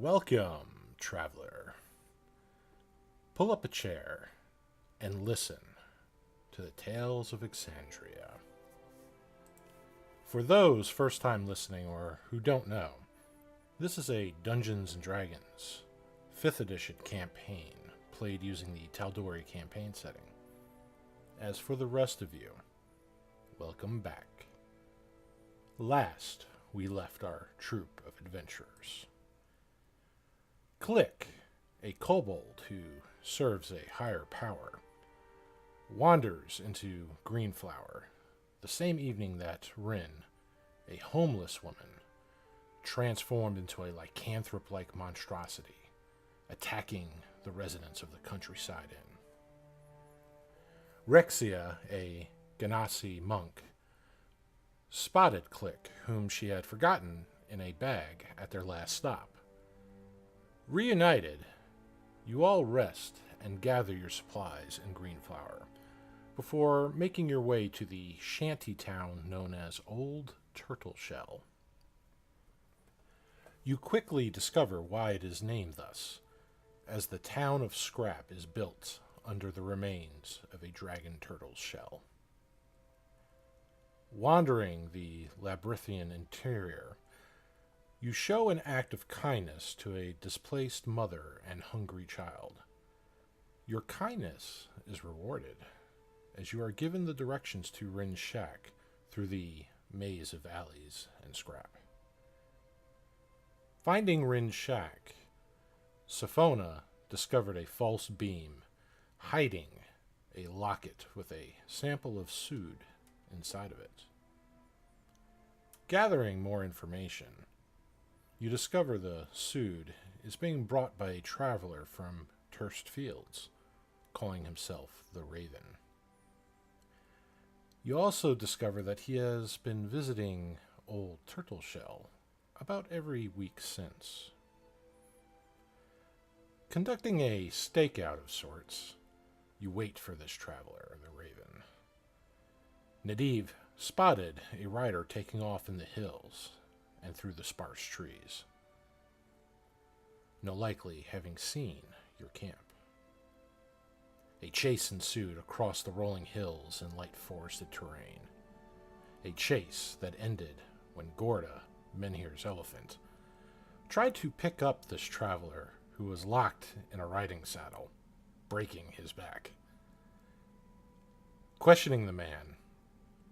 Welcome, traveler. Pull up a chair and listen to the tales of Exandria. For those first time listening or who don't know, this is a Dungeons & Dragons 5th edition campaign played using the Tal'Dorei Campaign setting. As for the rest of you, welcome back. Last, we left our troupe of adventurers. Click, a kobold who serves a higher power, wanders into Greenflower the same evening that Rin, a homeless woman, transformed into a lycanthrope-like monstrosity, attacking the residents of the countryside in. Rexia, a Ganassi monk, spotted Click, whom she had forgotten in a bag at their last stop. Reunited, you all rest and gather your supplies in Greenflower before making your way to the shanty town known as Old Turtle Shell. You quickly discover why it is named thus, as the town of Scrap is built under the remains of a dragon turtle's shell. Wandering the labyrinthian interior, you show an act of kindness to a displaced mother and hungry child. Your kindness is rewarded, as you are given the directions to Rin's shack through the maze of alleys and Scrap. Finding Rin's shack, Sophona discovered a false beam hiding a locket with a sample of Suude inside of it. Gathering more information, you discover the Suude is being brought by a traveler from Turst Fields, calling himself the Raven. You also discover that he has been visiting Old Turtle Shell about every week since. Conducting a stakeout of sorts, you wait for this traveler, the Raven. Nadiv spotted a rider taking off in the hills and through the sparse trees, no likely having seen your camp. A chase ensued across the rolling hills and light forested terrain. A chase that ended when Gorda, Menhir's elephant, tried to pick up this traveler who was locked in a riding saddle, breaking his back. Questioning the man,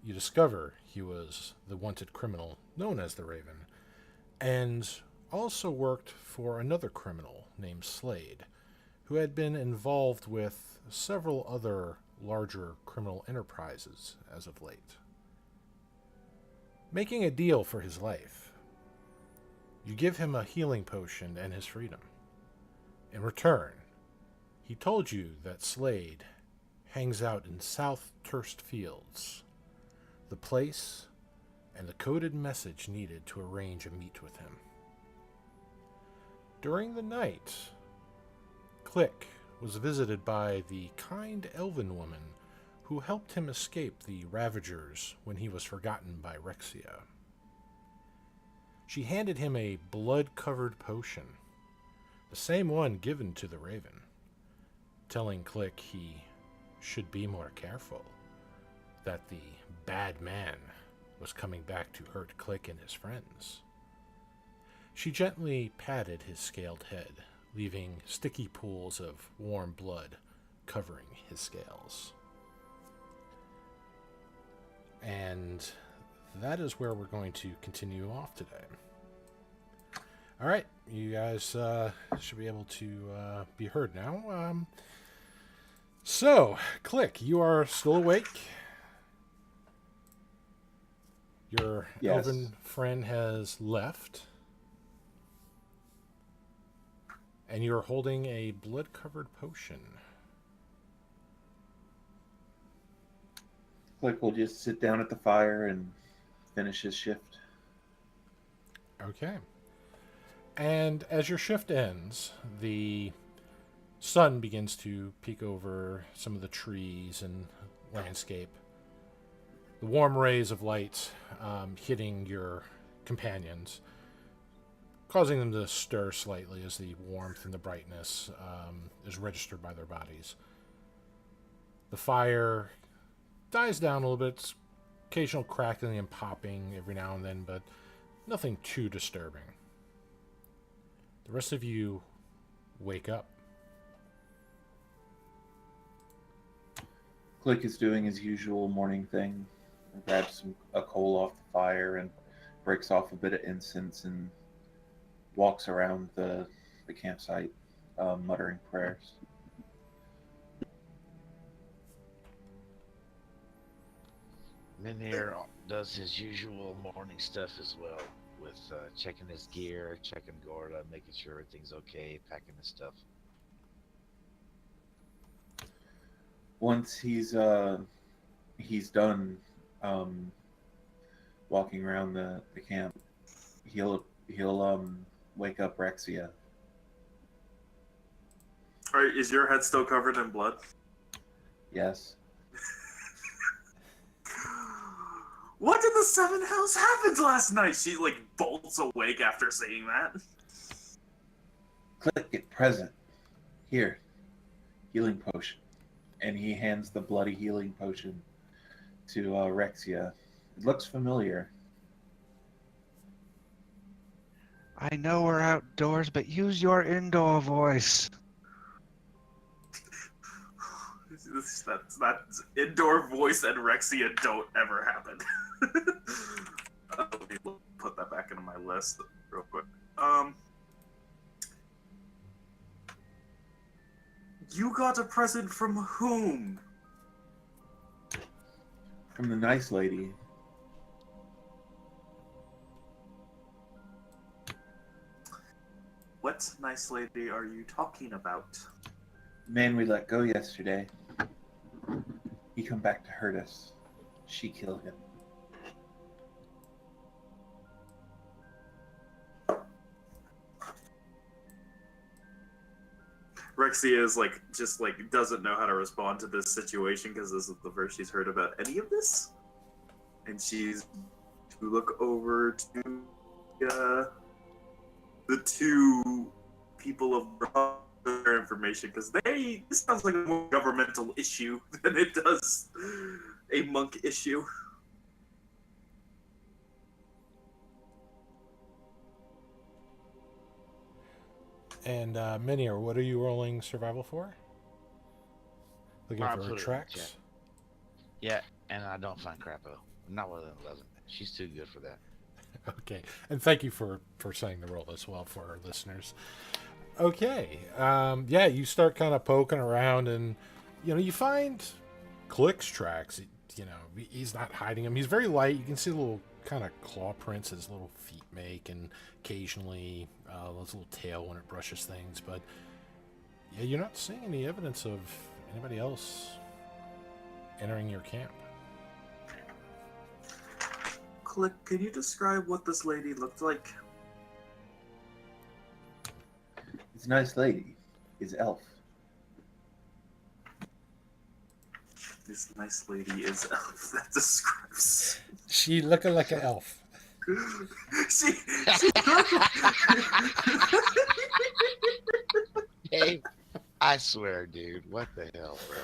you discover he was the wanted criminal known as the Raven, and also worked for another criminal named Slade, who had been involved with several other larger criminal enterprises as of late. Making a deal for his life, you give him a healing potion and his freedom. In return, he told you that Slade hangs out in South Turst Fields, the place and the coded message needed to arrange a meet with him. During the night, Click was visited by the kind elven woman who helped him escape the Ravagers when he was forgotten by Rexia. She handed him a blood-covered potion, the same one given to the Raven, telling Click he should be more careful, that the bad man was coming back to hurt Click and his friends. She gently patted his scaled head, leaving sticky pools of warm blood covering his scales. And that is where we're going to continue off today. All right, you guys should be able to be heard now. So, Click, you are still awake. Your elven friend has left. And you're holding a blood-covered potion. Click will just sit down at the fire and finish his shift. Okay. And as your shift ends, the sun begins to peek over some of the trees and landscape. The warm rays of light hitting your companions causing them to stir slightly as the warmth and the brightness is registered by their bodies. The fire dies down a little bit. It's occasional crackling and popping every now and then, but nothing too disturbing. The rest of you wake up. Click is doing his usual morning thing. Grabs a coal off the fire and breaks off a bit of incense and walks around the campsite, muttering prayers. Minir does his usual morning stuff as well, with checking his gear, checking Gorda, making sure everything's okay, packing his stuff. Once he's done walking around the camp, he'll wake up Rexia. All right, is your head still covered in blood? Yes. What in the seven hells happened last night? She bolts awake after saying that. Click, get present. Here, healing potion. And he hands the bloody healing potion to Rexia. It looks familiar. I know we're outdoors, but use your indoor voice. That indoor voice and Rexia don't ever happen. Let me put that back into my list real quick. You got a present from whom? From the nice lady. What nice lady are you talking about? The man we let go yesterday. He come back to hurt us. She killed him. Rexia is just doesn't know how to respond to this situation because this is the first she's heard about any of this, and she's to look over to the two people of their information because this sounds like a more governmental issue than it does a monk issue. And Minir, what are you rolling survival for? Looking I'll for put it in tracks? chat. Yeah, and I don't find Crapo. Not with an 11. She's too good for that. Okay, and thank you for saying the roll as well for our listeners. Okay, yeah, you start kind of poking around, and you find Click's tracks. He's not hiding them. He's very light. You can see little kind of claw prints his little feet make, and occasionally those little tail when it brushes things. But yeah, you're not seeing any evidence of anybody else entering your camp. Click, can you describe what this lady looked like? This nice lady is elf. This nice lady is elf. That describes. She looking like an elf. she Hey, I swear, dude. What the hell, bro?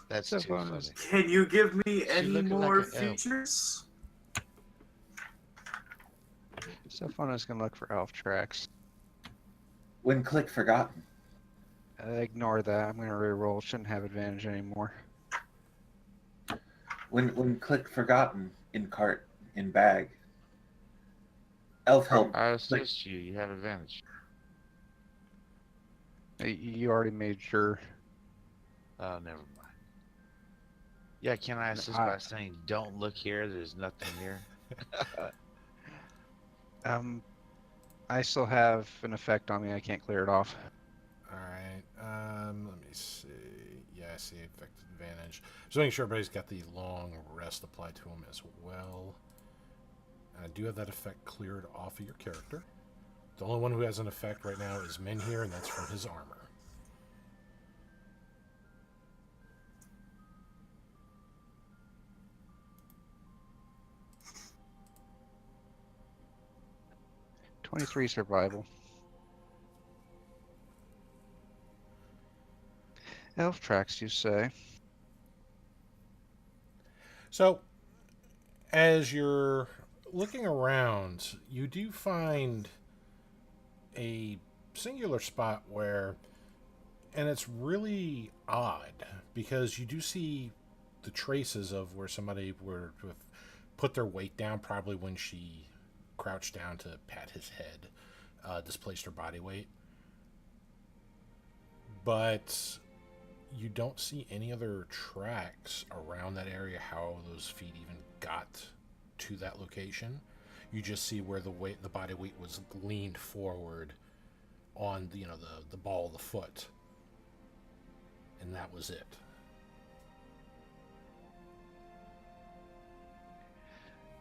That's So too fun. funny. Can you give me any looking more like an elf. features? So fun is gonna look for elf tracks. When Click forgotten. Ignore that. I'm gonna reroll. Shouldn't have advantage anymore. When Click forgotten in cart, in bag. Elf help. I assist you. You have advantage. You already made sure. Oh, never mind. Yeah, can I assist by saying, don't look here, there's nothing here? I still have an effect on me. I can't clear it off. All right. Let me see. Yeah, I see effective advantage. Just making sure everybody's got the long rest applied to them as well. And I do have that effect cleared off of your character. The only one who has an effect right now is Min here, and that's from his armor. 23 survival. Elf tracks, you say? So, as you're looking around, you do find a singular spot where, and it's really odd because you do see the traces of where somebody were to have put their weight down, probably when she crouched down to pat his head, displaced her body weight. But you don't see any other tracks around that area, how those feet even got to that location. You just see where the body weight was leaned forward on the ball of the foot, and that was it.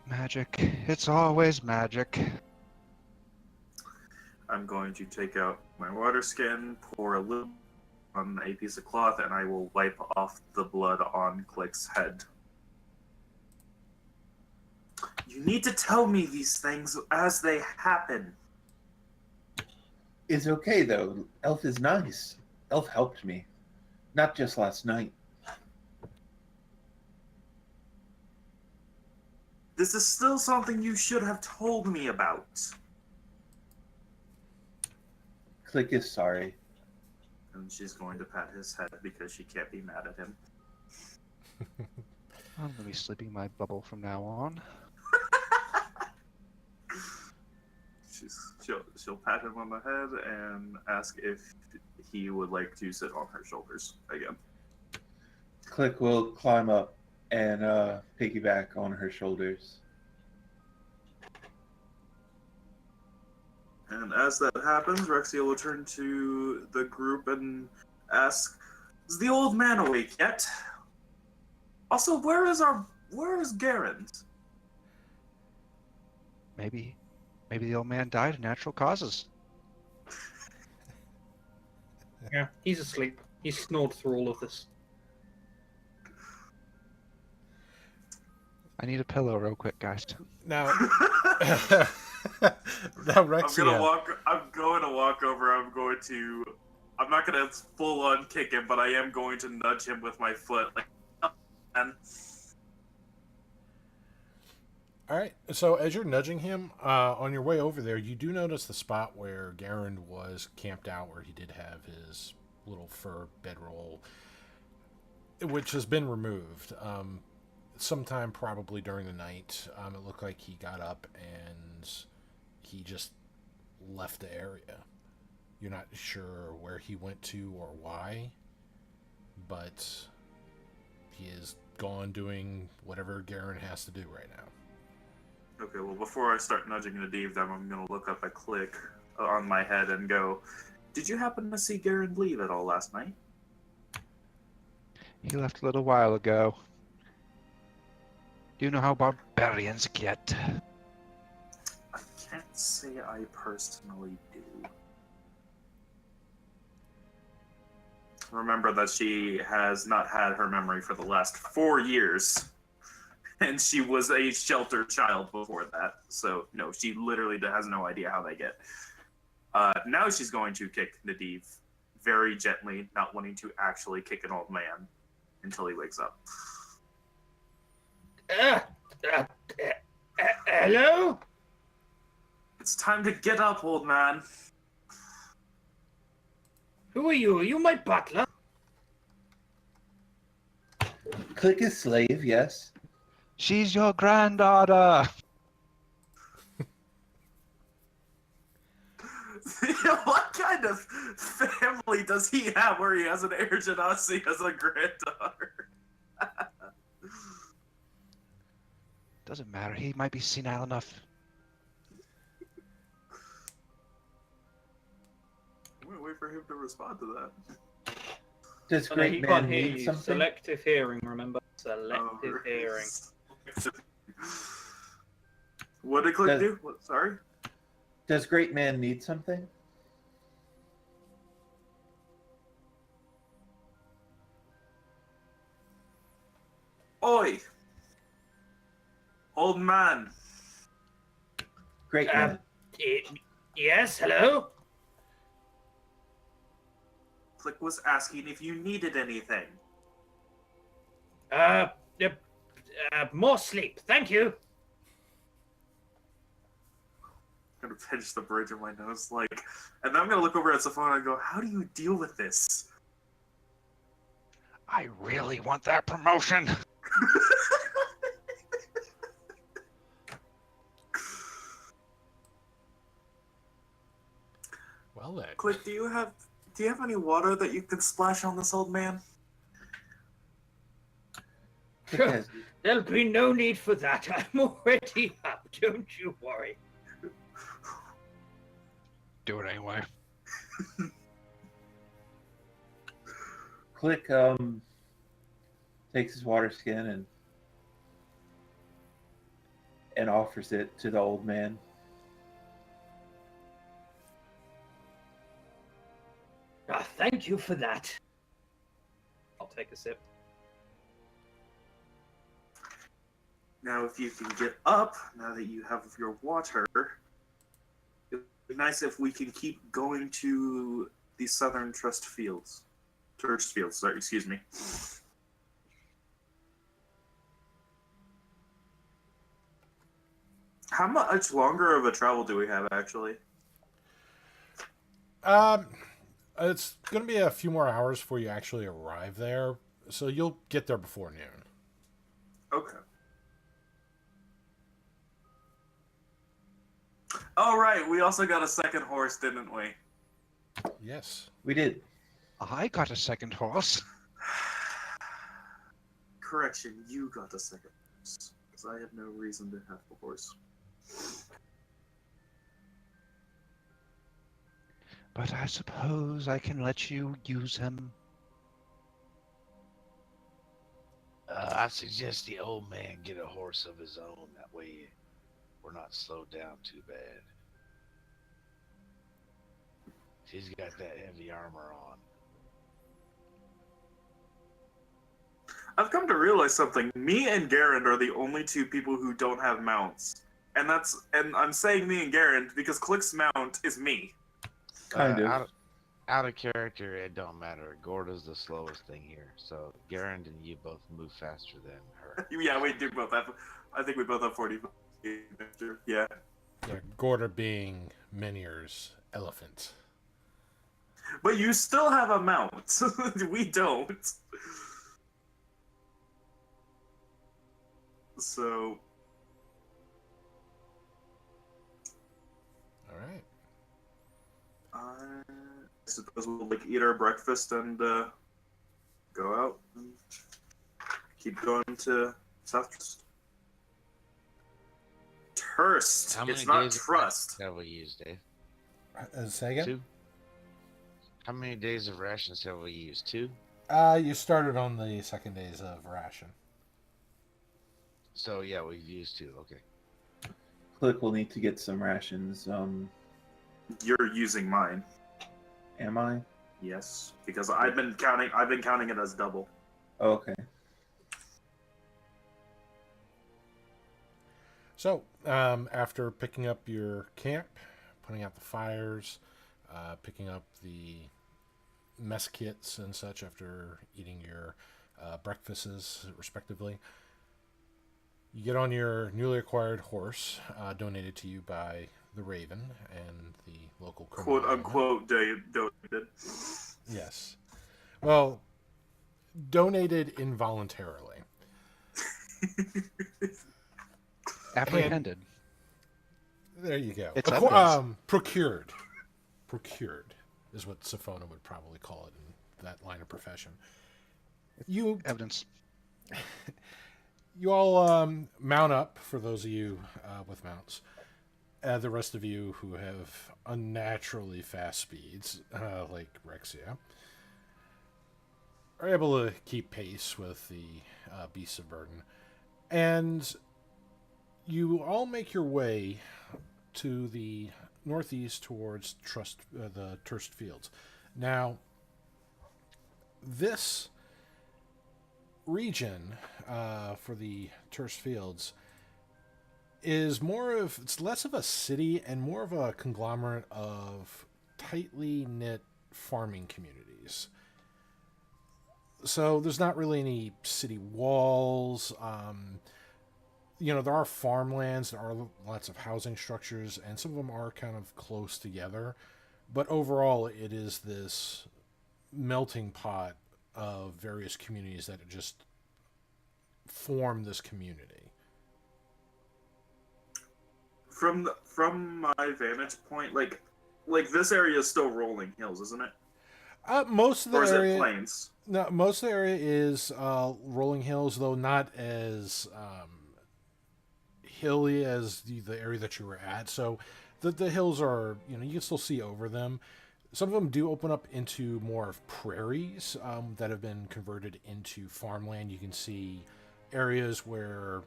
Magic. It's always magic. I'm going to take out my water skin, pour a little on a piece of cloth, and I will wipe off the blood on Click's head. You need to tell me these things as they happen. It's okay, though. Elf is nice. Elf helped me. Not just last night. This is still something you should have told me about. Click is sorry. And she's going to pat his head because she can't be mad at him. I'm going to be sleeping my bubble from now on. She'll pat him on the head and ask if he would like to sit on her shoulders again. Click will climb up and piggyback on her shoulders. And as that happens, Rexia will turn to the group and ask, "Is the old man awake yet? Also, where is Garand?" Maybe the old man died of natural causes. Yeah, he's asleep. He snored through all of this. I need a pillow real quick, guys. Now, Rexia. I'm going to walk over. I'm not going to full on kick him, but I am going to nudge him with my foot. Like, and All right. So as you're nudging him on your way over there, you do notice the spot where Garand was camped out, where he did have his little fur bedroll, which has been removed. Sometime probably during the night, it looked like he got up and he just left the area. You're not sure where he went to or why, but he is gone doing whatever Garand has to do right now. okay, well, before I start nudging Nadiv, then I'm going to look up at Click on my head and go, "Did you happen to see Garand leave at all last night?" He left a little while ago. You know how barbarians get. I can't say I personally do. Remember that she has not had her memory for the last 4 years. And she was a sheltered child before that. So, no, she literally has no idea how they get. Now she's going to kick Nadiv very gently, not wanting to actually kick an old man until he wakes up. Hello? It's time to get up, old man. Who are you? Are you my butler? Click is slave, yes. She's your granddaughter. What kind of family does he have where he has an heir genasi as a granddaughter? Doesn't matter. He might be senile enough. I'm gonna wait for him to respond to that. Does Oh, no, he great can't man hear need you. something? Selective hearing, remember? Selective hearing. What did Click do? What, sorry? Does great man need something? Oi! Old man. Great man. Yes, hello? Click was asking if you needed anything. Uh, more sleep, thank you. I'm gonna pinch the bridge of my nose, like, and then I'm gonna look over at Safona and go, "How do you deal with this?" I really want that promotion. Well then. Click, do you have any water that you can splash on this old man? Because There'll be no need for that. I'm already up, don't you worry. Do it anyway. Click takes his water skin and offers it to the old man. Thank you for that. I'll take a sip. Now, if you can get up, now that you have your water, it would be nice if we can keep going to the southern Turst Fields. Sorry, excuse me. How much longer of a travel do we have, actually? It's going to be a few more hours before you actually arrive there, so you'll get there before noon. Okay. Oh, right. We also got a second horse, didn't we? Yes. We did. I got a second horse. Correction, you got a second horse. Because I had no reason to have a horse. But I suppose I can let you use him. I suggest the old man get a horse of his own. That way we're not slowed down too bad. He's got that heavy armor on. I've come to realize something. Me and Garand are the only two people who don't have mounts. And I'm saying me and Garand because Click's mount is me. Kind of. Out of character, it don't matter. Gorda's the slowest thing here. So Garand and you both move faster than her. Yeah, we do both have. I think we both have 40. Yeah. Yeah, Gorda being Menhir's elephant. But you still have a mount. We don't. So. All right. I suppose we'll eat our breakfast and go out and keep going to South Trust. Turst. How many It's not days Trust. have we used, Dave? Say again? 2? How many days of rations have we used? 2? You started on the second days of ration. So yeah, we've used 2. Okay. Click will need to get some rations. You're using mine. Am I? Yes, because I've been counting it as double. Oh, okay. So, after picking up your camp, putting out the fires, picking up the mess kits and such after eating your breakfasts, respectively, you get on your newly acquired horse, donated to you by the Raven and the local Quote unquote donated. Yes. Well, donated involuntarily. Apprehended. There you go. It's evidence. Procured. Procured is what Safona would probably call it in that line of profession. You Evidence. You all mount up, for those of you with mounts. The rest of you who have unnaturally fast speeds, like Rexia, are able to keep pace with the beasts of burden. And you all make your way to the northeast towards the Turst Fields. Now, this region for the Turst Fields is it's less of a city and more of a conglomerate of tightly knit farming communities. So there's not really any city walls. There are farmlands, there are lots of housing structures, and some of them are kind of close together. But overall, it is this melting pot of various communities that just form this community. From my vantage point, like this area is still rolling hills, isn't it? Most of the Or is area, it plains? no, most of the area is rolling hills, though not as hilly as the area that you were at. So the hills are, you can still see over them. Some of them do open up into more of prairies that have been converted into farmland. You can see areas where,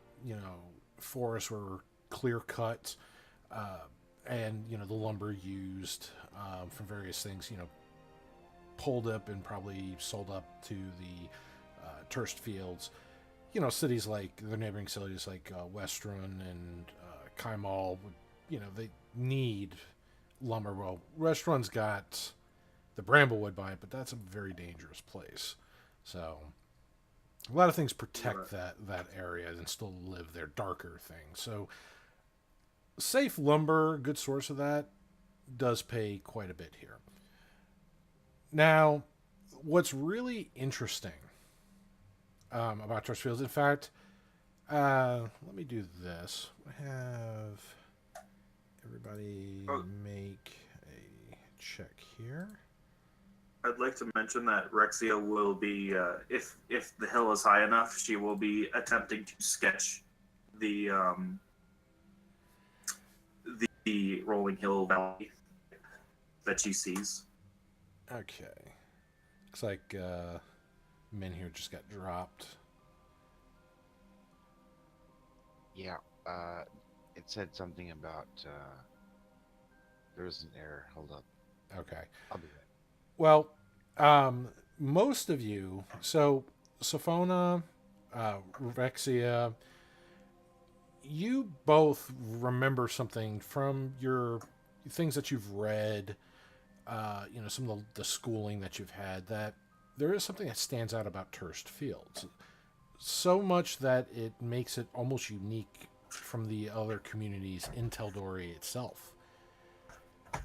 forests were clear cut, and, the lumber used from various things, pulled up and probably sold up to the Turst Fields. Cities like the neighboring cities like Westron and Kaimal, they need lumber. Well, Westron's got the Bramblewood by it, but that's a very dangerous place. So a lot of things protect that area and still live there, darker things. So safe lumber, good source of that, does pay quite a bit here. Now, what's really interesting about Turst Fields, in fact, let me do this. Have everybody make a check here. I'd like to mention that Rexia will be, if the hill is high enough, she will be attempting to sketch the rolling hill valley that she sees. Okay. Looks like men here just got dropped. Yeah, it said something about there was an error. Hold up. Okay. I'll be right. Well, most of you, so Sophona, Rexia, you both remember something from your things that you've read, some of the schooling that you've had, that there is something that stands out about Turst Fields. So much that it makes it almost unique from the other communities in Tal'Dorei itself.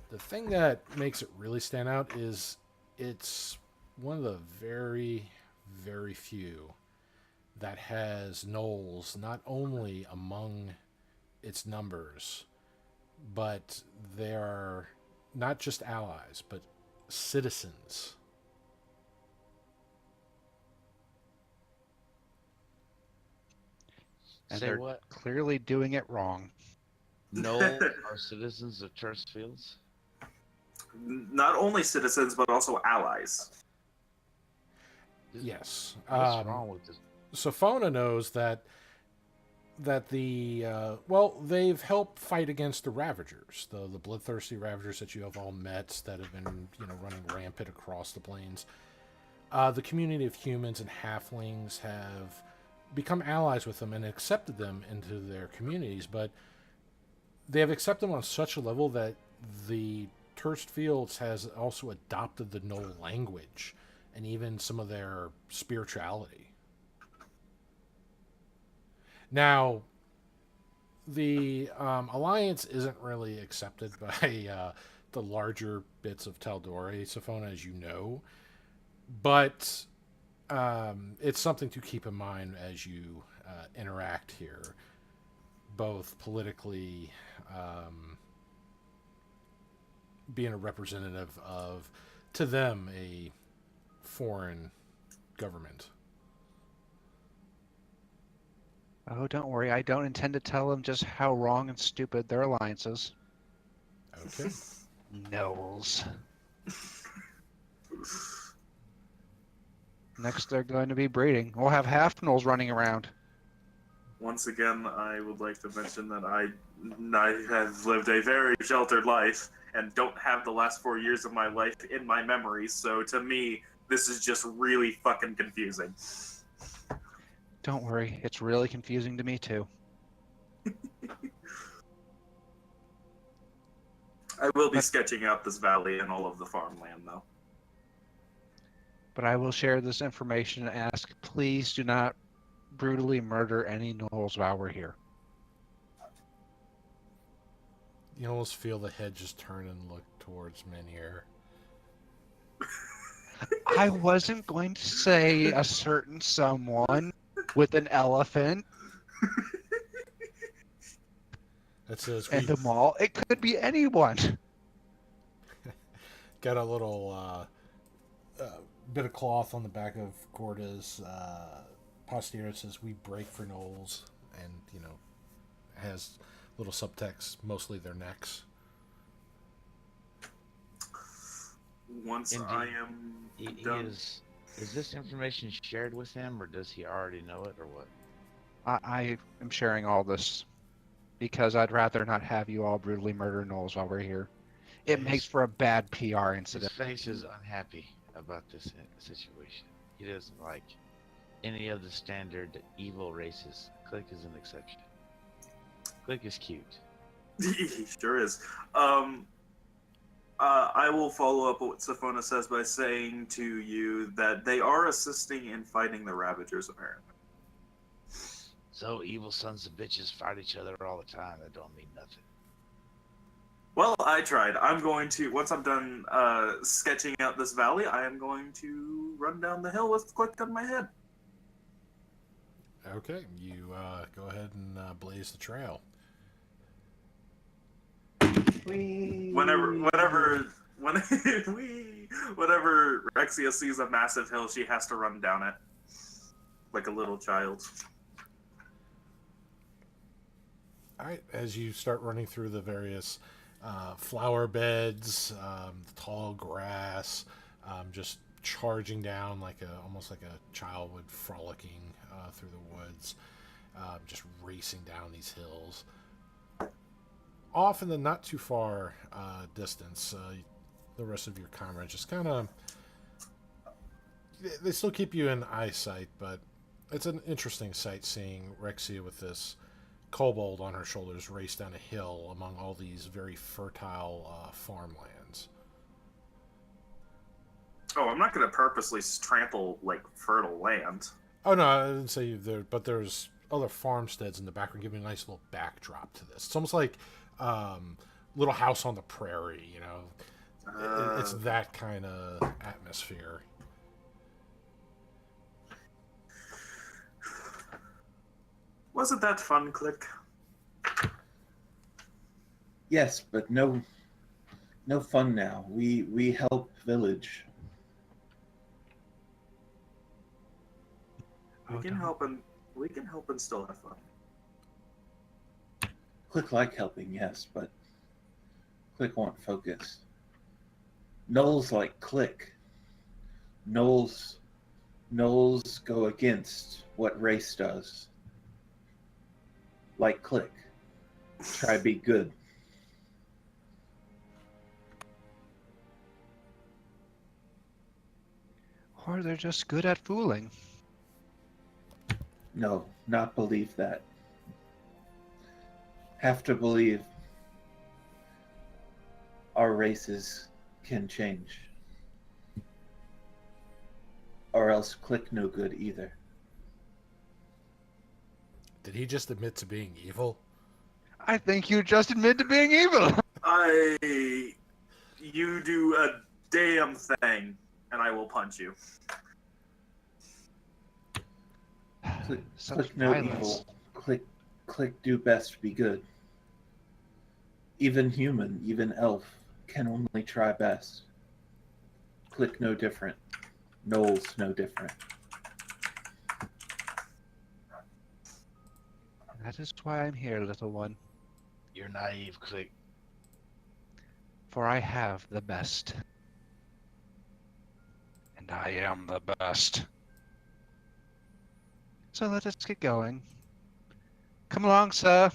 The thing that makes it really stand out is it's one of the very, very few that has gnolls not only among its numbers, but they are not just allies, but citizens. And Say they're what? clearly doing it wrong. Gnolls are citizens of Turst Fields? Not only citizens, but also allies. Yes. What's wrong with this? Sophona knows that the they've helped fight against the Ravagers, the bloodthirsty Ravagers that you have all met that have been running rampant across the plains. The community of humans and halflings have become allies with them and accepted them into their communities, but they have accepted them on such a level that the Turst Fields has also adopted the Gnoll language and even some of their spirituality. Now, the Alliance isn't really accepted by the larger bits of Tal'Dorei, Sophona, as you know, but it's something to keep in mind as you interact here, both politically, being a representative of, to them, a foreign government. Oh, don't worry. I don't intend to tell them just how wrong and stupid their alliance is. Okay. Gnolls. Next, they're going to be breeding. We'll have half gnolls running around. Once again, I would like to mention that I have lived a very sheltered life and don't have the last 4 years of my life in my memory, so to me, this is just really fucking confusing. Don't worry. It's really confusing to me, too. I will be But- sketching out this valley and all of the farmland, though. But I will share this information and ask, please do not brutally murder any gnolls while we're here. You almost feel the head just turn and look towards Menhir. I wasn't going to say a certain someone with an elephant That says and we a mall. It could be anyone. got a little bit of cloth on the back of Gorda's posterior. It says we break for gnolls, and has little subtext, mostly their necks. Once Indeed. I am He done. is this information shared with him, or does he already know it, or what? I am sharing all this because I'd rather not have you all brutally murder gnolls while we're here. It Yeah, makes his- for a bad PR His incident. face is unhappy about this situation. He doesn't like any of the standard evil races. Click is an exception. Click is cute. He sure is. I will follow up what Safona says by saying to you that they are assisting in fighting the Ravagers, apparently. So evil sons of bitches fight each other all the time. That don't mean nothing. Well, I tried. I'm going to, once I'm done sketching out this valley, I am going to run down the hill with Click on my head. Okay, you go ahead and blaze the trail. Whenever Rexia sees a massive hill, she has to run down it like a little child. All right, as you start running through the various flower beds, the tall grass, just charging down almost like a child would, frolicking through the woods, just racing down these hills. Off in the not too far distance, the rest of your comrades just kind of, they still keep you in eyesight, but it's an interesting sight seeing Rexia with this kobold on her shoulders race down a hill among all these very fertile farmlands. Oh, I'm not going to purposely trample like fertile land. Oh no, I didn't say there, but there's other farmsteads in the background giving a nice little backdrop to this. It's almost like Little House on the Prairie, It's that kind of atmosphere. Wasn't that fun, Click? Yes, but no fun now. We help village. We can help and still have fun. Click like helping, yes, but Click want focus. Gnolls like Click. Gnolls go against what race does. Like Click. Try be good. Or they're just good at fooling. No, not believe that. Have to believe our races can change. Or else Click no good either. Did he just admit to being evil? I think you just admitted to being evil. You do a damn thing, and I will punch you. Such Click no violence. evil. Click do best be good. Even human, even elf, can only try best. Click no different. Gnolls no different. That is why I'm here, little one. You're naive, Click. For I have the best. And I am the best. So let us get going. Come along, sir.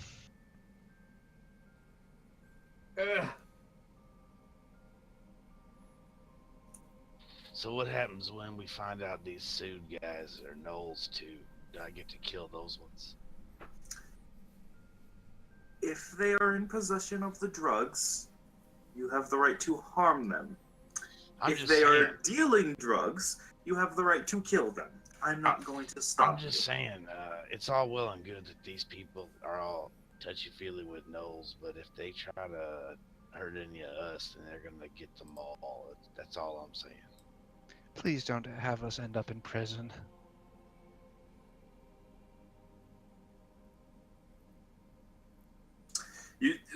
So what happens when we find out these Suude guys are gnolls too? Do I get to kill those ones? If they are in possession of the drugs, you have the right to harm them. I'm If just they saying. are dealing drugs, you have the right to kill them. I'm not going to stop I'm just you. saying, it's all well and good that these people are all touchy-feely with Knowles, but if they try to hurt any of us, then they're gonna get them all. That's all I'm saying. Please don't have us end up in prison.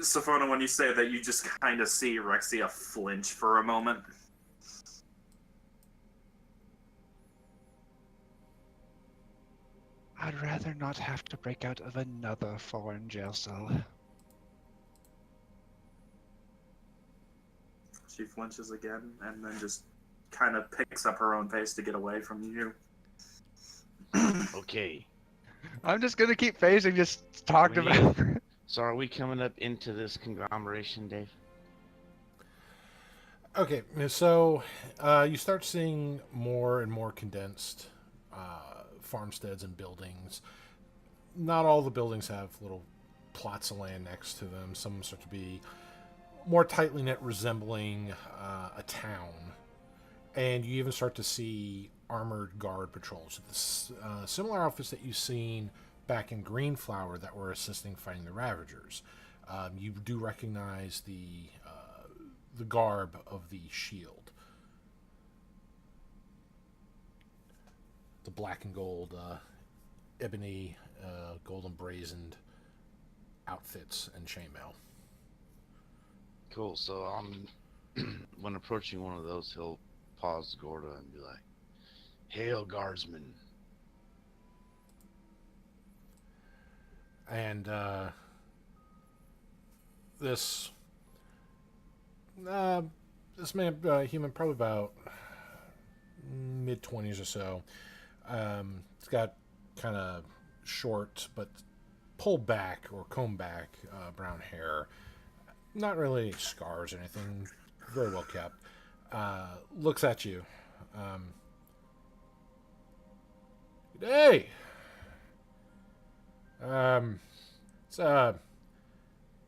Safona, when you say that, you just kind of see Rexia flinch for a moment. I'd rather not have to break out of another foreign jail cell. She flinches again and then just kind of picks up her own pace to get away from you. Okay. I'm just gonna keep phasing, just talked We about. So are we coming up into this conglomeration, Dave? Okay, so you start seeing more and more condensed farmsteads and buildings. Not all the buildings have little plots of land next to them. Some start to be more tightly knit, resembling a town. And you even start to see armored guard patrols. Similar outfits that you've seen back in Greenflower that were assisting fighting the Ravagers. You do recognize the garb of the shield. The black and gold, ebony, gold emblazoned outfits and chainmail. Cool. So when approaching one of those, he'll pause Gorda and be like, "Hail, guardsmen." And this man, human, probably about mid-20s or so. It's got kind of short but pulled back or combed back brown hair. Not really any scars or anything. Very well kept. Looks at you. Good day. It's a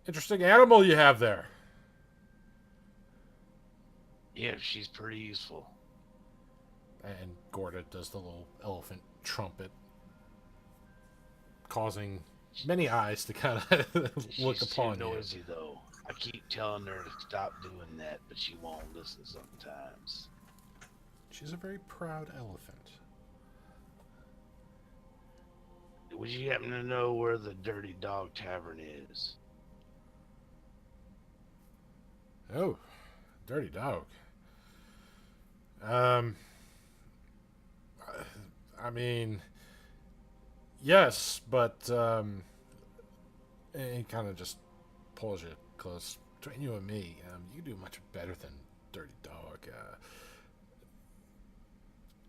interesting animal you have there. Yeah, she's pretty useful. And Gorda does the little elephant trumpet, causing many eyes to kind of look She's upon too you. noisy, though. I keep telling her to stop doing that, but she won't listen sometimes. She's a very proud elephant. Would you happen to know where the Dirty Dog Tavern is? Oh, dirty dog. I mean, yes, but he kind of just pulls you close between you and me. You do much better than Dirty Dog.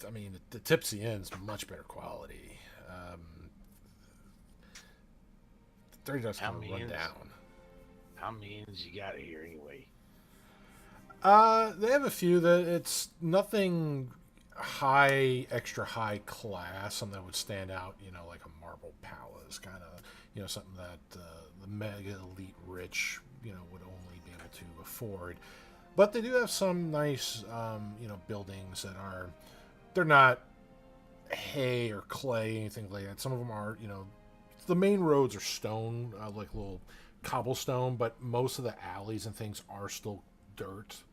I mean, the Tipsy Inn's much better quality. Dirty Dog's How kind of run means? down. How means you got here anyway? They have a few that it's nothing extra high class, something that would stand out, like a marble palace, kind of, something that the mega elite rich, would only be able to afford. But they do have some nice, buildings they're not hay or clay, anything like that. Some of them are, the main roads are stone, like little cobblestone, but most of the alleys and things are still dirt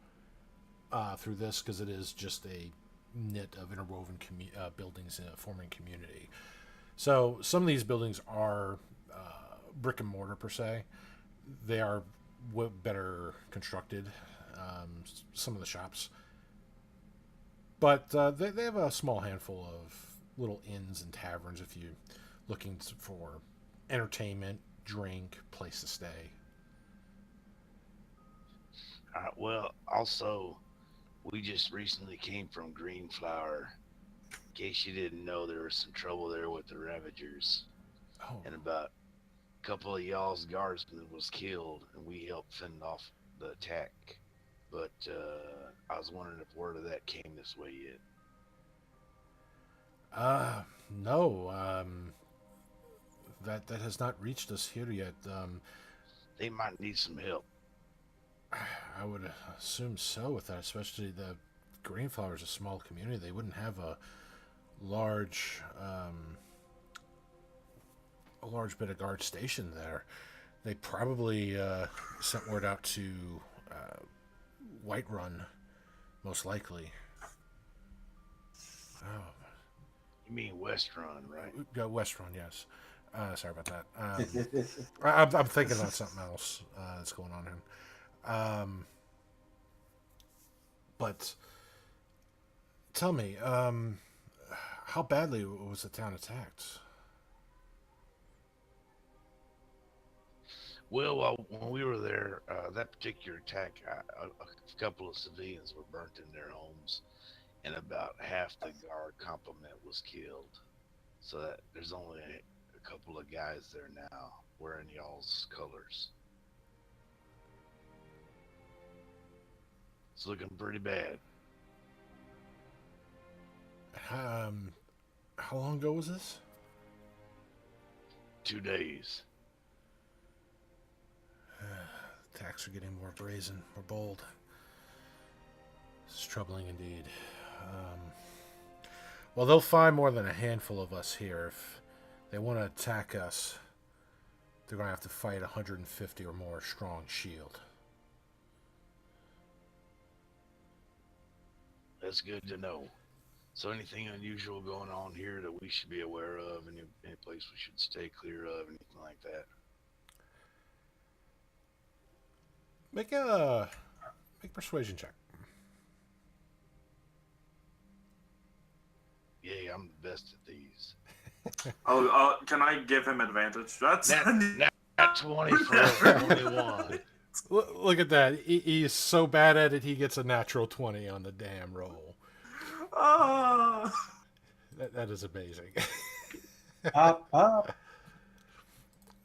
through this because it is just a knit of interwoven buildings forming community. So some of these buildings are brick and mortar per se. They are better constructed. Some of the shops, but they have a small handful of little inns and taverns if you're looking for entertainment, drink, place to stay. Well, also, we just recently came from Greenflower. In case you didn't know, there was some trouble there with the Ravagers. Oh, And about a couple of y'all's guardsmen was killed, and we helped fend off the attack. But I was wondering if word of that came this way yet. no. That has not reached us here yet. They might need some help. I would assume so with that, especially the Greenflower is a small community. They wouldn't have large, a large bit of guard stationed there. They probably sent word out to Whiterun, most likely. Oh, You mean West Run, right? Westrun, yes. Sorry about that. I'm thinking about something else that's going on here. But tell me, how badly was the town attacked? Well, when we were there, that particular attack, a couple of civilians were burnt in their homes, and about half the guard complement was killed. So that there's only a couple of guys there now wearing y'all's colors. It's looking pretty bad. How long ago was this? 2 days. Attacks are getting more brazen, more bold. It's troubling indeed. Well, they'll find more than a handful of us here. If they want to attack us, they're going to have to fight 150 or more strong shield. That's good to know. So anything unusual going on here that we should be aware of? Any place we should stay clear of? Anything like that? Make a persuasion check. Yeah, I'm the best at these. Can I give him advantage? That's That 20 for 21. Look at that. He's so bad at it, he gets a natural 20 on the damn roll. Ah. That is amazing. Pop, pop.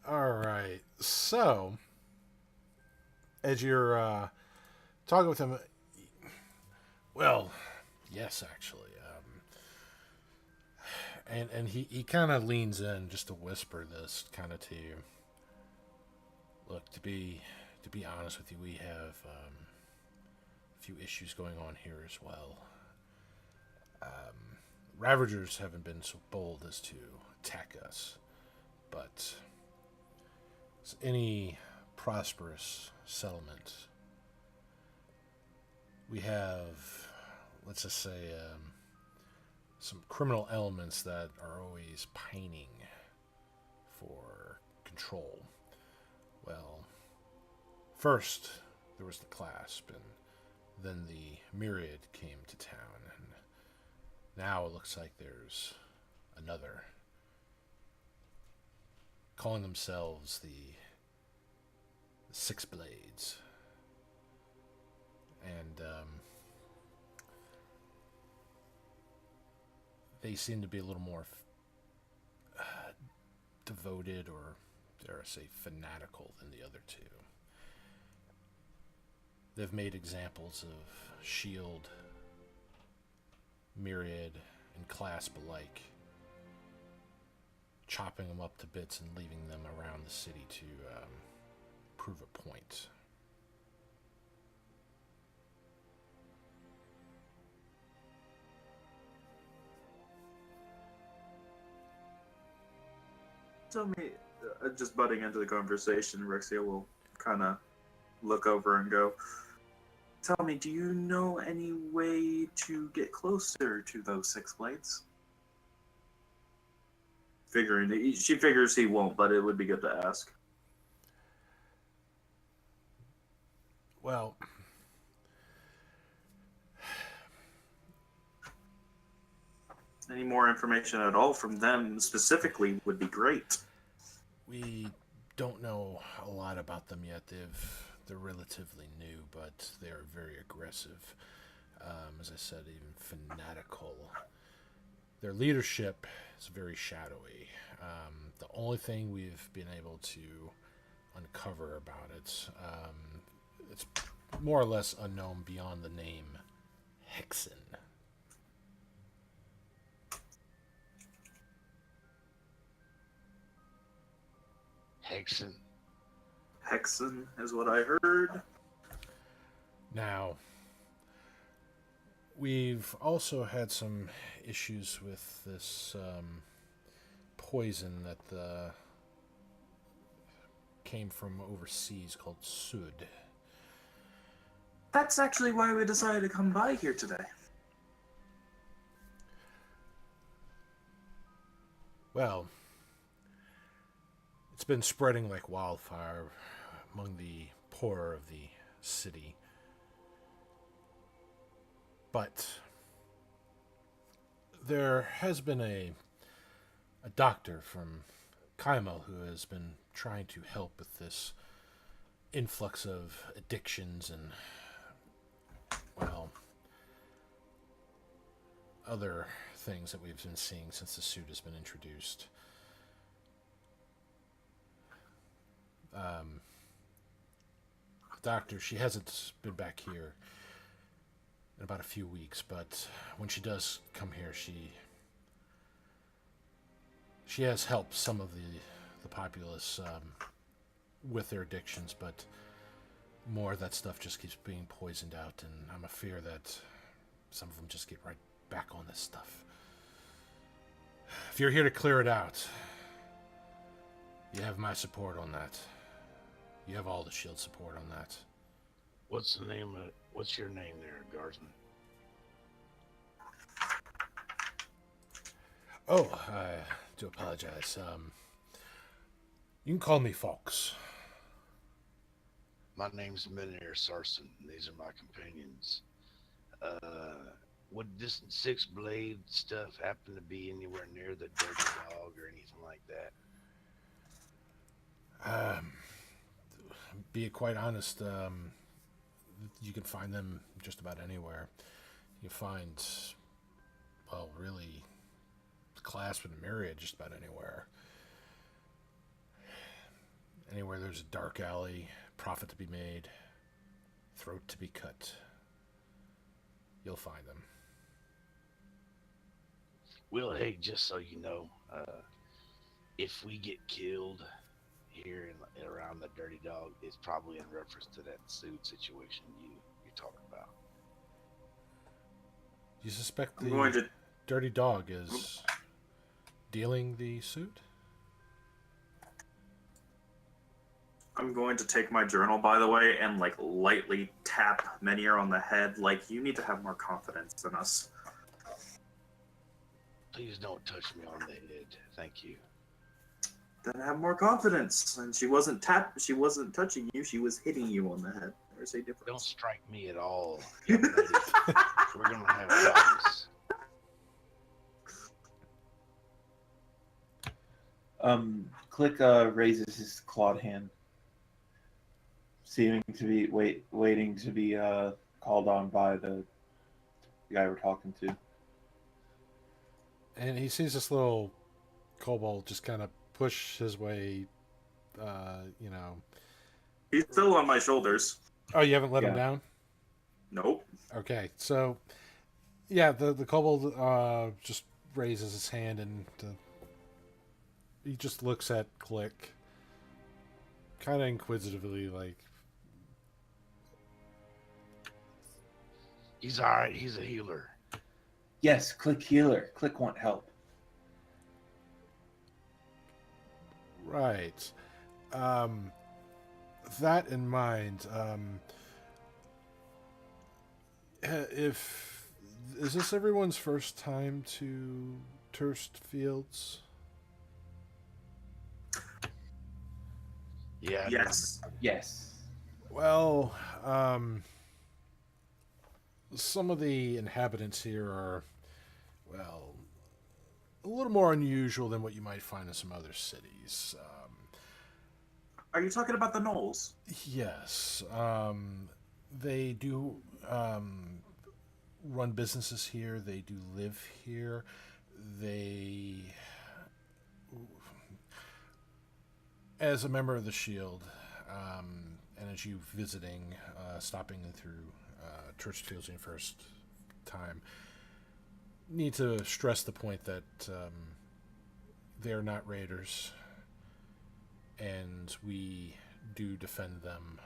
All right. So, as you're talking with him, well, yes, actually. And he kind of leans in just to whisper this kind of to you. Look, to be honest with you, we have a few issues going on here as well. Ravagers haven't been so bold as to attack us, but any prosperous settlement, we have, let's just say, some criminal elements that are always pining for control. Well, first there was the clasp, and then the myriad came to town, and now it looks like there's another, calling themselves the Six Blades. And they seem to be a little more devoted, or dare I say fanatical, than the other two. They've made examples of Shield, Myriad, and Clasp alike, chopping them up to bits and leaving them around the city to prove a point. Tell me, just butting into the conversation, Rexia will kind of look over and go, tell me, do you know any way to get closer to those Six Blades? She figures he won't, but it would be good to ask. Well, any more information at all from them specifically would be great. we don't know a lot about them yet. They're relatively new, but they're very aggressive. As I said, even fanatical. Their leadership is very shadowy. The only thing we've been able to uncover about it, it's more or less unknown beyond the name Hexen. Hexen. Hexen is what I heard. Now, we've also had some issues with this poison that came from overseas called Suude. That's actually why we decided to come by here today. Well, it's been spreading like wildfire among the poor of the city. But there has been a doctor from Kaimel who has been trying to help with this influx of addictions and, well, other things that we've been seeing since the suit has been introduced. Doctor, she hasn't been back here in about a few weeks, but when she does come here, she has helped some of the populace with their addictions, but more of that stuff just keeps being poisoned out, and I'm a fear that some of them just get right back on this stuff. If you're here to clear it out, you have my support on that. You have all the shield support on that. What's your name there, Guardsman? Oh, I do apologize. You can call me Fox. My name's Menir Sarson, and these are my companions. Would this six blade stuff happen to be anywhere near the dirty dog or anything like that? Be quite honest, you can find them just about anywhere. You find, well, really, clasp and myriad just about anywhere. Anywhere there's a dark alley, profit to be made, throat to be cut, you'll find them. Well, hey, just so you know, if we get killed here around the dirty dog, it's probably in reference to that Suude situation you're talking about. You suspect the dirty dog is dealing the suit? I'm going to take my journal, by the way, and like lightly tap Menir on the head, like, you need to have more confidence in us. Please don't touch me on the head. Thank you. Then have more confidence. And she wasn't touching you, she was hitting you on the head. There's a difference. Don't strike me at all, young lady. We're gonna have problems. Click raises his clawed hand, seeming to be waiting to be called on by the guy we're talking to. And he sees this little kobold just kind of push his way, He's still on my shoulders. Oh, you haven't let him down? Nope. Okay, so, yeah, the kobold just raises his hand and he just looks at Click, kind of inquisitively, like... He's alright, he's a healer. Yes, Click healer. Click want help. Right. That in mind, is this everyone's first time to Turst Fields? Yeah. Yes. Yes. Well, some of the inhabitants here are, well, a little more unusual than what you might find in some other cities. Are you talking about the Knolls? Yes. They do run businesses here. They do live here. They, as a member of the Shield, and as you visiting, stopping through Turst Fields your first time, need to stress the point that they are not raiders, and we do defend them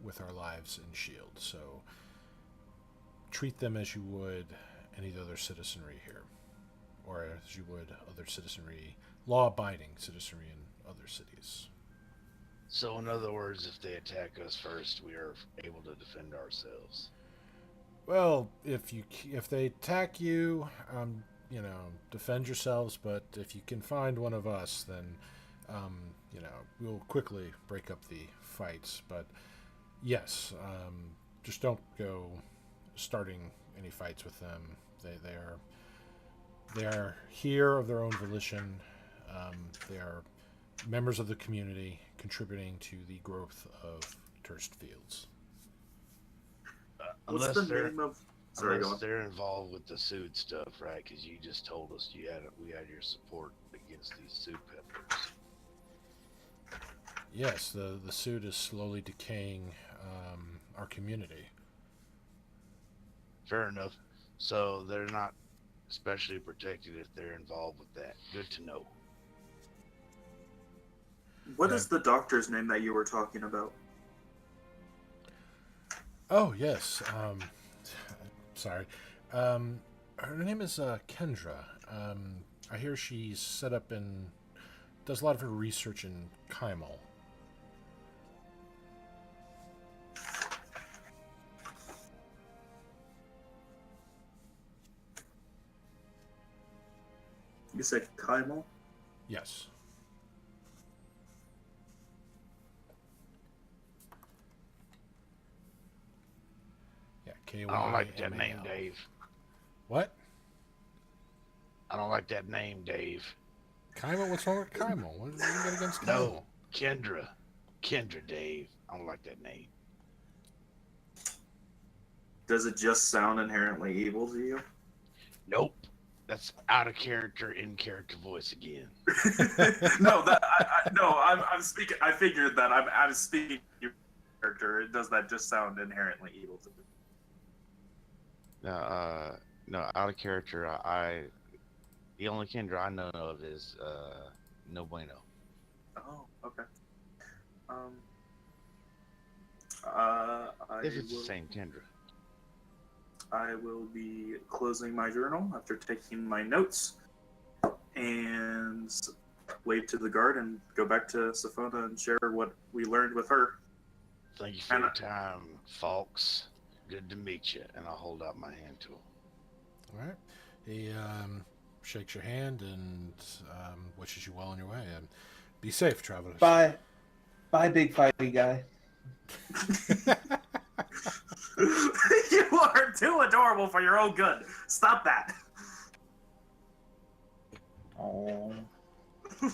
with our lives in Shield. So treat them as you would any other citizenry here, or as you would other citizenry, law-abiding citizenry in other cities. So, in other words, if they attack us first, we are able to defend ourselves. Well, if they attack you, defend yourselves. But if you can find one of us, then we'll quickly break up the fights. But yes, just don't go starting any fights with them. They are here of their own volition. They are members of the community, contributing to the growth of Turst Fields. What's Unless the name of? Sorry, go on. they're involved with the Suude stuff, right? Because you just told us we had your support against these Suude peppers. Yes, the Suude is slowly decaying our community. Fair enough. So they're not especially protected if they're involved with that. Good to know. What is the doctor's name that you were talking about? Oh, yes. Sorry. Her name is Kendra. I hear she's set up and does a lot of her research in Kaimal. You said Kaimal? Yes. Yeah, K-Y-M-A-L. I don't like that name, Dave. What? I don't like that name, Dave. Kaimal? What's wrong with Kaimal? What do you got against Kaimal? No, Kendra. Kendra, Dave. I don't like that name. Does it just sound inherently evil to you? Nope. That's out of character, in character voice again. No, I'm speaking. I figured that I'm speaking your character. Does that just sound inherently evil to me? No, out of character. The only Kendra I know of is No Bueno. Oh, okay. If it's the same Kendra. I will be closing my journal after taking my notes and wave to the guard and go back to Safona and share what we learned with her. Thank you for your time, folks. Good to meet you. And I'll hold out my hand to him. All right. He shakes your hand and wishes you well on your way. And be safe, travelers. Bye, big fighty guy. You are too adorable for your own good. Stop that. Oh.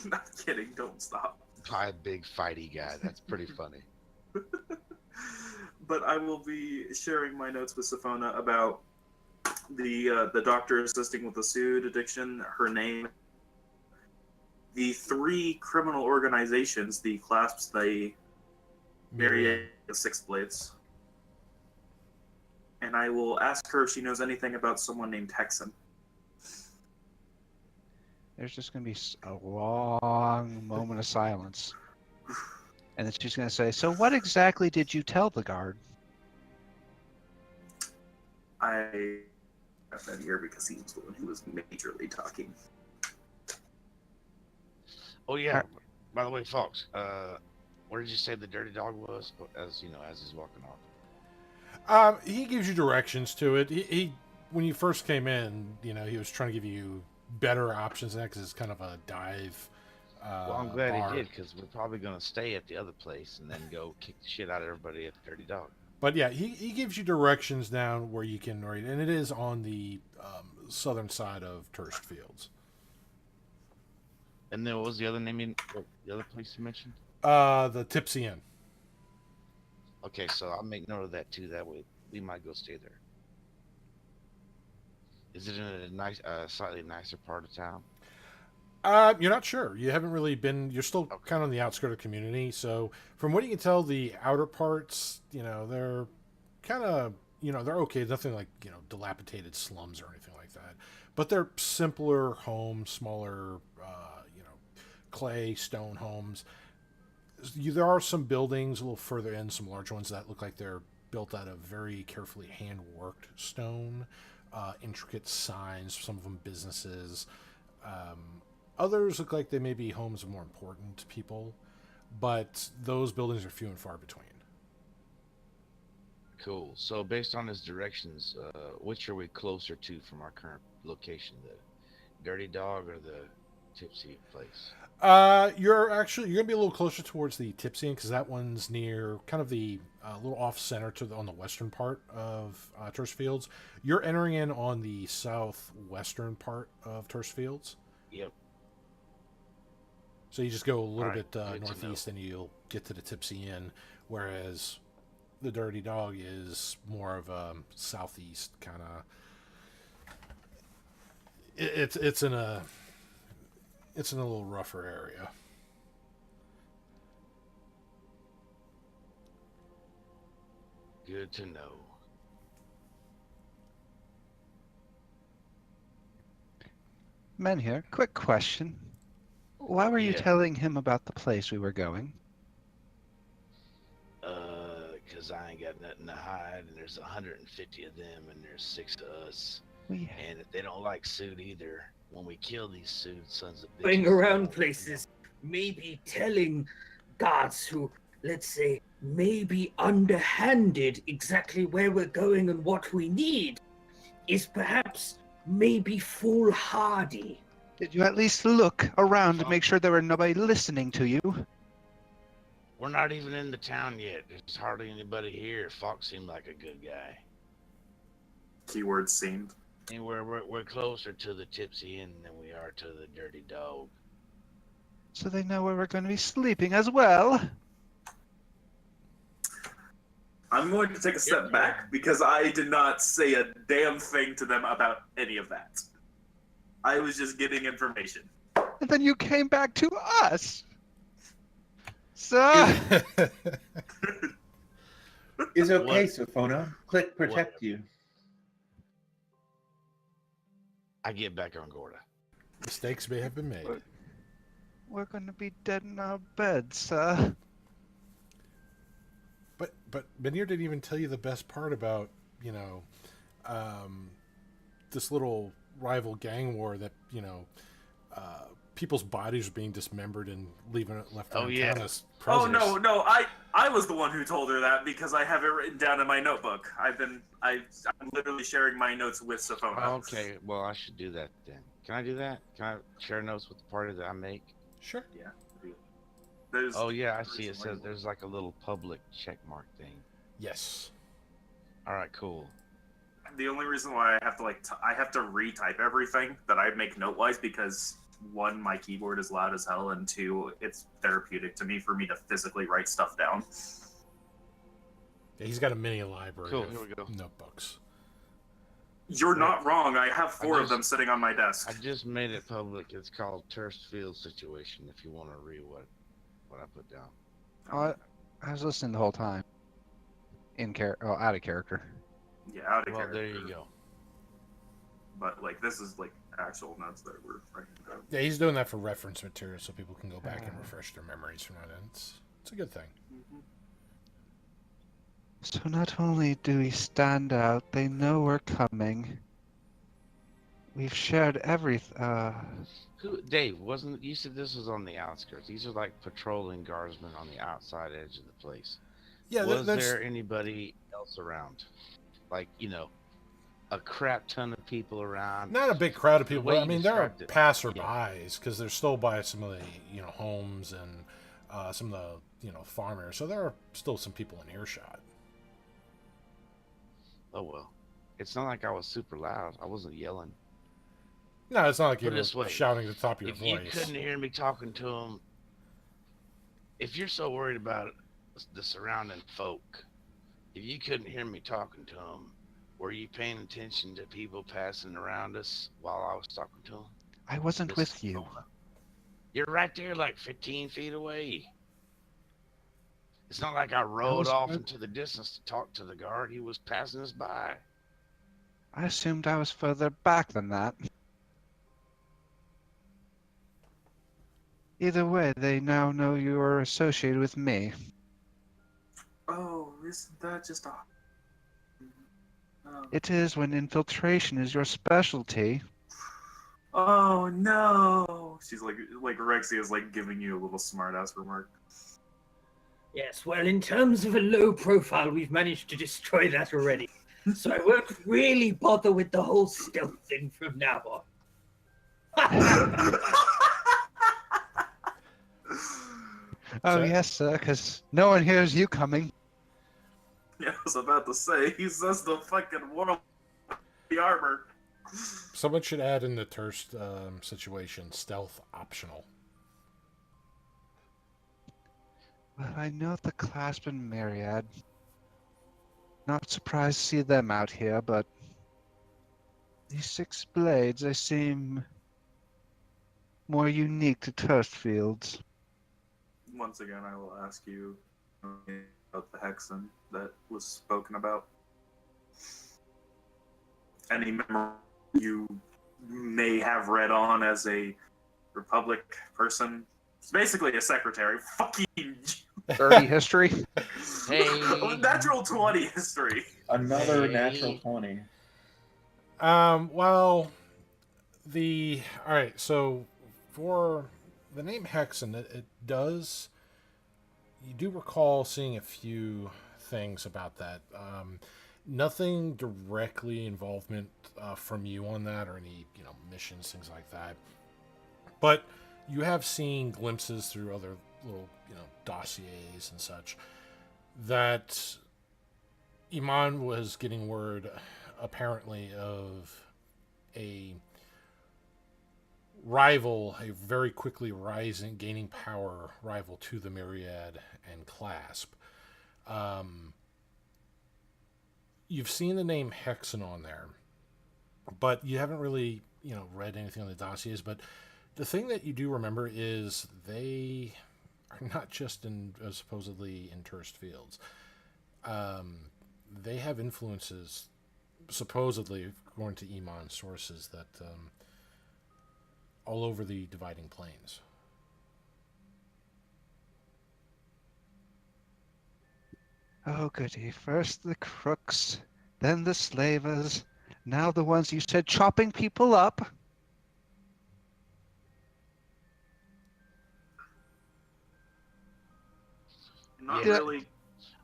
Not kidding. Don't stop. Hi, big fighty guy. That's pretty funny. But I will be sharing my notes with Safona about the doctor assisting with the Suude addiction, her name, the 3 criminal organizations, the clasps, the Myriad of Six Blades. And I will ask her if she knows anything about someone named Texan. There's just going to be a long moment of silence. And then she's going to say, so what exactly did you tell the guard? I got that here because he was the one who was majorly talking. Oh, yeah. By the way, folks, where did you say the dirty dog was? As he's walking off. He gives you directions to it. He when you first came in, he was trying to give you better options than that because it's kind of a dive. Well, I'm glad bar. he did, because we're probably going to stay at the other place and then go kick the shit out of everybody at the Dirty Dog. But yeah, he gives you directions down where you can read, and it is on the southern side of Turst Fields. And then what was the other name? The other place you mentioned? The Tipsy Inn. Okay, so I'll make note of that too. That way, we might go stay there. Is it in a nice, slightly nicer part of town? You're not sure. You haven't really been. You're still kind of on the outskirts of the community. So, from what you can tell, the outer parts, they're kind of, they're okay. Nothing like dilapidated slums or anything like that. But they're simpler homes, smaller, clay stone homes. There are some buildings a little further in, some large ones that look like they're built out of very carefully hand-worked stone, intricate signs, some of them businesses. Others look like they may be homes of more important people, but those buildings are few and far between. Cool. So based on his directions, which are we closer to from our current location? The Dirty Dog or the Tipsy place? You're gonna be a little closer towards the Tipsy because that one's near kind of the little off center on the western part of Turst Fields. You're entering in on the southwestern part of Turst Fields. Yep. So you just go a little Alright, bit good to northeast and you'll get to the Tipsy Inn, whereas the Dirty Dog is more of a southeast kind of. It's in a little rougher area. Good to know. Men here, quick question. Why were you Yeah. telling him about the place we were going? Because I ain't got nothing to hide, and there's 150 of them, and there's 6 of us. We And if they don't like Suude either, when we kill these Suude sons of bitches... Going around places, maybe telling guards who, let's say, may be underhanded exactly where we're going and what we need, is perhaps maybe foolhardy. Did you at least look around to make sure there were nobody listening to you? We're not even in the town yet. There's hardly anybody here. Fox seemed like a good guy. Keyword seemed. And we're closer to the Tipsy Inn than we are to the Dirty Dog. So they know where we're going to be sleeping as well. I'm going to take a step back because I did not say a damn thing to them about any of that. I was just getting information. And then you came back to us. So, It's okay, What? Sophona. Click protect Whatever. you. I get back on Gorda. Mistakes may have been made. we're going to be dead in our beds, sir. But Benir didn't even tell you the best part about, this little rival gang war that, people's bodies are being dismembered and left Oh, around yeah. town as Oh presents. no, I was the one who told her that because I have it written down in my notebook. I'm literally sharing my notes with Sophona. Okay, well, I should do that then. Can I do that? Can I share notes with the party that I make? Sure. Yeah. There's Oh, yeah, I see. It recently- says there's like a little public check mark thing. Yes. All right, cool. The only reason why I have to I have to retype everything that I make note-wise because 1, my keyboard is loud as hell, and 2, it's therapeutic to me for me to physically write stuff down. Yeah, he's got a mini library Cool, of here we go. notebooks. You're not wrong. I have 4 of just- them sitting on my desk. I just made it public. It's called Turst Fields situation. If you want to read what I put down. Oh, I was listening the whole time. Out of character. Yeah, out of Well, character. there you go. But this is actual notes that we're writing down. Yeah, he's doing that for reference material so people can go back and refresh their memories from that. It's a good thing. So not only do we stand out, they know we're coming. We've shared everything. Dave, wasn't you said this was on the outskirts? These are like patrolling guardsmen on the outside edge of the place. Yeah, Was that's there anybody else around? Like, a crap ton of people around? not a big crowd of The people. way I you mean, there are described it, passerbys because they're still by some of the homes and some of the farmers. So there are still some people in earshot. Oh, well. It's not like I was super loud. I wasn't yelling. No, it's not like you Put it this were way, shouting at the top of your If you voice. couldn't hear me talking to them, if you're so worried about the surrounding folk, if you couldn't hear me talking to them, were you paying attention to people passing around us while I was talking to them? I wasn't with you. You're right there, like 15 feet away. It's not like I rode was off with- into the distance to talk to the guard. He was passing us by. I assumed I was further back than that. Either way, they now know you are associated with me. Oh, isn't that just a... It is when infiltration is your specialty. Oh no! She's like Rexy is like giving you a little smartass remark. Yes, well, in terms of a low profile, we've managed to destroy that already. So I won't really bother with the whole stealth thing from now on. Oh, So- yes, sir, because no one hears you coming. Yeah, I was about to say, he says the fucking world the armor. Someone should add in the Turst situation stealth optional. Well, I know the clasp and Myriad. Not surprised to see them out here, but these 6 blades, they seem more unique to Turst Fields. Once again, I will ask you about the hexen that was spoken about. Any memory you may have read on as a Republic person? It's basically a secretary. Fucking 30 history? Hey. natural 20 history. Another Hey. natural 20. Well, all right. So for the name Hexen, it does. You do recall seeing a few things about that. Nothing directly involvement from you on that, or any missions, things like that. But you have seen glimpses through other little dossiers and such that Iman was getting word apparently of a rival, a very quickly gaining power rival to the Myriad and Clasp. You've seen the name Hexen on there, but you haven't really, read anything on the dossiers. But the thing that you do remember is they are not just supposedly in Turst Fields. They have influences, supposedly, according to Iman sources, that all over the dividing plains. Oh, goody. First the crooks, then the slavers, now the ones you said chopping people up. Not Yeah. really.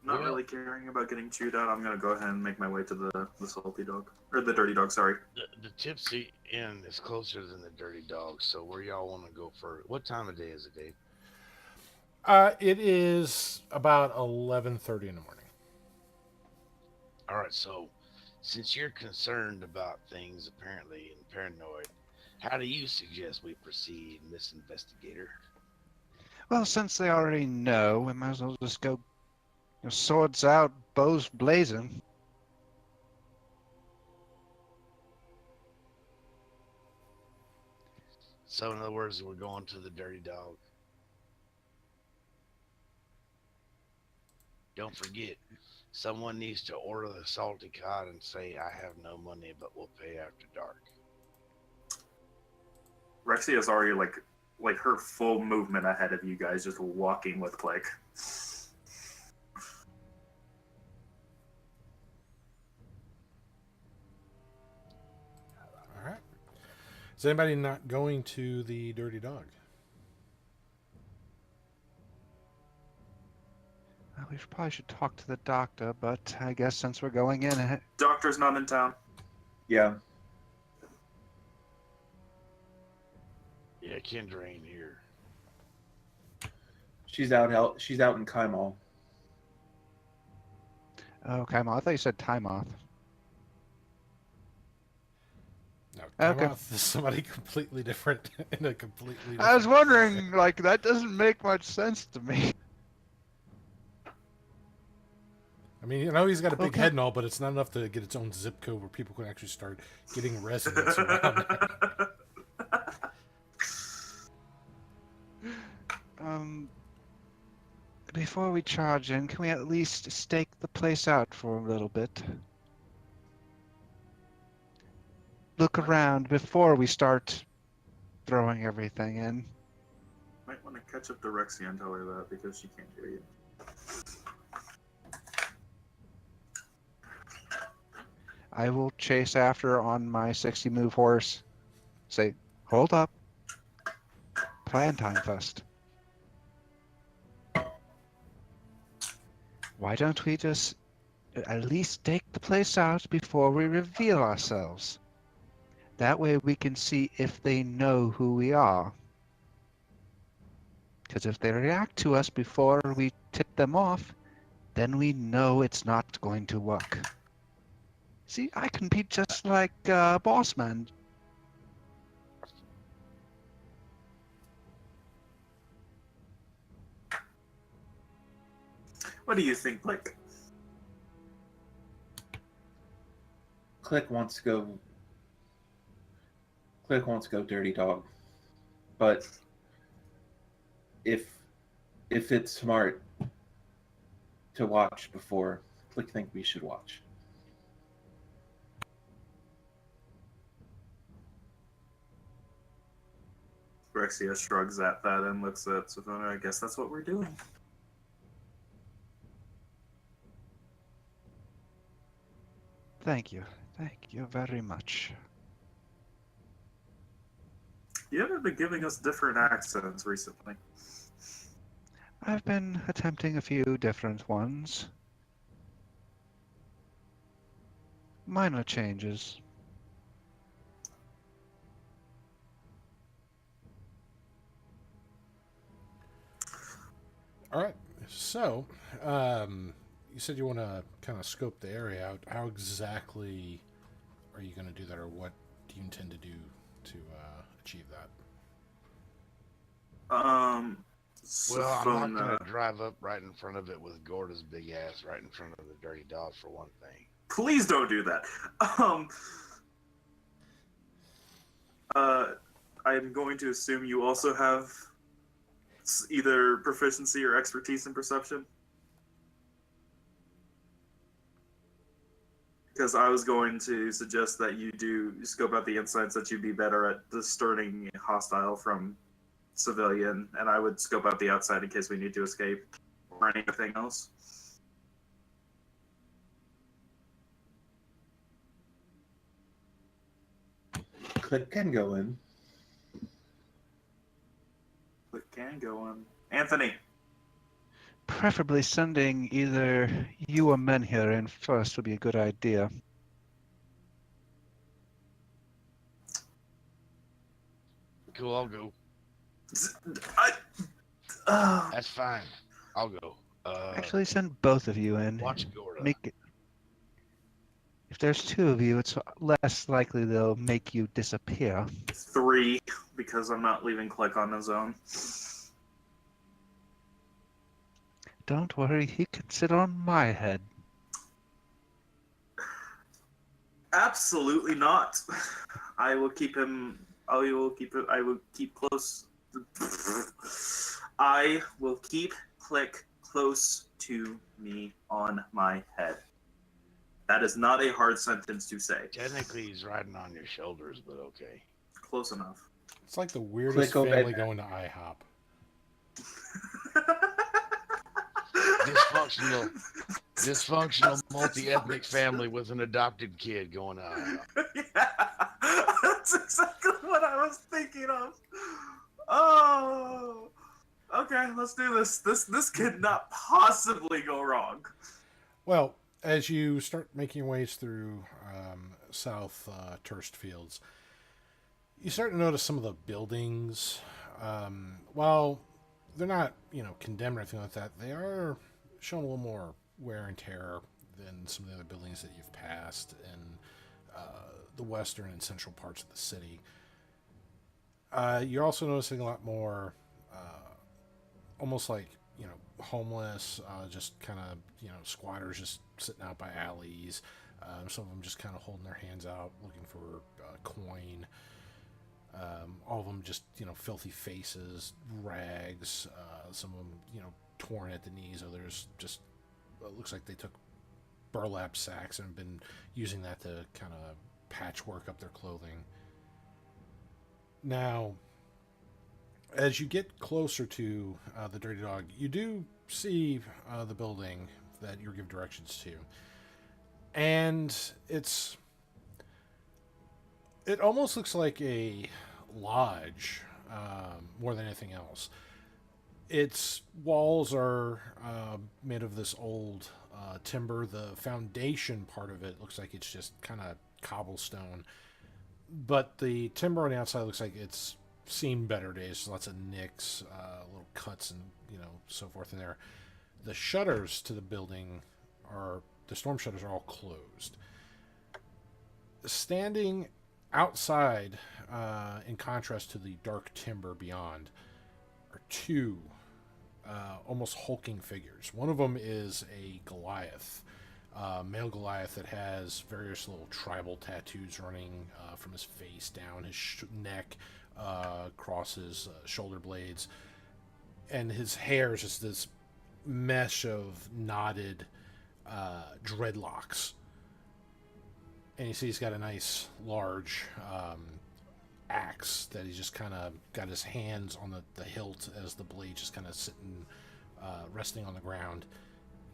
Not Well- really caring about getting chewed out. I'm gonna go ahead and make my way to the salty dog or the dirty dog. Sorry. The Tipsy Inn is closer than the Dirty Dog, so where y'all want to go first? What time of day is it, Dave? It is about 11:30 in the morning. All right, so since you're concerned about things apparently and paranoid, how do you suggest we proceed, Miss Investigator? Well, since they already know, we might as well just go swords out, bows blazing. So, in other words, we're going to the Dirty Dog. Don't forget, someone needs to order the salty cod and say, I have no money, but we'll pay after dark. Rexy is already like her full movement ahead of you guys, just walking with Click. All right. Is anybody not going to the Dirty Dog? We probably should talk to the doctor, but I guess since we're going in, Doctor's not in town. Yeah. Yeah, Kendra ain't here. She's out. She's out in Kaimal. okay, I thought you said time off. No, Okay. Kamoth is somebody completely different in a completely different... I was wondering, that doesn't make much sense to me. I mean, he's got a big head and all, but it's not enough to get its own zip code where people can actually start getting residents around it. Before we charge in, can we at least stake the place out for a little bit? Look around before we start throwing everything in. Might want gonna catch up to Rexy and tell her that because she can't hear you. I will chase after on my 60 move horse. Say, hold up. Plan time first. Why don't we just at least stake the place out before we reveal ourselves? That way we can see if they know who we are. Because if they react to us before we tip them off, then we know it's not going to work. See, I can be just like Bossman. What do you think, Click? Click wants to go dirty dog. But if it's smart to watch before, Click think we should watch. Rexia shrugs at that and looks at Savona. I guess that's what we're doing. Thank you. Thank you very much. You haven't been giving us different accents recently. I've been attempting a few different ones. Minor changes. All right. So, you said you want to kind of scope the area out. How exactly are you going to do that, or what do you intend to do to achieve that? Well, I'm Savona. not gonna drive up right in front of it with Gorda's big ass right in front of the dirty dog for one thing. Please don't do that. I'm going to assume you also have either proficiency or expertise in perception. Because I was going to suggest that you do scope out the insights that you'd be better at discerning hostile from civilian, and I would scope out the outside in case we need to escape or anything else. Click can go in. It can go in. Anthony. Preferably sending either you or men here in first would be a good idea. Cool, I'll go. I, That's fine. I'll go. Actually, send both of you in. Watch Gorda. Make it. If there's two of you, it's less likely they'll make you disappear. 3, because I'm not leaving Click on his own. Don't worry, he can sit on my head. Absolutely not. I will keep him. I will keep close. I will keep Click close to me on my head. That is not a hard sentence to say. Technically, he's riding on your shoulders, but okay. Close enough. It's like the weirdest Click family obey. going to IHOP. Dysfunctional multi-ethnic family with an adopted kid going on. Yeah, that's exactly what I was thinking of. Oh, okay, let's do this. This could not possibly go wrong. Well, as you start making your ways through South Turst Fields, you start to notice some of the buildings. While they're not, condemned or anything like that, they are showing a little more wear and tear than some of the other buildings that you've passed in the western and central parts of the city. You're also noticing a lot more, almost like, homeless, just kind of, squatters just sitting out by alleys. Some of them just kind of holding their hands out, looking for coin. All of them just, filthy faces, rags. Some of them, torn at the knees. Others just, it looks like they took burlap sacks and have been using that to kind of patchwork up their clothing. Now, As you get closer to the Dirty Dog, you do see the building that you give directions to, and it almost looks like a lodge more than anything else. Its walls are made of this old timber. The foundation part of it looks like it's just kind of cobblestone, but the timber on the outside looks like it's seen better days. Lots of nicks, little cuts, and so forth in there. The shutters to the building the storm shutters are all closed. Standing outside, in contrast to the dark timber beyond, are two almost hulking figures. One of them is a Goliath, male Goliath that has various little tribal tattoos running from his face down his neck, across his shoulder blades, and his hair is just this mesh of knotted dreadlocks. And you see he's got a nice large axe that he's just kind of got his hands on the hilt as the blade just kind of sitting, resting on the ground.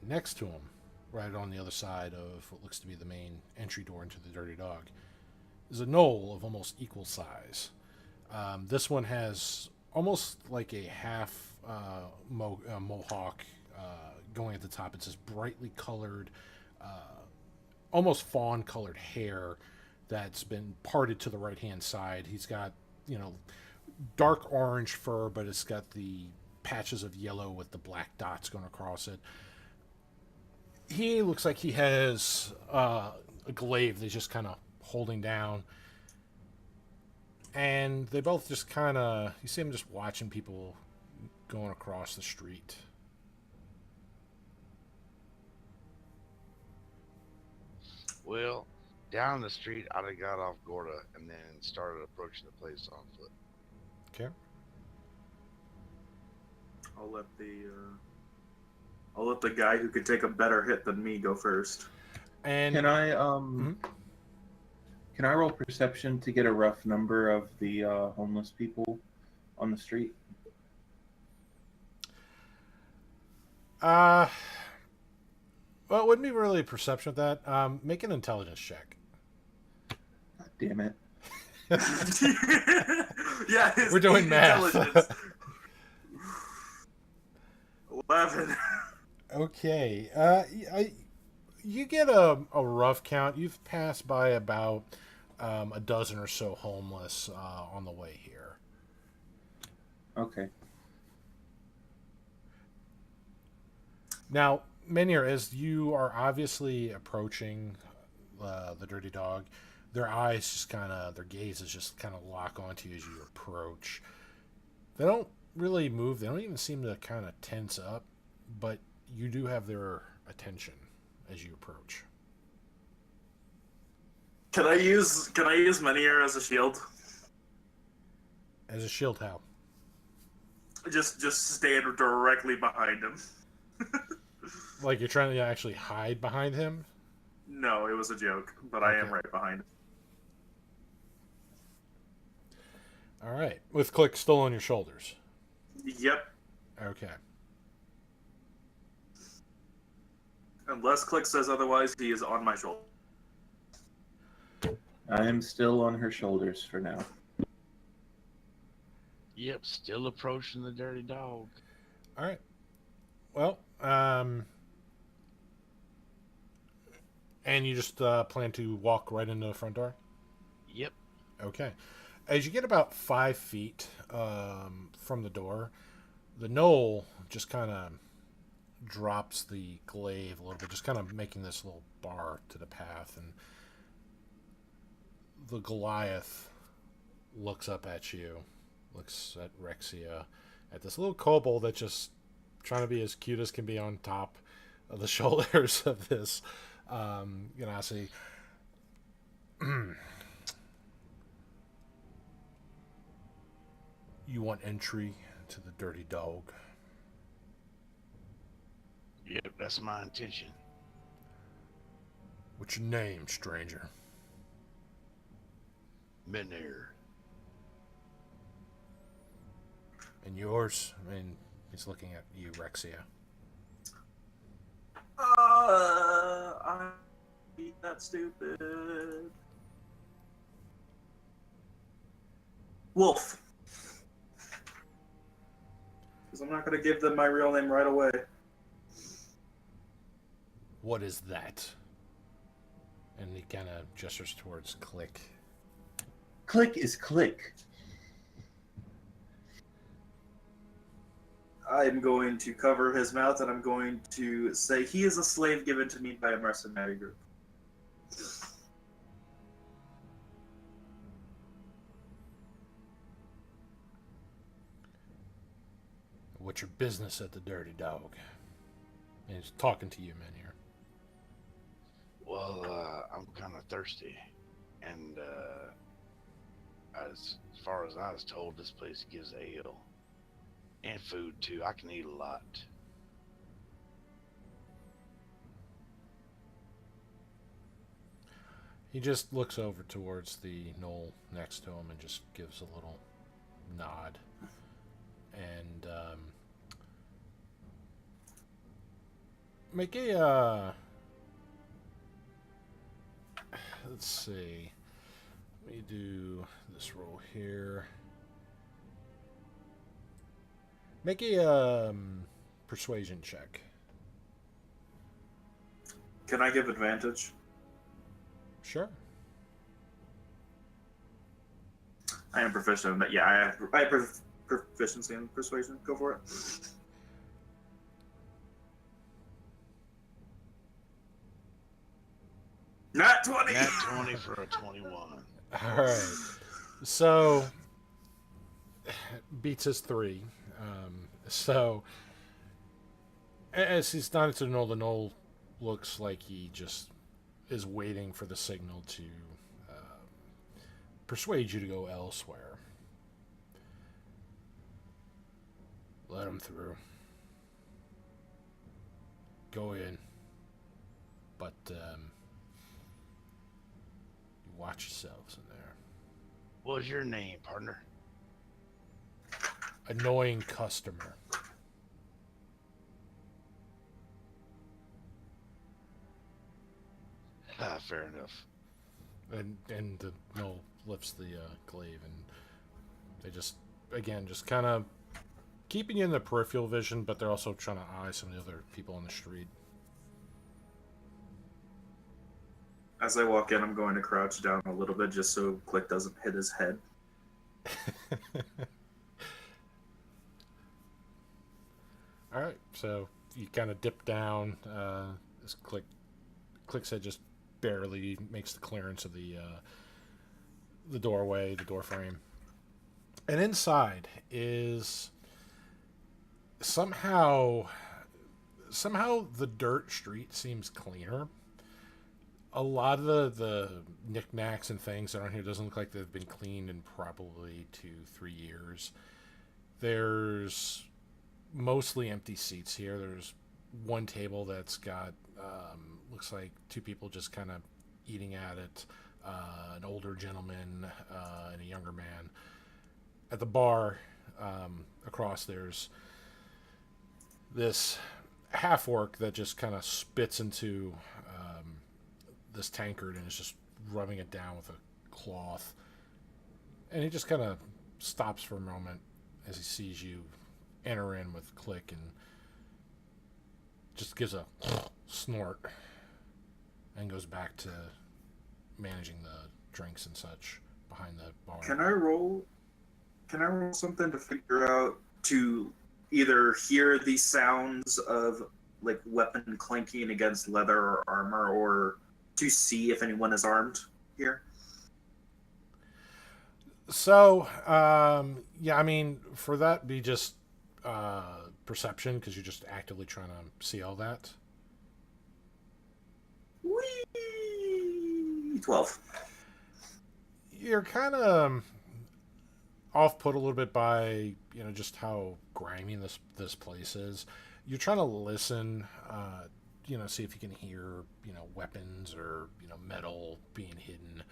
Next to him, right on the other side of what looks to be the main entry door into the Dirty Dog, is a gnoll of almost equal size. This one has almost like a half mohawk going at the top. It's this brightly colored, almost fawn colored hair that's been parted to the right hand side. He's got, dark orange fur, but it's got the patches of yellow with the black dots going across it. He looks like he has a glaive that he's just kind of holding down. And they both just kind of, you see him just watching people going across the street. Well, down the street, I'd have got off Gorda and then started approaching the place on foot. Okay. I'll let the guy who could take a better hit than me go first. And Can I can I roll perception to get a rough number of the homeless people on the street? well, it wouldn't be really a perception of that. Make an intelligence check. God damn it. Yeah, We're doing math. 11. Okay. You get a rough count. You've passed by about a dozen or so homeless on the way here. Okay. Now, Menhir, as you are obviously approaching the Dirty Dog, their gazes just kind of lock onto you as you approach. They don't really move. They don't even seem to kind of tense up, but you do have their attention as you approach. Can I use Menhir as a shield? As a shield, how? Just stand directly behind him. Like you're trying to actually hide behind him? No, it was a joke, but I am right behind him. All right. With Click still on your shoulders. Yep. Okay. Unless Click says otherwise, he is on my shoulder. I am still on her shoulders for now. Yep, still approaching the Dirty Dog. All right. Well, and you just plan to walk right into the front door? Yep. Okay. As you get about 5 feet from the door, the gnoll just kind of drops the glaive a little bit, just kind of making this little bar to the path, and the Goliath looks up at you, looks at Rexia, at this little kobold that's just trying to be as cute as can be on top of the shoulders of this Ganassi. You want entry to the Dirty Dog? Yep, that's my intention. What's your name, stranger? Menhir. And yours? I mean, he's looking at you, Rexia. I'm that stupid. Wolf. Because I'm not going to give them my real name right away. What is that? And he kind of gestures towards Click. Click is Click. I'm going to cover his mouth and I'm going to say he is a slave given to me by a mercenary group. What's your business at the Dirty Dog? And he's talking to you, men here. Well, I'm kind of thirsty, and as far as I was told, this place gives ale and food too. I can eat a lot. He just looks over towards the knoll next to him and just gives a little nod. And make a let's see. Let me do this roll here. Make a persuasion check. Can I give advantage? Sure. I am proficient, but yeah, I have proficiency in persuasion. Go for it. Nat 20! Nat 20 for a 21. All right. So beats his 3. So as he's down to the knoll looks like he just is waiting for the signal to persuade you to go elsewhere. Let him through. Go in. But watch yourselves in there. What's your name, partner? Annoying customer. Ah, fair enough. And the knoll lifts the glaive, and they just kind of keeping you in the peripheral vision, but they're also trying to eye some of the other people on the street. As I walk in, I'm going to crouch down a little bit just so Click doesn't hit his head. All right, so you kind of dip down. This Click's head just barely makes the clearance of the doorway, the door frame, and inside is somehow the dirt street seems cleaner. A lot of the knickknacks and things around here doesn't look like they've been cleaned in probably 2-3 years. There's mostly empty seats here. There's one table that's got looks like 2 people just kind of eating at it, an older gentleman and a younger man. At the bar across, there's this half orc that just kind of spits into this tankard and is just rubbing it down with a cloth. And he just kind of stops for a moment as he sees you enter in with Click and just gives a snort and goes back to managing the drinks and such behind the bar. Can I roll something to figure out to either hear the sounds of like weapon clanking against leather or armor, or to see if anyone is armed here? So, yeah, I mean, for that, be just perception, because you're just actively trying to see all that. Whee! 12. You're kind of off-put a little bit by, just how grimy this place is. You're trying to listen, see if you can hear, weapons or, metal being hidden.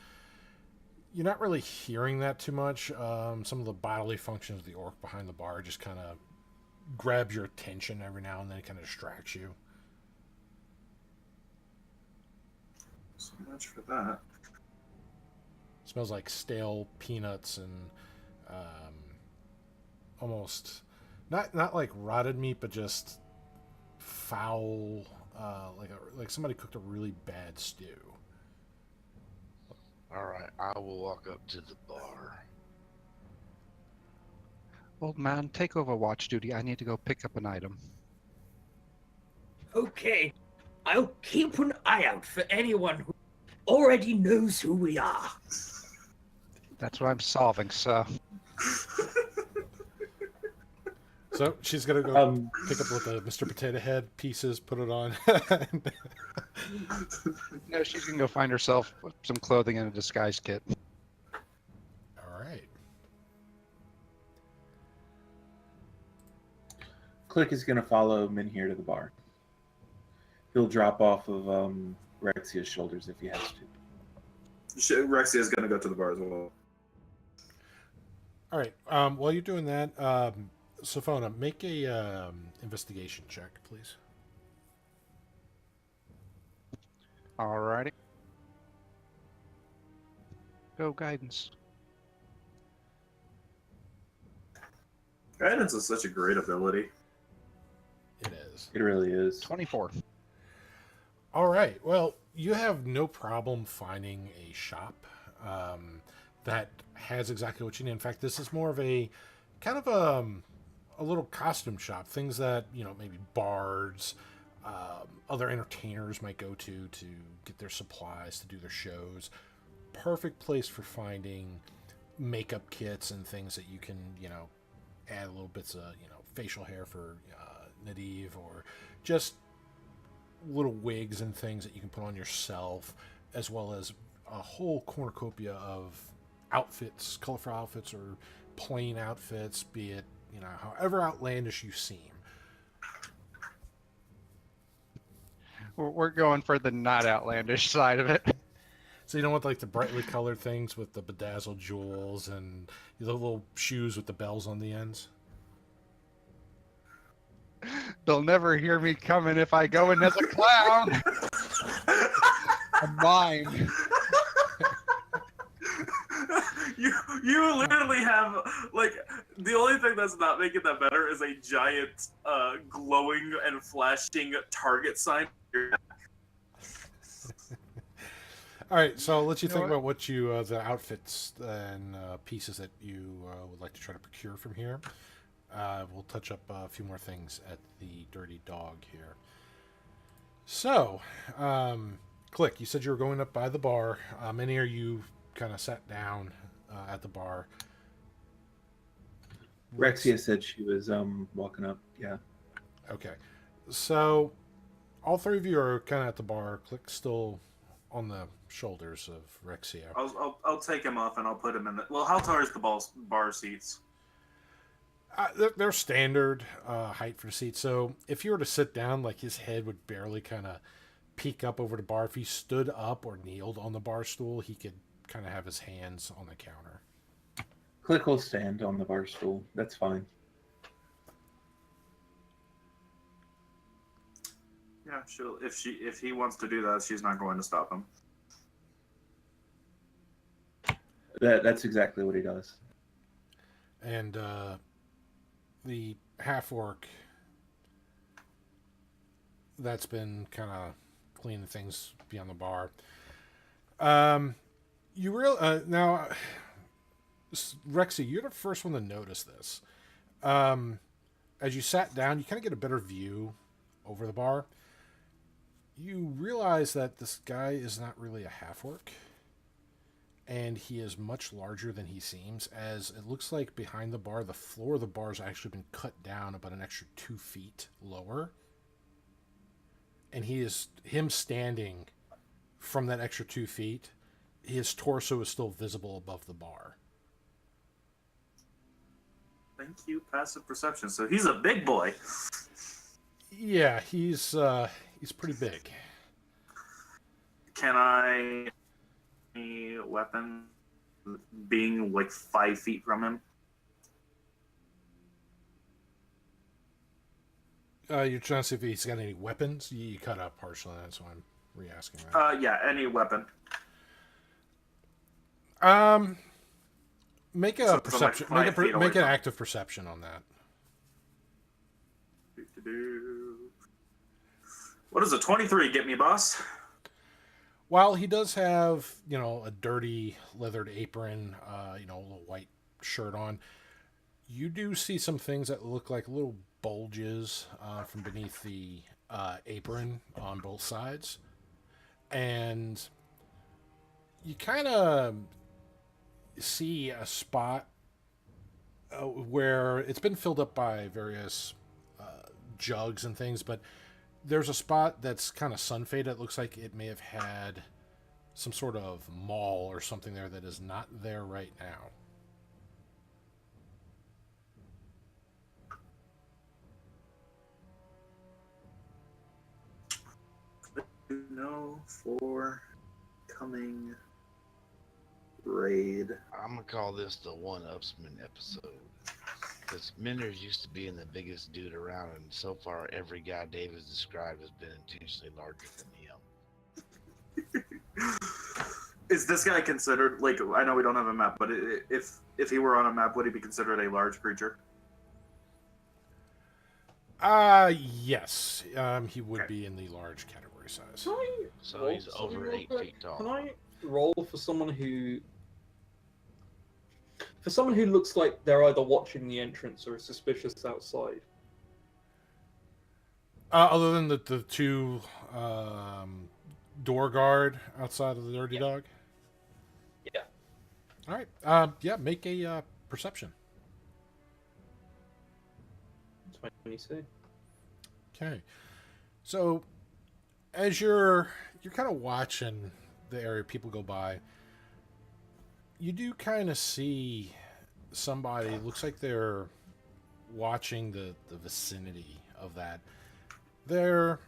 You're not really hearing that too much. Some of the bodily functions of the orc behind the bar just kind of grabs your attention every now and then. It kind of distracts you. So much for that. Smells like stale peanuts and almost not like rotted meat, but just foul, like somebody cooked a really bad stew. All right, I will walk up to the bar. Old man, take over watch duty. I need to go pick up an item. Okay, I'll keep an eye out for anyone who already knows who we are. That's what I'm solving, sir. So she's gonna go pick up with the Mr. Potato Head pieces, put it on. No, she's gonna go find herself some clothing and a disguise kit. All right. Click is going to follow Min here to the bar. He'll drop off of Rexia's shoulders if he has to. Rexia is going to go to the bar as well. All right. While you're doing that, Sophona, make a investigation check, please. Alrighty. Go guidance. Guidance is such a great ability. It is. It really is. 24. All right. Well, you have no problem finding a shop that has exactly what you need. In fact, this is more of a kind of a little costume shop. Things that, maybe bards, other entertainers might go to get their supplies to do their shows. Perfect place for finding makeup kits and things that you can, add a little bits of, facial hair for Nadiv, or just little wigs and things that you can put on yourself, as well as a whole cornucopia of outfits, colorful outfits or plain outfits, be it, however outlandish you seem. We're going for the not outlandish side of it. So you don't want like the brightly colored things with the bedazzled jewels and the little shoes with the bells on the ends. They'll never hear me coming if I go in as a clown. I'm mine. You literally have, like, the only thing that's not making that better is a giant glowing and flashing target sign. All right, so I'll let you think about what you the outfits and pieces that you would like to try to procure from here. We'll touch up a few more things at the Dirty Dog here. So, Click, you said you were going up by the bar. Many of you kind of sat down at the bar. Rexia said she was walking up. Yeah. Okay. So, all three of you are kind of at the bar. Click's still on the shoulders of Rexia. I'll take him off and I'll put him in the... Well, how tall is the bar seats? They're standard height for seats. So if you were to sit down, like his head would barely kind of peek up over the bar. If he stood up or kneeled on the bar stool, he could kind of have his hands on the counter. Click will stand on the bar stool. That's fine. Yeah, if he wants to do that, she's not going to stop him. That's exactly what he does. And the half-orc that's been kind of cleaning things beyond the bar. Now, Rexy, you're the first one to notice this. As you sat down, you kind of get a better view over the bar. You realize that this guy is not really a half-orc, and he is much larger than he seems, as it looks like behind the bar, the floor of the bar has actually been cut down about an extra 2 feet lower. And him standing from that extra 2 feet, his torso is still visible above the bar. Thank you, passive perception. So he's a big boy. Yeah, he's pretty big. Can I... weapons being like 5 feet from him. You're trying to see if he's got any weapons? You cut out partially, that's why I'm re-asking that. Yeah, any weapon. Make a So it's perception. like 5 feet away Make an from- active perception on that. What does a 23 get me, boss? While he does have, a dirty leathered apron, a little white shirt on, you do see some things that look like little bulges from beneath the apron on both sides. And you kind of see a spot where it's been filled up by various jugs and things, but there's a spot that's kind of sun faded. It looks like it may have had some sort of mall or something there that is not there right now. No, for coming raid. I'm gonna call this the one-upsman episode. Because Menders used to be in the biggest dude around, and so far every guy Dave has described has been intentionally larger than him. Is this guy considered, like, I know we don't have a map, but if he were on a map, would he be considered a large creature? Yes. He would be in the large category size. Can I So roll he's for over something real 8 quick? feet tall. Can I roll for someone who looks like they're either watching the entrance or suspicious outside? Other than the two door guard outside of the dirty dog? Yeah. All right. Yeah, make a perception. 22. Okay. So as you're kind of watching the area people go by, you do kind of see somebody, looks like they're watching the vicinity of that. They're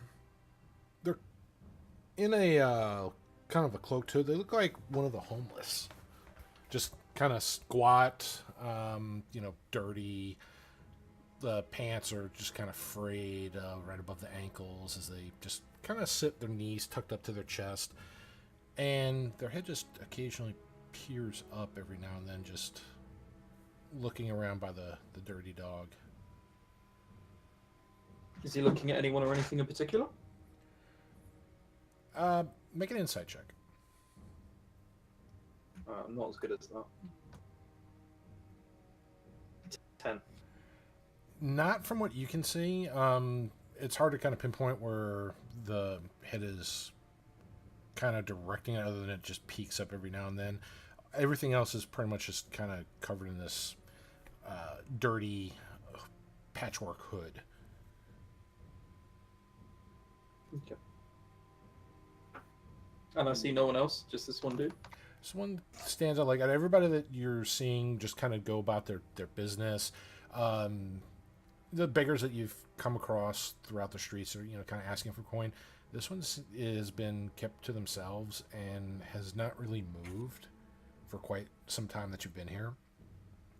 in a kind of a cloaked hood. They look like one of the homeless. Just kind of squat, dirty. The pants are just kind of frayed right above the ankles as they just kind of sit, their knees tucked up to their chest. And their head just occasionally peers up every now and then, just looking around by the dirty dog. Is he looking at anyone or anything in particular? Make an insight check. Not as good as that. 10. Not from what you can see. It's hard to kind of pinpoint where the head is kind of directing it, other than it just peeks up every now and then. Everything else is pretty much just kind of covered in this dirty patchwork hood. Okay. And I see no one else, just this one dude. This one stands out. Like everybody that you're seeing just kind of go about their business. The beggars that you've come across throughout the streets are, kind of asking for coin. This one has been kept to themselves and has not really moved for quite some time that you've been here,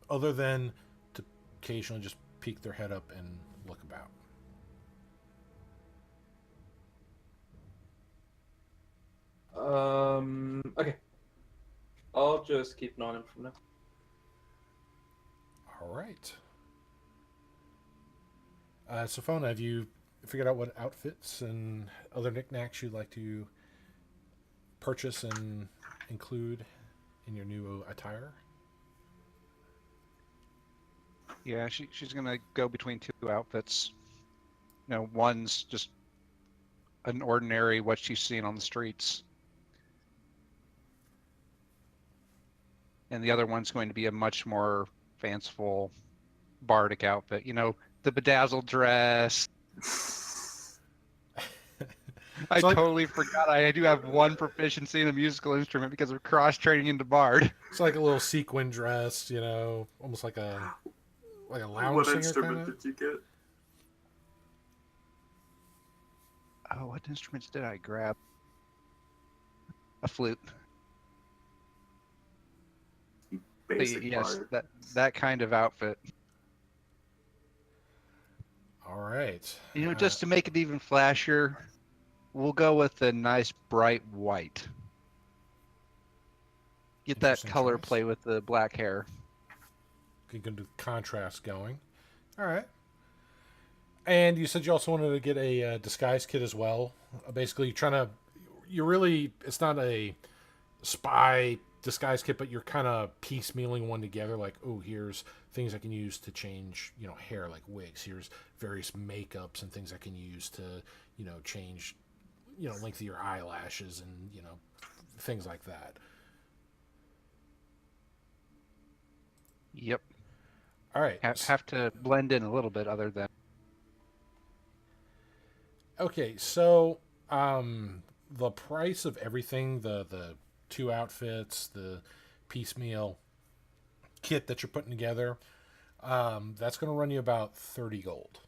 other than to occasionally just peek their head up and look about. Okay. I'll just keep an eye on him from now. All right. So, Fauna, have you figured out what outfits and other knickknacks you'd like to purchase and include in your new attire? Yeah, she's gonna go between two outfits. One's just an ordinary what she's seen on the streets, and the other one's going to be a much more fanciful bardic outfit. The bedazzled dress. I totally forgot I do have one proficiency in a musical instrument because of cross training into bard. It's like a little sequin dress, almost like a lounge What singer instrument kinda. did you get? Oh, what instruments did I grab? A flute. basic Yes, part. that kind of outfit. All right. Just to make it even flashier, we'll go with a nice bright white. Get that Interesting color choice. play with the black hair. You can do contrast going. All right. And you said you also wanted to get a disguise kit as well. Basically, it's not a spy disguise kit, but you're kind of piecemealing one together. Like, oh, here's things I can use to change, hair, like wigs. Here's various makeups and things I can use to, change, length of your eyelashes and, things like that. Yep. All right. Have to blend in a little bit other than. Okay, so the price of everything, the two outfits, the piecemeal kit that you're putting together, that's going to run you about 30 gold.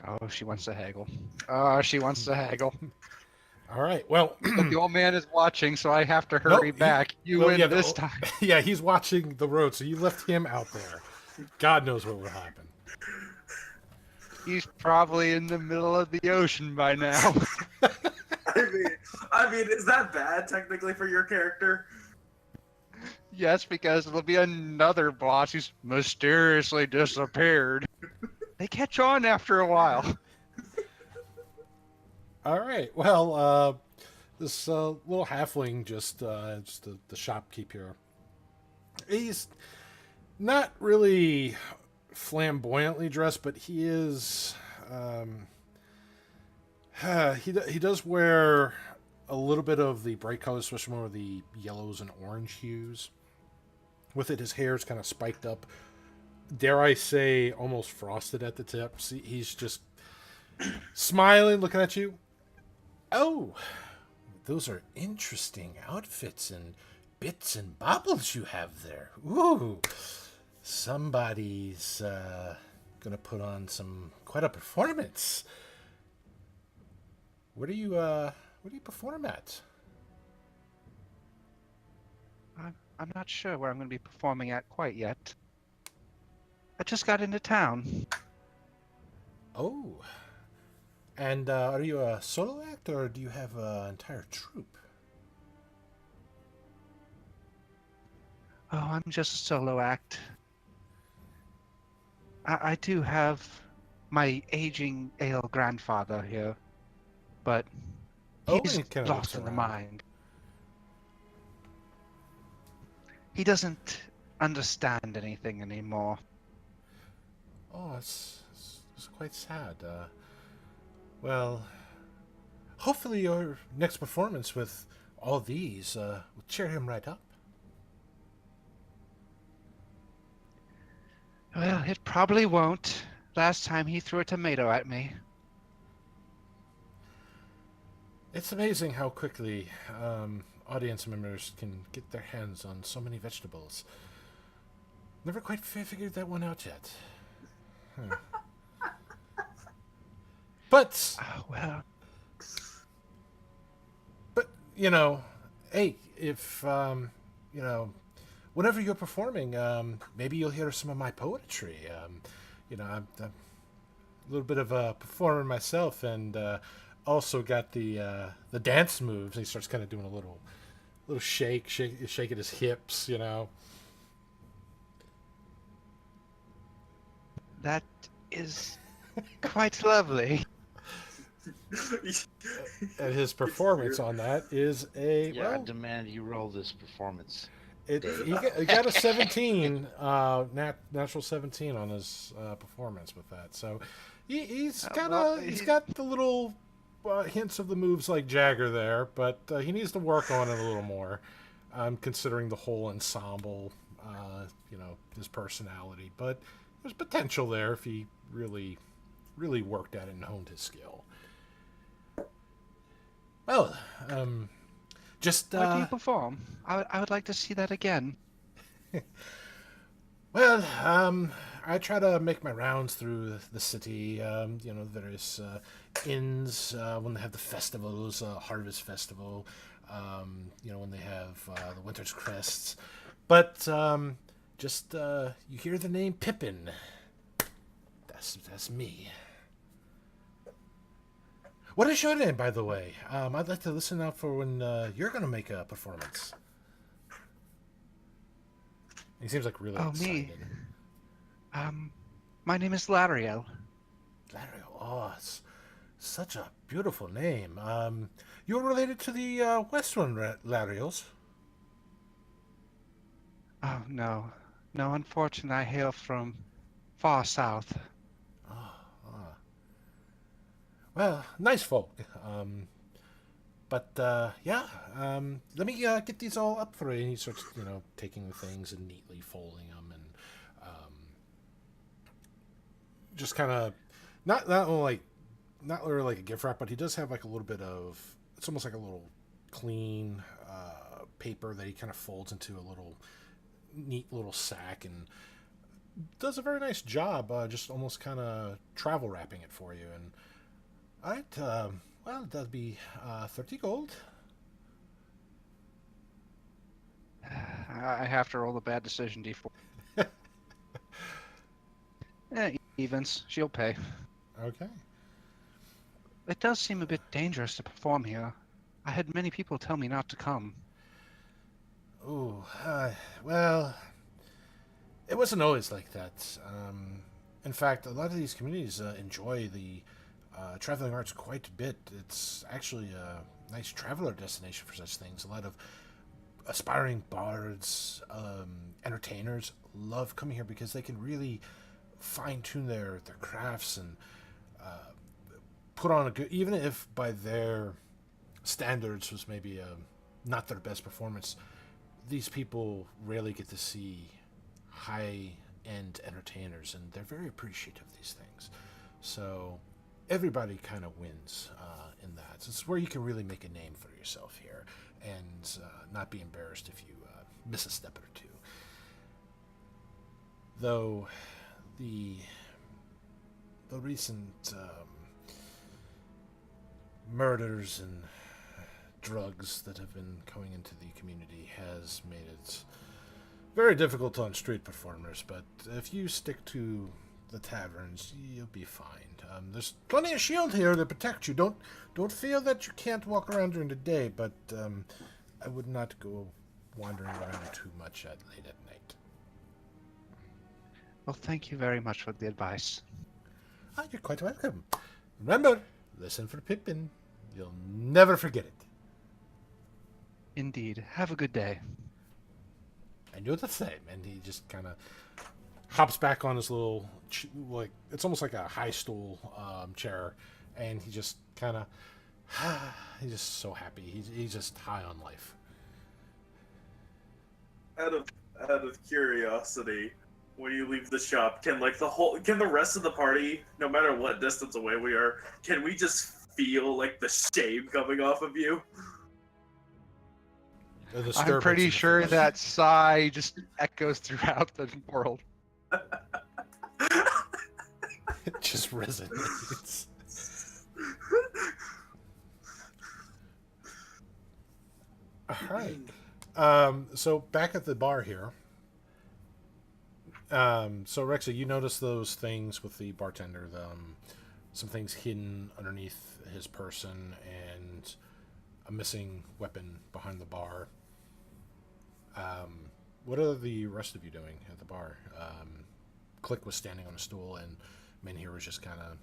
Oh, she wants to haggle. Oh, she wants to haggle. All right, well, But the old man is watching, so I have to hurry back. You win this time. Yeah, he's watching the road, so you left him out there. God knows what will happen. He's probably in the middle of the ocean by now. I mean, is that bad technically for your character? Yes, because there'll be another boss who's mysteriously disappeared. They catch on after a while. All right, well, this little halfling, just the shopkeep here, he's not really flamboyantly dressed, but he is. He does wear a little bit of the bright colors, especially more of the yellows and orange hues. With it, his hair's kind of spiked up. Dare I say, almost frosted at the tips. He's just smiling, looking at you. Oh, those are interesting outfits and bits and bobbles you have there. Ooh, somebody's gonna put on quite a performance. Where do you perform at? I'm not sure where I'm going to be performing at quite yet. I just got into town. Oh. And are you a solo act, or do you have an entire troupe? Oh, I'm just a solo act. I do have my aging ale grandfather here, but he's he kinda lost looks in the around. mind. He doesn't understand anything anymore. Oh, it's quite sad. Well, hopefully your next performance with all these will cheer him right up. Well, it probably won't. Last time he threw a tomato at me. It's amazing how quickly audience members can get their hands on so many vegetables. Never quite figured that one out yet. But, Well, hey, if, whenever you're performing, maybe you'll hear some of my poetry. I'm a little bit of a performer myself, and also got the dance moves. He starts kind of doing a little shake at his hips, that is quite lovely. And his performance on that is I well, demand you roll this performance. he got a 17, natural 17 on his performance with that. So he's got the little hints of the moves like Jagger there, but he needs to work on it a little more. Considering the whole ensemble, his personality, but there's potential there if he really, really worked at it and honed his skill. Well, just Why do you perform? I would like to see that again. well, I try to make my rounds through the city. Various inns when they have the festivals, Harvest Festival. When they have the Winter's Crests. But you hear the name Pippin. That's me. What is your name, by the way? I'd like to listen out for when you're going to make a performance. He seems like really excited. Me. My name is Lariel. Lariel, oh, it's such a beautiful name. You're related to the Western Lariels? Oh, no. No, unfortunately, I hail from far south. Well, nice folk. Let me get these all up for you. And he starts, taking the things and neatly folding them, and just kind of not really like a gift wrap, but he does have like a little bit of. It's almost like a little clean paper that he kind of folds into a little neat little sack, and does a very nice job, just almost kind of travel wrapping it for you. And all right, that'd be 30 gold. I have to roll a bad decision, D4. Evens. She'll pay. Okay. It does seem a bit dangerous to perform here. I had many people tell me not to come. Ooh, well, it wasn't always like that. In fact, a lot of these communities enjoy the traveling arts quite a bit. It's actually a nice traveler destination for such things. A lot of aspiring bards, entertainers love coming here because they can really fine-tune their crafts and put on a good, even if by their standards was maybe not their best performance. These people rarely get to see high-end entertainers, and they're very appreciative of these things. So everybody kind of wins in that. So it's where you can really make a name for yourself here and not be embarrassed if you miss a step or two. Though the recent murders and drugs that have been going into the community has made it very difficult on street performers, but if you stick to the taverns, you'll be fine. There's plenty of shield here to protect you. Don't feel that you can't walk around during the day, but I would not go wandering around too much late at night. Well, thank you very much for the advice. You're quite welcome. Remember, listen for Pippin. You'll never forget it. Indeed. Have a good day. And you're the same. And he just kind of hops back on his little, it's almost like a high stool chair, and he just kind of, he's just so happy. He's just high on life. Out of curiosity, when you leave the shop, can the rest of the party, no matter what distance away we are, can we just feel like the shame coming off of you? I'm pretty sure that sigh just echoes throughout the world. It just resonates. All right. So back at the bar here. So Rexa, you notice those things with the bartender, some things hidden underneath his person, and a missing weapon behind the bar. What are the rest of you doing at the bar? Click was standing on a stool, and Menhir was just kind of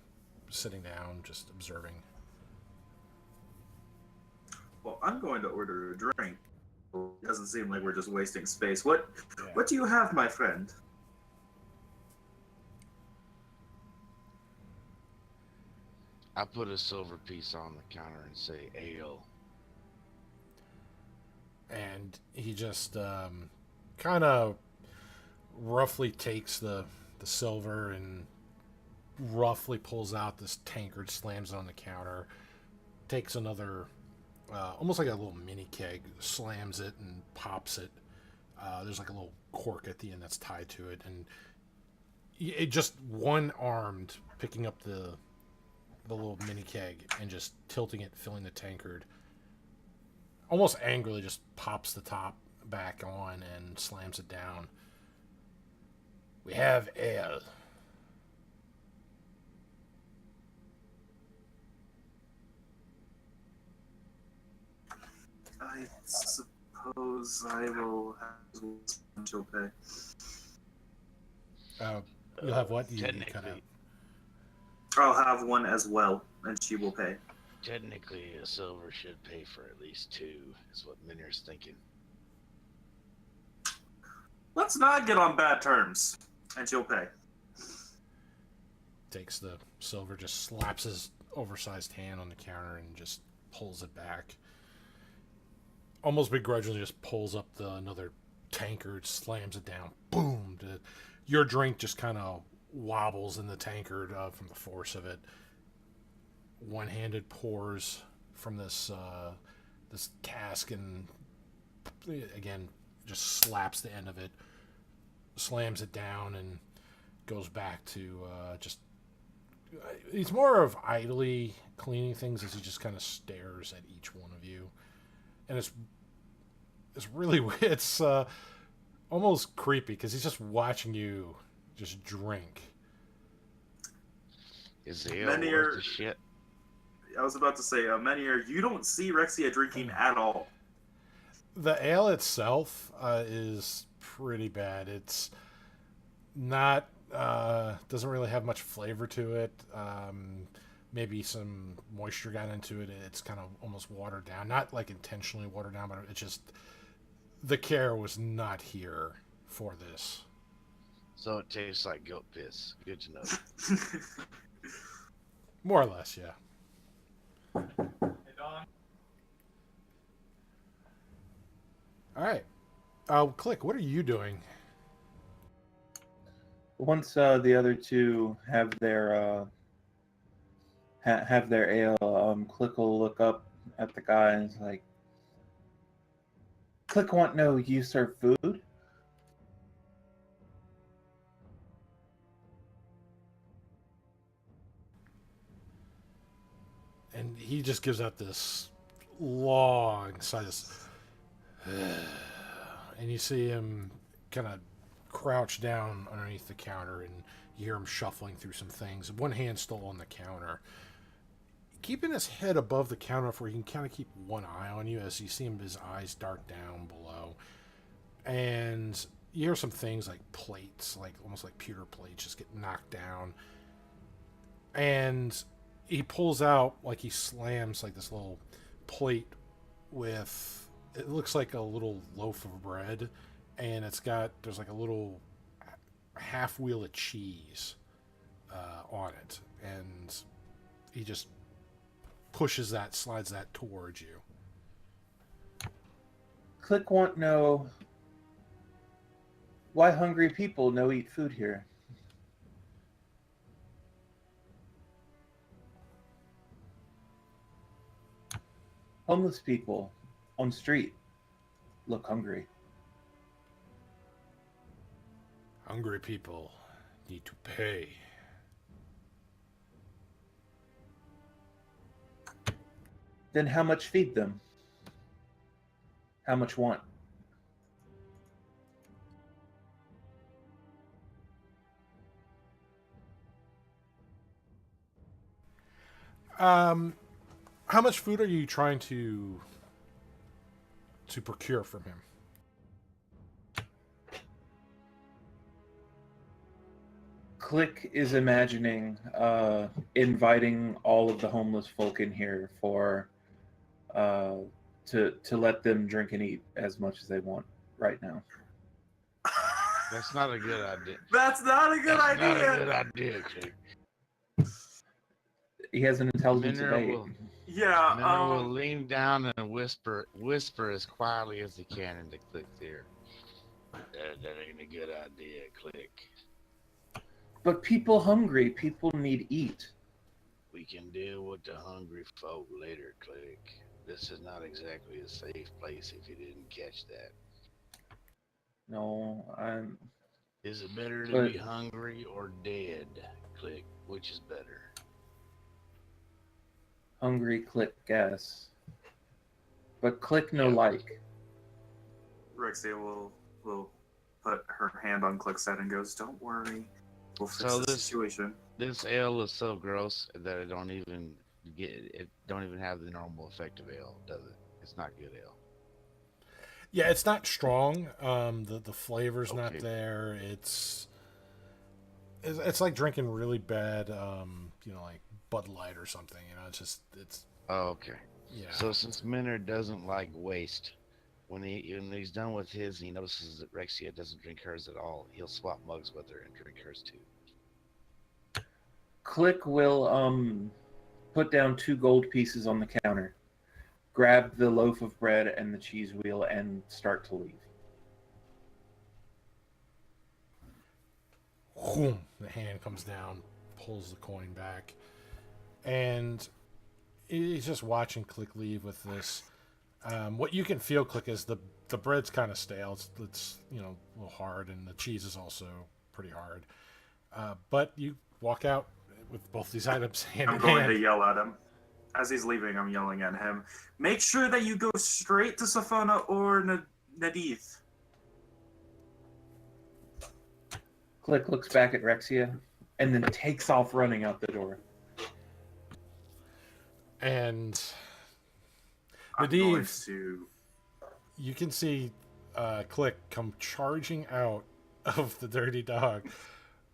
sitting down, just observing. Well, I'm going to order a drink. It doesn't seem like we're just wasting space. What do you have, my friend? I put a silver piece on the counter and say ale. And he just kind of roughly takes the silver and roughly pulls out this tankard, slams it on the counter, takes another, almost like a little mini keg, slams it and pops it. There's like a little cork at the end that's tied to it, and it just one-armed, picking up the little mini keg and just tilting it, filling the tankard. Almost angrily, just pops the top back on and slams it down. We have ale. I suppose I will have she'll pay. You'll have what? You cut out. Technically, I'll have one as well, and she will pay. technically, a silver should pay for at least 2, is what Minier's thinking. Let's not get on bad terms, and she'll pay. Takes the silver, just slaps his oversized hand on the counter and just pulls it back. Almost begrudgingly just pulls up another tankard, slams it down. Boom! Your drink just kind of wobbles in the tankard from the force of it. One-handed pours from this cask and again just slaps the end of it, slams it down, and goes back to just. He's more of idly cleaning things as he just kind of stares at each one of you, and it's really it's almost creepy because he's just watching you just drink. Is the ale Menier- worth the shit? I was about to say, Menier, you don't see Rexia drinking at all. The ale itself is pretty bad. It's not doesn't really have much flavor to it. Maybe some moisture got into it. It's kind of almost watered down. Not like intentionally watered down, but it's just the care was not here for this. So it tastes like goat piss. Good to know. More or less, yeah. All right. Click, what are you doing? Once the other two have their ale, Click will look up at the guy and is like, "Click, want to know you serve food?" And he just gives out this long sigh, and you see him kind of crouch down underneath the counter, and you hear him shuffling through some things. One hand still on the counter, keeping his head above the counter where he can kind of keep one eye on you as you see him, his eyes dart down below. And you hear some things like plates, like almost like pewter plates, just get knocked down. And he pulls out, like he slams like this little plate with, it looks like a little loaf of bread, and there's like a little half wheel of cheese on it, and he just slides that towards you. Click, want to know why hungry people no eat food here. Homeless people on street look hungry. Hungry people need to pay. Then how much feed them? How much want? How much food are you trying to procure from him? Click is imagining inviting all of the homeless folk in here for to let them drink and eat as much as they want right now. That's not a good idea. That's not a good That's idea. not a good idea, Click. He has an intelligence of Minner 8. will, Yeah. Minner will lean down and whisper as quietly as he can into Click's ear. That ain't a good idea, Click. But people hungry, people need eat. We can deal with the hungry folk later, Click. This is not exactly a safe place if you didn't catch that. No, Is it better to But- be hungry or dead? Click. Which is better? Hungry, click, guess. But click no Yeah. like. Rexia will put her hand on Click's head and goes, "Don't worry, we'll fix So the this- situation." This ale is so gross that it don't even have the normal effect of ale, does it? It's not good ale. Yeah, it's not strong. The flavor's not Okay. there. It's like drinking really bad, like Bud Light or something. It's Oh, okay. yeah. So since Minard doesn't like waste, when he's done with his, he notices that Rexia doesn't drink hers at all. He'll swap mugs with her and drink hers too. Click will put down 2 gold pieces on the counter, grab the loaf of bread and the cheese wheel, and start to leave. Whoom, the hand comes down, pulls the coin back, and he's just watching Click leave with this. What you can feel, Click, is the bread's kind of stale. It's a little hard, and the cheese is also pretty hard. But you walk out with both these items hand I'm in going to hand. yell at him. As he's leaving, I'm yelling at him. Make sure that you go straight to Safana or Nadith. Click looks back at Rexia and then takes off running out the door. And I'm going Nadith, to... you can see Click come charging out of the Dirty Dog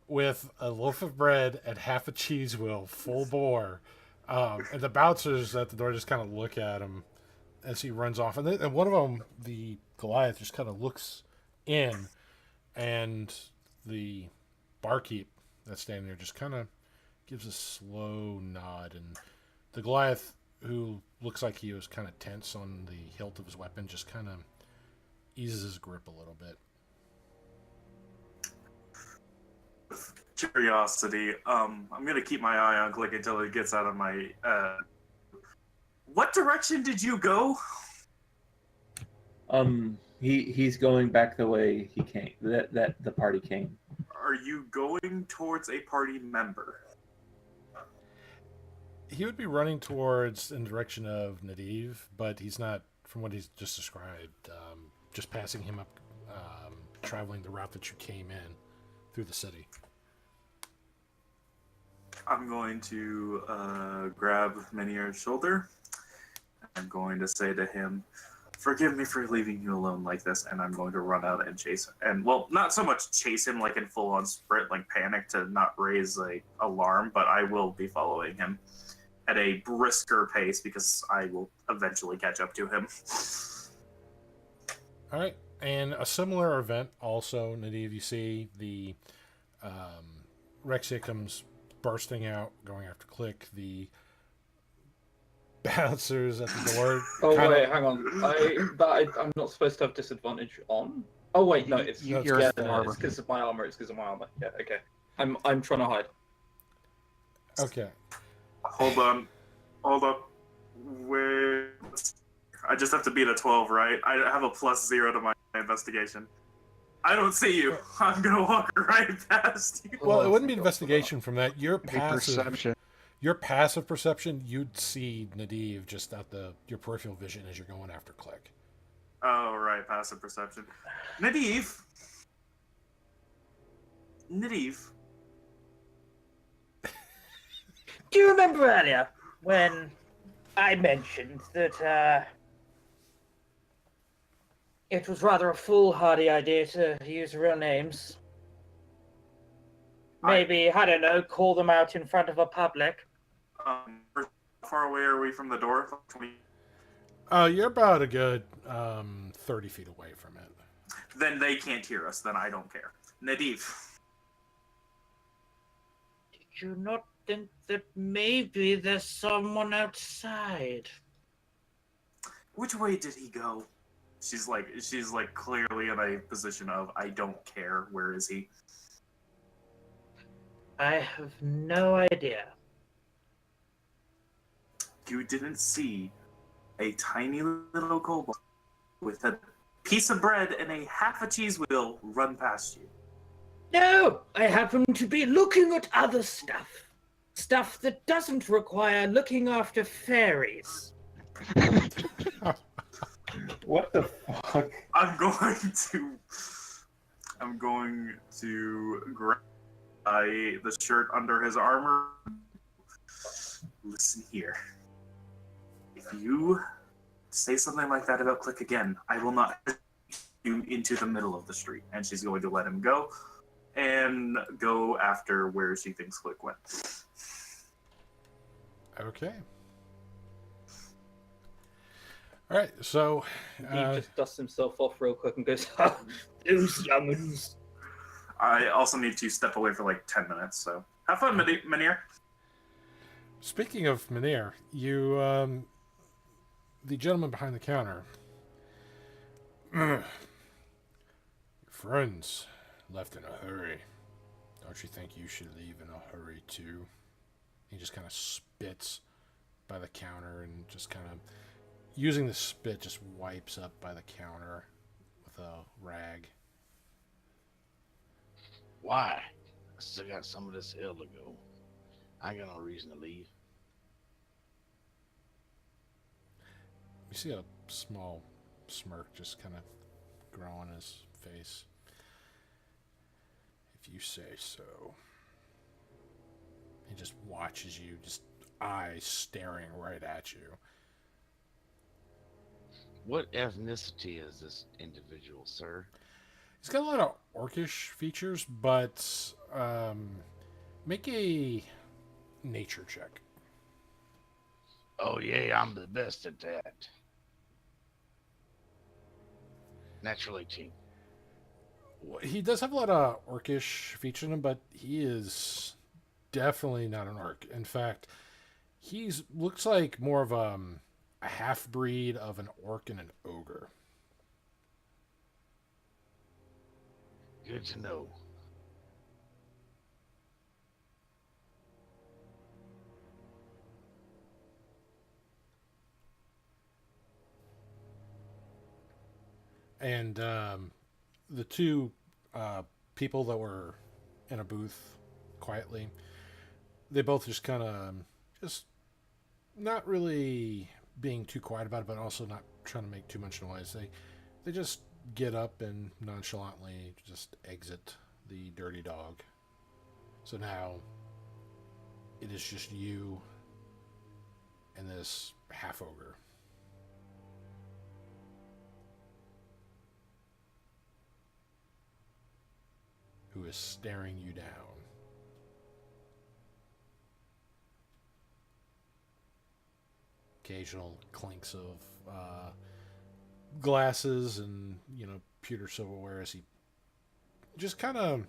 with a loaf of bread and half a cheese wheel, full bore. And the bouncers at the door just kind of look at him as he runs off. And one of them, the Goliath, just kind of looks in, and the barkeep that's standing there just kind of gives a slow nod. And the Goliath, who looks like he was kind of tense on the hilt of his weapon, just kind of eases his grip a little bit. Curiosity. I'm gonna keep my eye on Click until he gets out of my. What direction did you go? He's going back the way he came. That the party came. Are you going towards a party member? He would be running towards in the direction of Nadiv, but he's not, from what he's just described, just passing him up, traveling the route that you came in through the city. I'm going to grab Minier's shoulder. I'm going to say to him, "Forgive me for leaving you alone like this," and I'm going to run out and chase him. And, well, not so much chase him like in full-on sprint, like panic to not raise a alarm, but I will be following him at a brisker pace because I will eventually catch up to him. All right, and a similar event also, Nadiv, you see the Rexia comes bursting out, going after Click. The bouncers at the door. Oh kinda- wait, hang on. I'm not supposed to have disadvantage on. Oh wait, no, it's You're yeah, full no, armor. it's because of my armor. It's because of my armor. Yeah, okay. I'm trying to hide. Okay. Hold on. Hold up. Wait. I just have to beat a 12, right? I have a +0 to my investigation. I don't see you. I'm gonna walk right past you. Well, it Oh, wouldn't be God. investigation from that. Your Be passive perception. Your passive perception, you'd see Nadiv just out your peripheral vision as you're going after Click. Oh, right. Passive perception. Nadiv. Do you remember earlier when I mentioned that it was rather a foolhardy idea to use real names? Maybe, I don't know, call them out in front of a public. How far away are we from the door? You're about a good 30 feet away from it. Then they can't hear us. Then I don't care. Nadiv. Did you not think that maybe there's someone outside? Which way did he go? She's like clearly in a position of I don't care. Where is he? I have no idea. You didn't see a tiny little kobold with a piece of bread and a half a cheese wheel run past you. No, I happen to be looking at other stuff. Stuff that doesn't require looking after fairies. What the fuck? I'm going to grab the shirt under his armor. Listen here. If you say something like that about Click again, I will not hesitate you into the middle of the street. And she's going to let him go and go after where she thinks Click went. Okay. All right, so He just dusts himself off real quick and goes, "Ha, those young'uns." I also need to step away for like 10 minutes, so have fun, Manir. speaking of Mynheer, you, the gentleman behind the counter, your friends left in a hurry. Don't you think you should leave in a hurry too? He just kind of spits by the counter and just kind of, using the spit, just wipes up by the counter with a rag. Why? I still got some of this hill to go. I ain't got no reason to leave. You see a small smirk just kind of grow on his face. If you say so. He just watches you, just eyes staring right at you. What ethnicity is this individual, sir? He's got a lot of orcish features, but make a nature check. Oh, yeah, I'm the best at that. Natural 18. He does have a lot of orcish features in him, but he is definitely not an orc. In fact, he's looks like more of a half breed of an orc and an ogre. Good to know. And the two people that were in a booth quietly, they both just kind of just not really being too quiet about it, but also not trying to make too much noise. They just get up and nonchalantly just exit the dirty dog. So now it is just you and this half ogre. Who is staring you down. Occasional clinks of glasses and, pewter silverware as he just kind of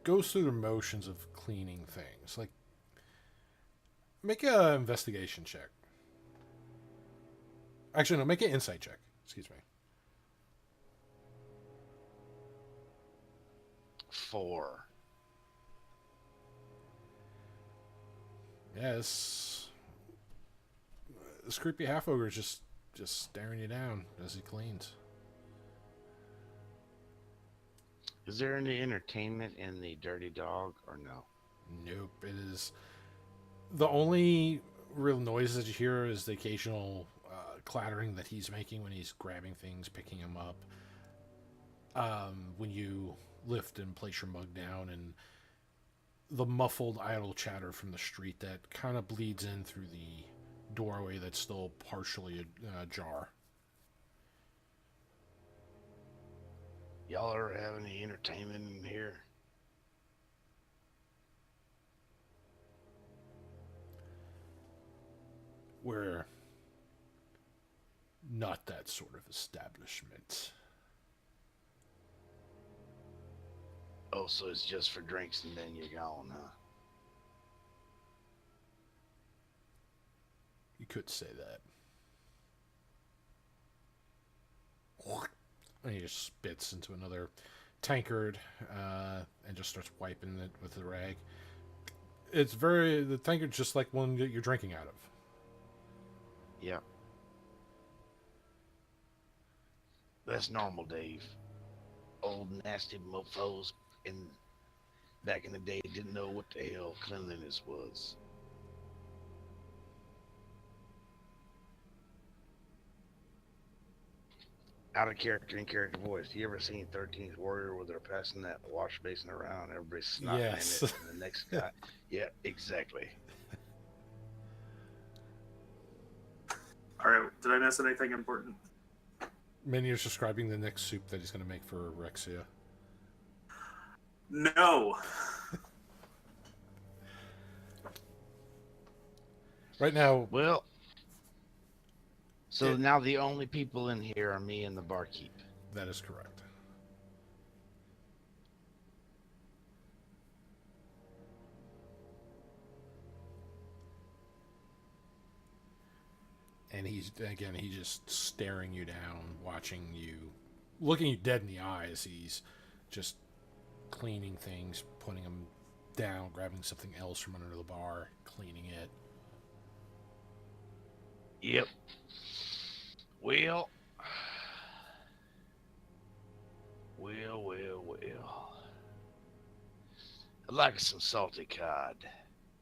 goes through the motions of cleaning things. Like, make an investigation check. Actually, no, make an insight check. Excuse me. 4. Yeah, this creepy half ogre is just staring you down as he cleans. Is there any entertainment in the dirty dog or no? Nope. It is the only real noises that you hear is the occasional clattering that he's making when he's grabbing things, picking them up. When you lift and place your mug down, and the muffled idle chatter from the street that kind of bleeds in through the doorway that's still partially ajar. Y'all ever have any entertainment in here? We're not that sort of establishment. Oh, so it's just for drinks and then you're gone, huh? You could say that. And he just spits into another tankard and just starts wiping it with the rag. The tankard's just like one that you're drinking out of. Yeah. That's normal, Dave. Old nasty mofos in back in the day didn't know what the hell cleanliness was. Out of character, in character voice. You ever seen 13th Warrior where they're passing that wash basin around, everybody's snotting Yes. in it, and the next guy? Yeah, exactly. All right. Did I miss anything important? Minier's describing the next soup that he's going to make for Rexia. No. Right now, Well, so now the only people in here are me and the barkeep. that is correct. And he's just staring you down, watching you, looking you dead in the eyes. He's just cleaning things, putting them down, grabbing something else from under the bar, cleaning it. Yep. Well. I'd like some salty cod.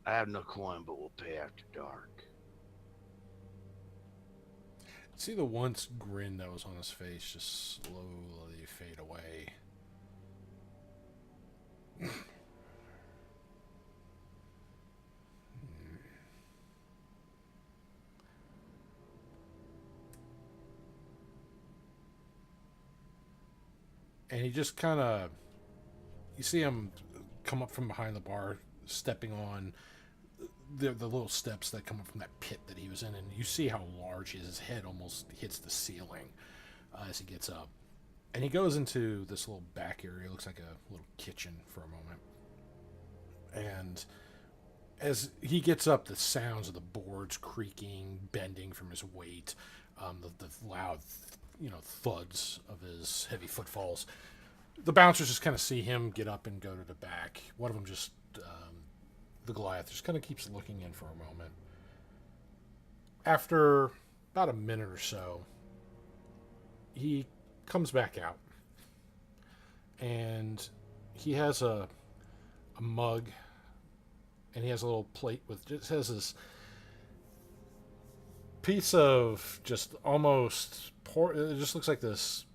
I have no coin, but we'll pay after dark. See the once grin that was on his face just slowly fade away. And he just kind of, you see him come up from behind the bar, stepping on the little steps that come up from that pit that he was in, and you see how large his head almost hits the ceiling as he gets up. And he goes into this little back area. It looks like a little kitchen for a moment. And as he gets up, the sounds of the boards creaking, bending from his weight, the loud, thuds of his heavy footfalls. The bouncers just kind of see him get up and go to the back. One of them just, the Goliath, just kind of keeps looking in for a moment. After about a minute or so, he comes back out. And he has a mug, and he has a little plate with, just has this piece of just almost it just looks like this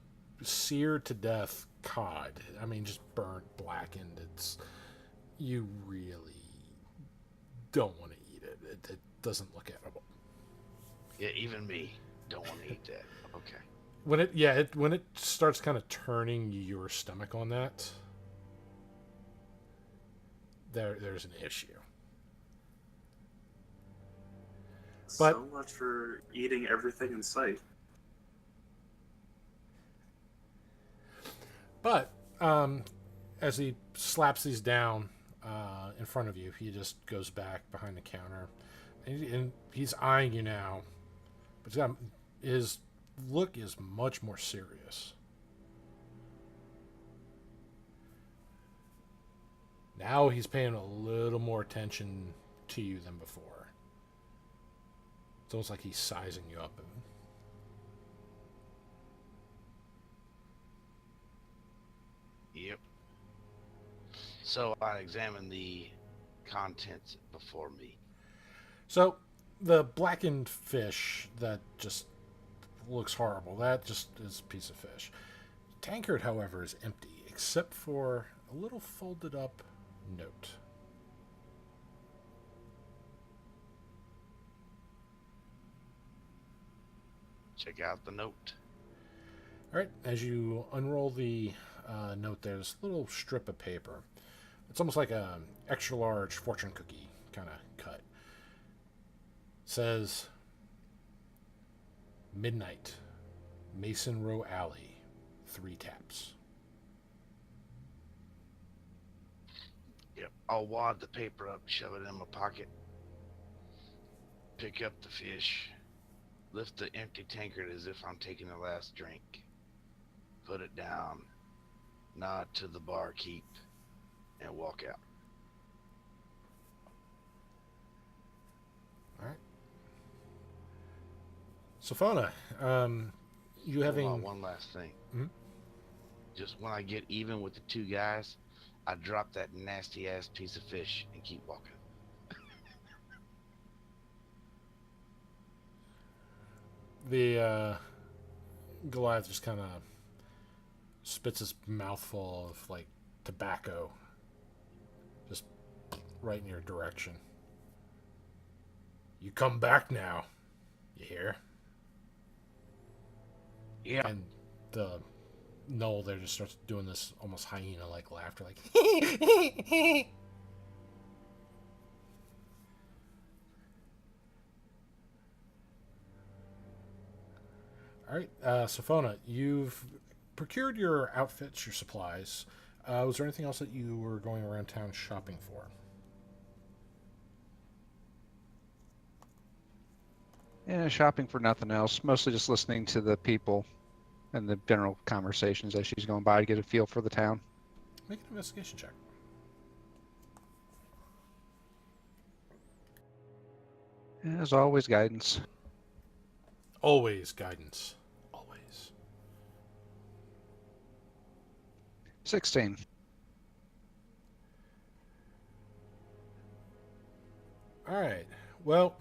seared to death cod. I mean, just burnt, blackened. You really don't want to eat it. It doesn't look edible. Yeah, even me don't want to eat that. Okay. When it starts kind of turning your stomach on that, there's an issue. But so much for eating everything in sight. But as he slaps these down in front of you, he just goes back behind the counter, and he's eyeing you now. But his look is much more serious. Now he's paying a little more attention to you than before. It's almost like he's sizing you up. Yep. So I examined the contents before me. So the blackened fish that just looks horrible, that just is a piece of fish. Tankard, however, is empty, except for a little folded up note. Check out the note. All right, as you unroll the note, there's a little strip of paper. It's almost like a extra large fortune cookie kind of cut. It says, midnight, Mason Row Alley, 3 taps. Yep. I'll wad the paper up, shove it in my pocket, pick up the fish, lift the empty tankard as if I'm taking the last drink, put it down, nod to the barkeep, and walk out. All right. Sophona, you having... Hold on, one last thing. Mm-hmm. Just when I get even with the 2 guys, I drop that nasty ass piece of fish and keep walking. The Goliath just kind of spits his mouthful of like tobacco, just right in your direction. You come back now. You hear? Yeah. And the Noel there just starts doing this almost hyena-like laughter, like. All right, Sophona, you've procured your outfits, your supplies. Was there anything else that you were going around town shopping for? Yeah, shopping for nothing else. Mostly just listening to the people and the general conversations as she's going by to get a feel for the town. Make an investigation check. As always, guidance. Always guidance. Always. 16. All right. Well,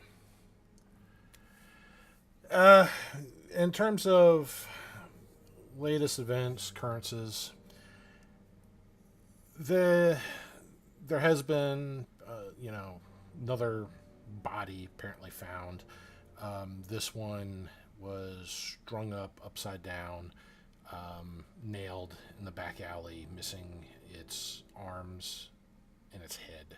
in terms of latest events, occurrences, there has been, another body apparently found. This one was strung up upside down, nailed in the back alley, missing its arms and its head.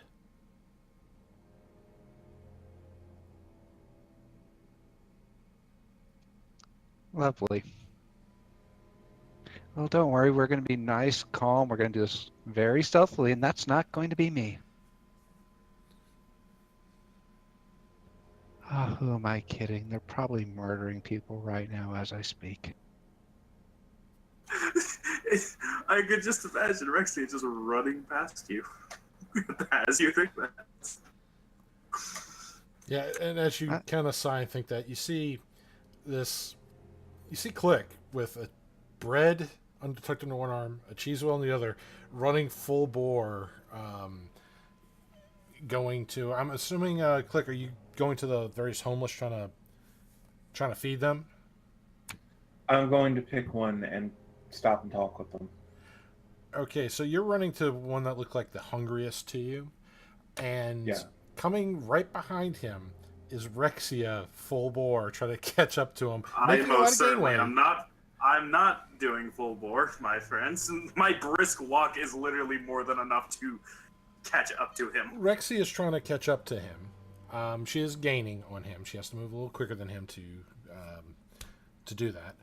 Lovely. Well, don't worry. We're going to be nice, calm. We're going to do this very stealthily, and that's not going to be me. Oh, who am I kidding? They're probably murdering people right now as I speak. I could just imagine Rexy just running past you as you think that. Yeah, and as you kind of sigh and think that, you see Click with a bread tucked under one arm, a cheese wheel in the other, running full bore, going to. I'm assuming, Click, are you going to the various homeless trying to feed them? I'm going to pick one and stop and talk with them. Okay, so you're running to one that looked like the hungriest to you, and Yeah. coming right behind him is Rexia full bore trying to catch up to him. I making a lot most of certainly gainway. I'm not doing full bore, my friends. My brisk walk is literally more than enough to catch up to him. Rexy is trying to catch up to him. She is gaining on him. She has to move a little quicker than him to do that.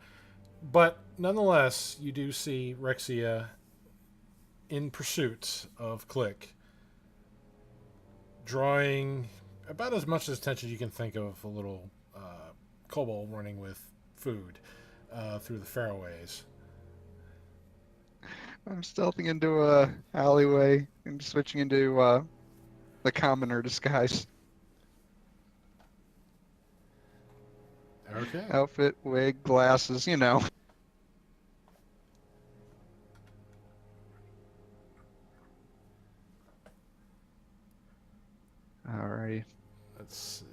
But nonetheless, you do see Rexia in pursuit of Click, drawing about as much attention as you can think of a little kobold running with food through the fairways. I'm stealthing into a alleyway and switching into the commoner disguise. Okay. Outfit, wig, glasses, you know. Alrighty. Let's see.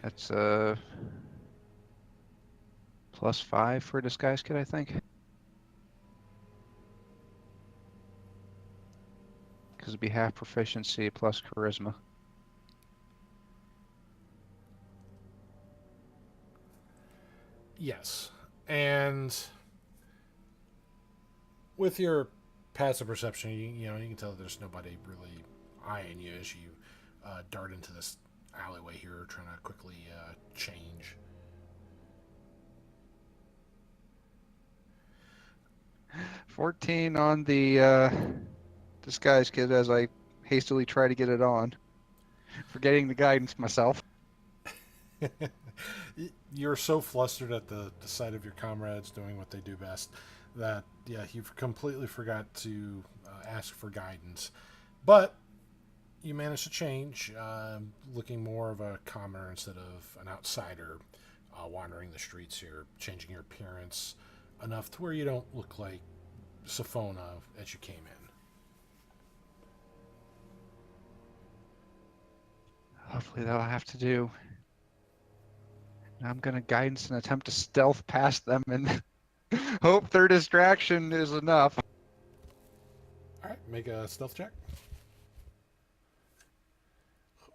That's +5 for disguise kit, I think. Because it'd be half proficiency plus charisma. Yes. And with your passive perception, you can tell there's nobody really eyeing you as you dart into this alleyway here, trying to quickly change. $14 on the disguise kit as I hastily try to get it on, forgetting the guidance myself. You're so flustered at the sight of your comrades doing what they do best that, yeah, you've completely forgot to ask for guidance. But you managed to change, looking more of a commoner instead of an outsider, wandering the streets here, changing your appearance enough to where you don't look like Sophona as you came in. Hopefully that'll have to do. I'm gonna guidance and attempt to stealth past them and hope their distraction is enough. All right, make a stealth check.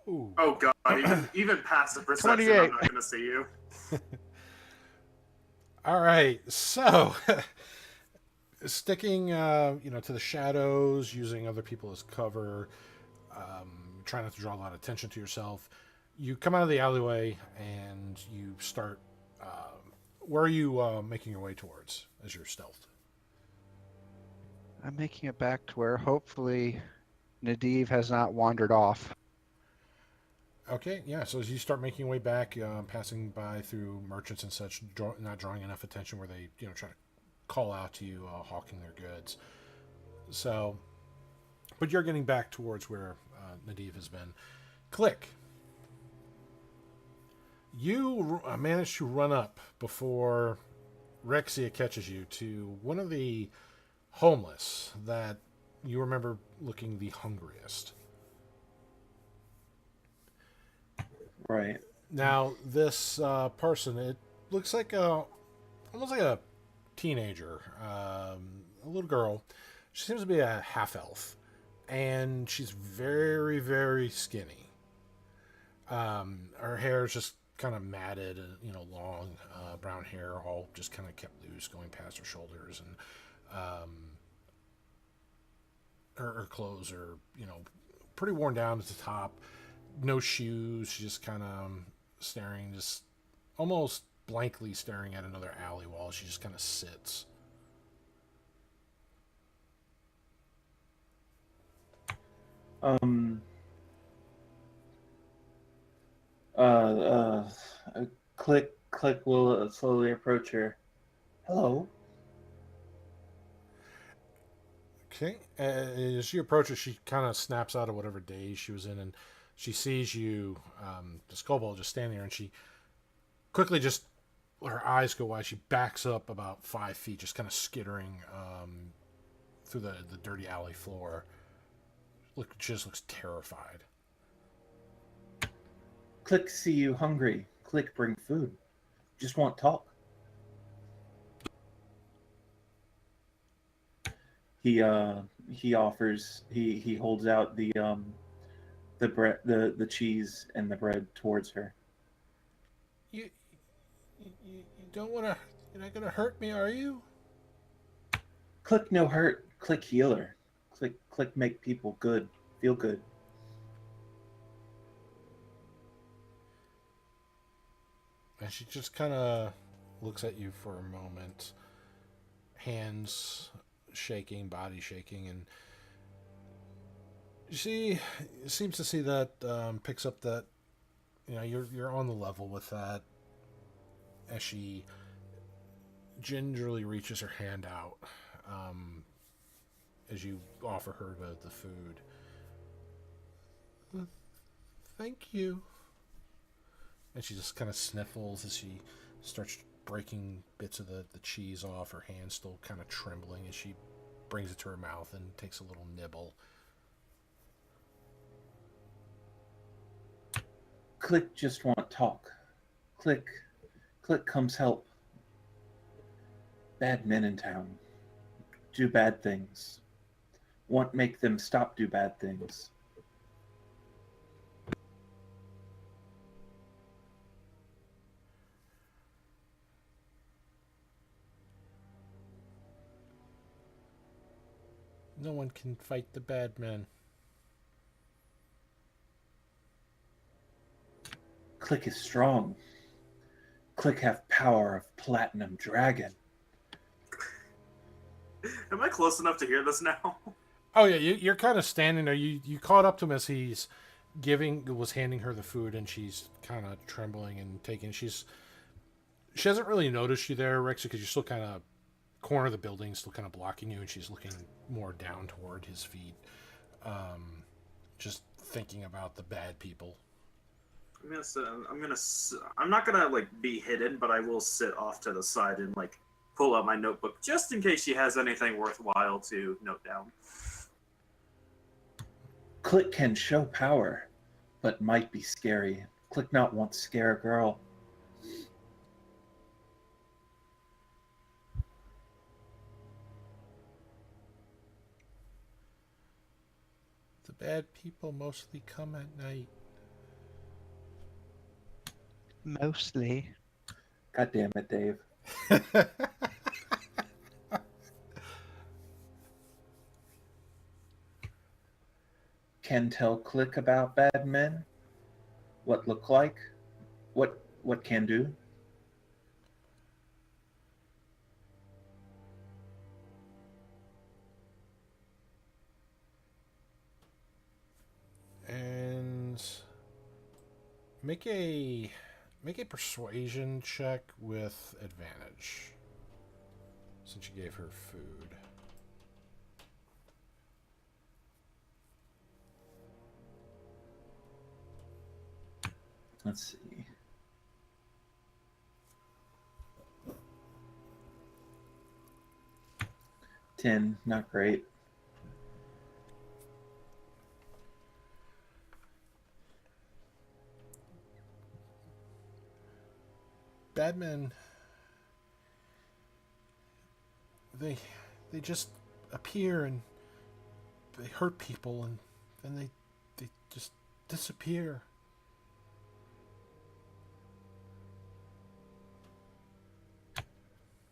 Ooh. Oh god, even past the perception, 28. I'm not gonna see you. All right, so sticking, to the shadows, using other people as cover, trying not to draw a lot of attention to yourself. You come out of the alleyway and you start. Where are you making your way towards as you're stealthed? I'm making it back to where hopefully Nadiv has not wandered off. Okay, yeah. So as you start making your way back, passing by through merchants and such, not drawing enough attention where they, try to call out to you, hawking their goods. So, but you're getting back towards where Nadiv has been. Click. You managed to run up before Rexia catches you to one of the homeless that you remember looking the hungriest. Right. Now, this person, it looks like almost like a teenager, a little girl. She seems to be a half-elf, and she's very, very skinny. Her hair is just kind of matted, long brown hair, all just kind of kept loose, going past her shoulders, and her clothes are, pretty worn down at the top. No shoes. She's just kind of staring, just almost blankly staring at another alley wall. She just kind of sits. Click will slowly approach her. Hello. Okay. As you approach her, she kind of snaps out of whatever daze she was in, and she sees you, this kobold, just standing there, and she quickly just, her eyes go wide. She backs up about 5 feet, just kind of skittering through the dirty alley floor. She just looks terrified. Click see you hungry. Click bring food. Just want talk. He offers, he holds out the bread, the cheese and the bread towards her. You don't want to, you're not going to hurt me, are you? Click no hurt. Click healer. Click make people good. Feel good. And she just kind of looks at you for a moment, hands shaking, body shaking, and she seems to see that, picks up that, you're on the level with that, as she gingerly reaches her hand out, as you offer her the food. Thank you. And she just kind of sniffles as she starts breaking bits of the cheese off, her hand still kind of trembling as she brings it to her mouth and takes a little nibble. Click just want talk. Click comes help. Bad men in town. Do bad things. Want make them stop do bad things. No one can fight the bad men. Click is strong. Click have power of platinum dragon. Am I close enough to hear this now? Oh yeah, you're kind of standing there. You caught up to him as he's was handing her the food, and she's kind of trembling and taking. She hasn't really noticed you there, Rex, because you're still kind of corner of the building, still kind of blocking you, and she's looking more down toward his feet, just thinking about the bad people. I'm not gonna like be hidden, but I will sit off to the side and like pull out my notebook just in case she has anything worthwhile to note down. Click can show power. but might be scary. Click not won't scare a girl. The bad people mostly come at night. Mostly. God damn it, Dave. Can tell Click about bad men? What look like? What can do? And make a persuasion check with advantage, since you gave her food. Let's see. Ten, not great. Bad men, they just appear and they hurt people, and then they just disappear.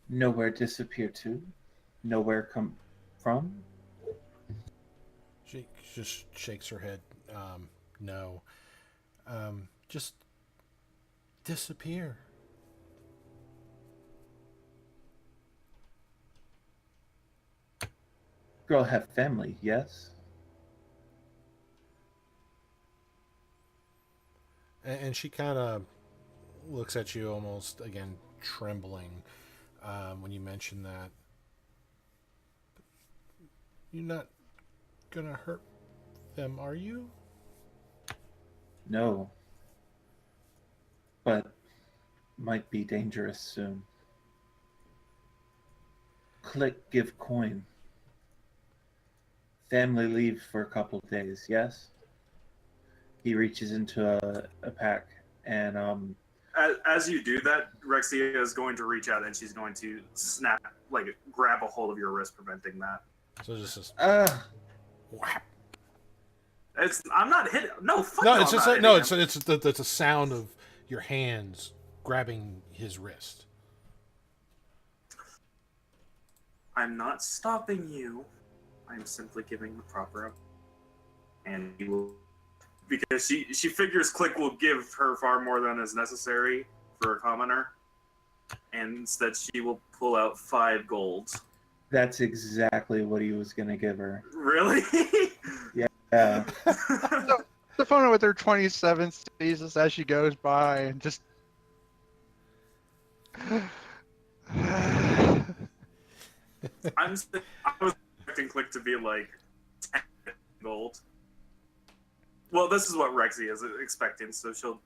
Nowhere disappear to? Nowhere come from? She just shakes her head. No. Just disappear. Girl have family, yes? And she kind of looks at you, almost again trembling, when you mention that. You're not gonna hurt them, are you? No. But might be dangerous soon. Click give coin. Family leave for a couple days, yes? He reaches into a pack and As you do that, Rexia is going to reach out and she's going to snap, like grab a hold of your wrist, preventing that. So just whap. I'm not hitting. No, fuck No, no, it's I'm just not like, no, hitting it's him. it's a sound of your hands grabbing his wrist. I'm not stopping you. I'm simply giving the proper up. And you will, because she figures Click will give her far more than is necessary for a commoner, and instead she will pull out 5 gold. that's exactly what he was gonna give her. Really? Yeah. The phone with her 27 stasis as she goes by and just. I was expecting Click to be like 10 gold. Well, this is what Rexy is expecting, so she'll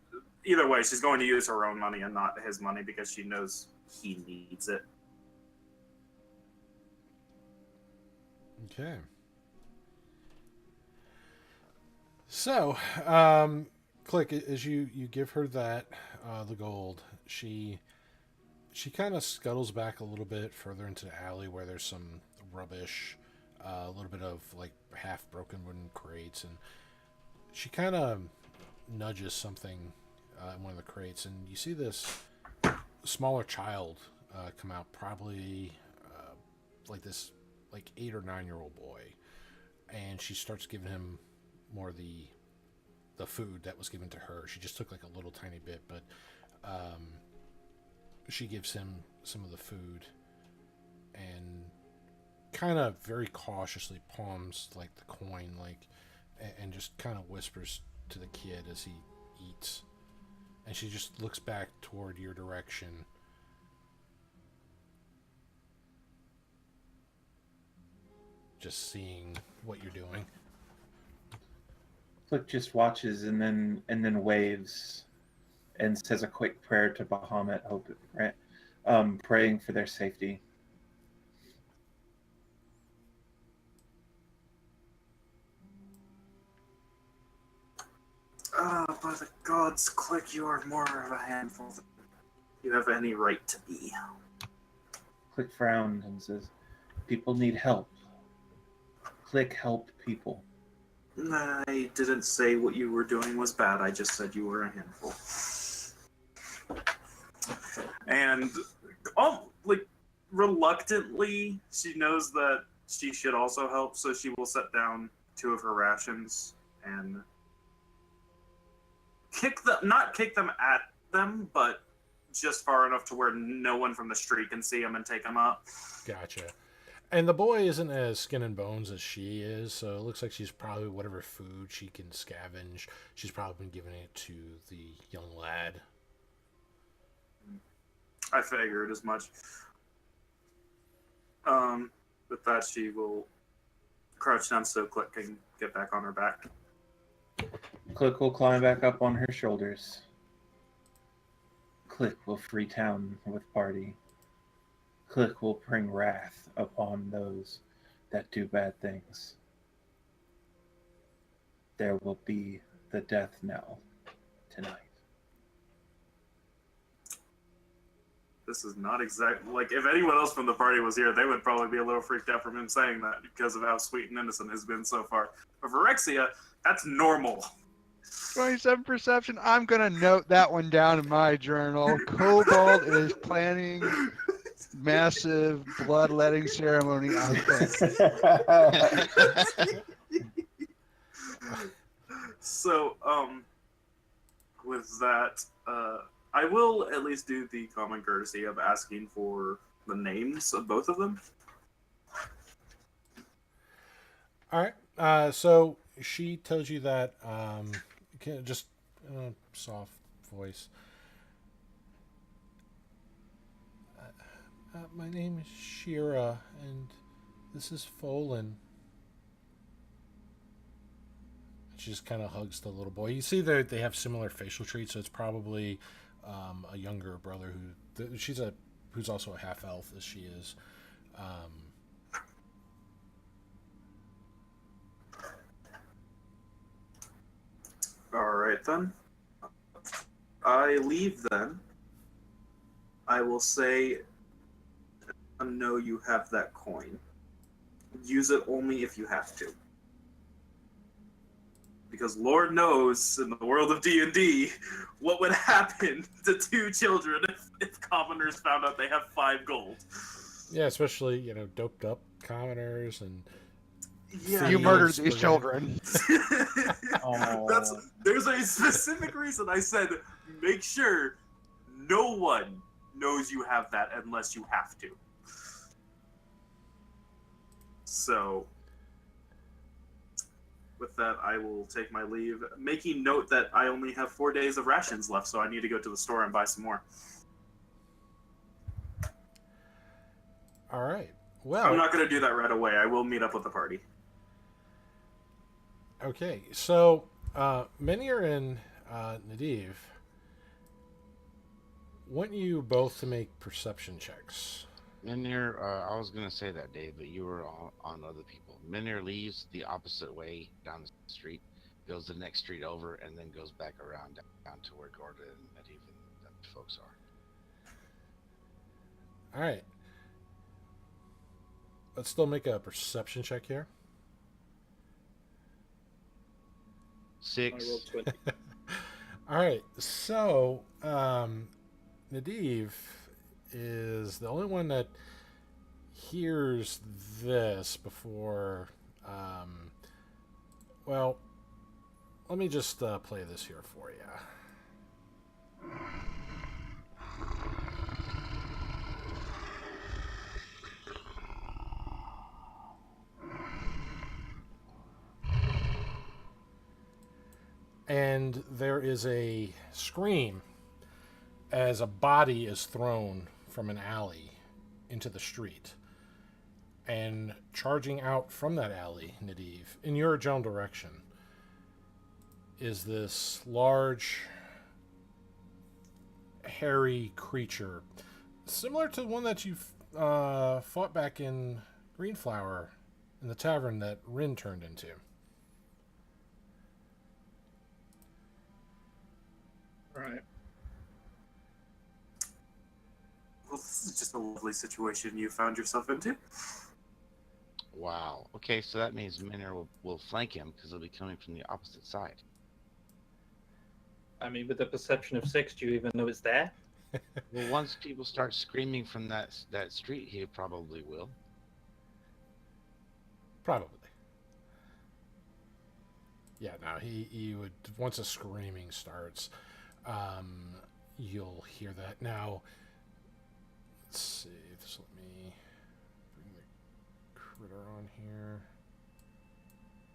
either way she's going to use her own money and not his money because she knows he needs it. Okay. So, Click, as you give her that, the gold, she kind of scuttles back a little bit further into the alley where there's some rubbish, a little bit of like half broken wooden crates, and she kind of nudges something in one of the crates, and you see this smaller child come out, probably like this, like 8 or 9-year-old boy, and she starts giving him more of the food that was given to her. She just took like a little tiny bit, but she gives him some of the food and kind of very cautiously palms like the coin, like, and just kind of whispers to the kid as he eats. And she just looks back toward your direction. Just seeing what you're doing. Click just watches and then waves and says a quick prayer to Bahamut, praying for their safety. by the gods, Click, you are more of a handful than you have any right to be. Click frowned and says, people need help. Click help people. I didn't say what you were doing was bad. I just said you were a handful. And, reluctantly, she knows that she should also help, so she will set down 2 of her rations and not kick them at them, but just far enough to where no one from the street can see them and take them up. Gotcha. And the boy isn't as skin and bones as she is, so it looks like she's probably whatever food she can scavenge, she's probably been giving it to the young lad. I figured as much. With that, she will crouch down so Click can get back on her back. Click will climb back up on her shoulders. Click will free town with party. Click will bring wrath upon those that do bad things. There will be the death knell tonight. This is not exactly like if anyone else from the party was here, they would probably be a little freaked out from him saying that because of how sweet and innocent has been so far. But for Rexia, that's normal. 27 perception. I'm gonna note that one down in my journal. Kobold is planning massive bloodletting ceremony, I think. So, with that, I will at least do the common courtesy of asking for the names of both of them. All right. So she tells you that just soft voice. My name is Shira, and this is Folan. She just kind of hugs the little boy. You see that they have similar facial traits, so it's probably a younger brother who's also a half elf as she is. All right then. I leave then. I will say, no, you have that coin. Use it only if you have to. Because Lord knows, in the world of D&D, what would happen to 2 children if commoners found out they have 5 gold. Yeah, especially, doped up commoners and... Yeah, You murdered these children. There's a specific reason I said, make sure no one knows you have that unless you have to. So... with that, I will take my leave, making note that I only have 4 days of rations left, so I need to go to the store and buy some more. All right. Well, I'm not going to do that right away. I will meet up with the party. Okay. So, Menhir and Nadiv, want you both to make perception checks. Menhir, I was going to say that, Dave, but you were on other people. Menhir leaves the opposite way down the street, goes the next street over, and then goes back around down to where Gorda and Nadiv and the folks are. All right. Let's still make a perception check here. 6. I rolled 20. All right. So, Nadiv is the only one that hears this before. Well, let me just play this here for you. And there is a scream as a body is thrown from an alley into the street. And charging out from that alley, Nadiv, in your general direction, is this large, hairy creature, similar to the one that you fought back in Greenflower in the tavern that Rin turned into. Right. Well, this is just a lovely situation you found yourself into. Wow. Okay, so that means Minner will flank him because they'll be coming from the opposite side. I mean, with the perception of 6, do you even know it's there? Well, once people start screaming from that street, he probably will. Probably. Yeah, no, he would, once the screaming starts, you'll hear that. Now, let's see, just let me bring the critter on here.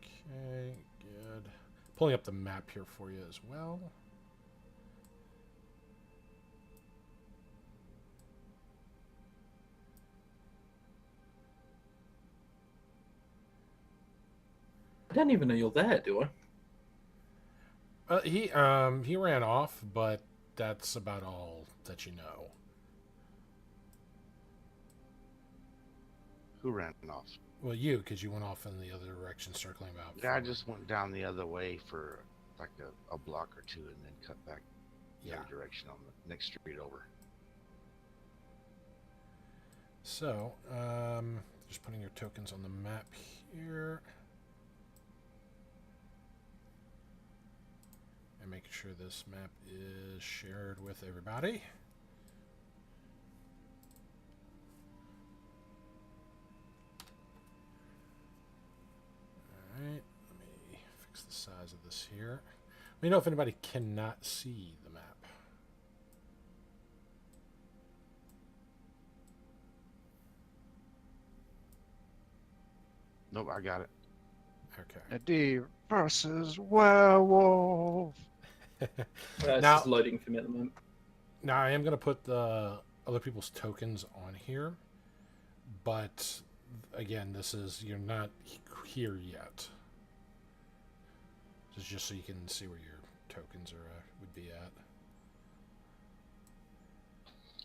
Okay, good. Pulling up the map here for you as well. I don't even know you're there, do I? He ran off, but that's about all that you know. Who ran off? Well, you, because you went off in the other direction, circling about. Yeah, I forward. just went down the other way for like a block or two and then cut back the Yeah. other direction on the next street over. So, just putting your tokens on the map here. And making sure this map is shared with everybody. Alright, let me fix the size of this here. Let me know if anybody cannot see the map. Nope, I got it. Okay. Eddie versus werewolf. It's Now- just loading for me at the moment. Now, I am going to put the other people's tokens on here, but again, this is, you're not here yet. This is just so you can see where your tokens are would be at.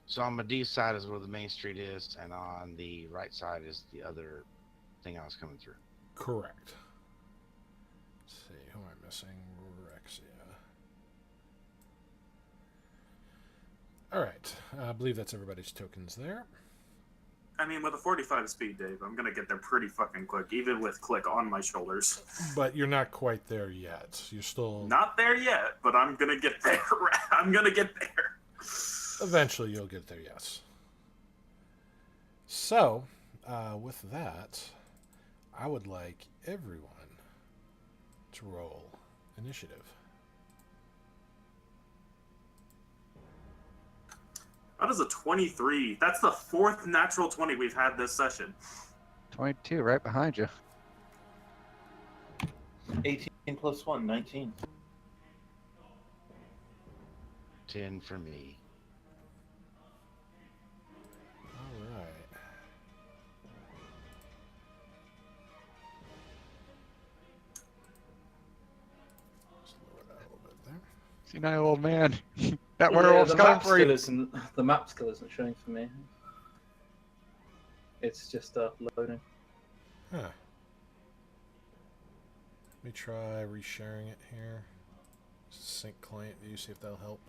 So on my D side is where the main street is, and on the right side is the other thing I was coming through. Correct. Let's see, who am I missing? Rexia. Alright, I believe that's everybody's tokens there. I mean, with a 45 speed, Dave, I'm gonna get there pretty fucking quick, even with Click on my shoulders. But you're not quite there yet. You're still... Not there yet, but I'm gonna get there. I'm gonna get there. Eventually you'll get there, yes. So, with that, I would like everyone to roll initiative. That is a 23. That's the 4th natural 20 we've had this session. 22, right behind you. 18 plus 1, 19. 10 for me. All right. Just lower that a little bit there. See, now, old man. That Yeah, werewolf's the coming map for you. still isn't. The map still isn't showing for me. It's just loading. Huh. Let me try resharing it here. Sync client view, see if that'll help.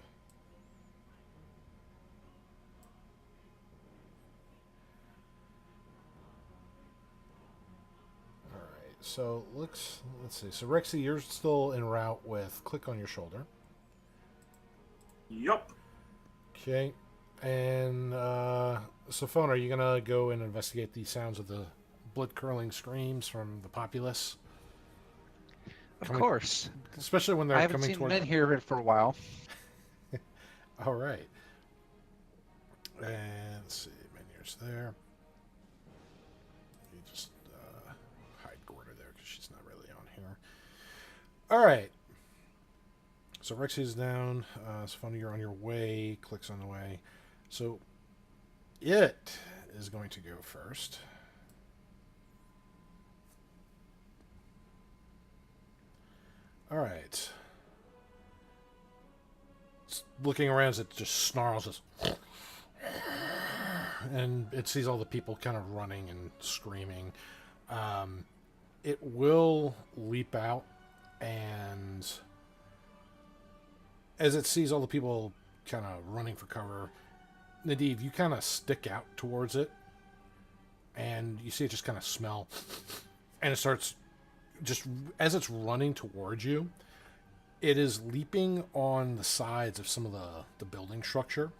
Alright, so let's see. So Rexy, you're still en route with Click on your shoulder. Yup. Okay. And Sophone, are you gonna go and investigate the sounds of the blood-curdling screams from the populace? Of Coming- course. Especially when they're I haven't coming seen toward. men here for a while. All right. And let's see, menus there. You just hide Gorda there because she's not really on here. All right. So Rexy's down. Sophona, you're on your way. Clicks on the way. So it is going to go first. All right. It's looking around as it just snarls, just and it sees all the people kind of running and screaming. It will leap out and as it sees all the people kind of running for cover, Nadiv, you kind of stick out towards it, and you see it just kind of smell, and it starts just as it's running towards you. It is leaping on the sides of some of the building structure,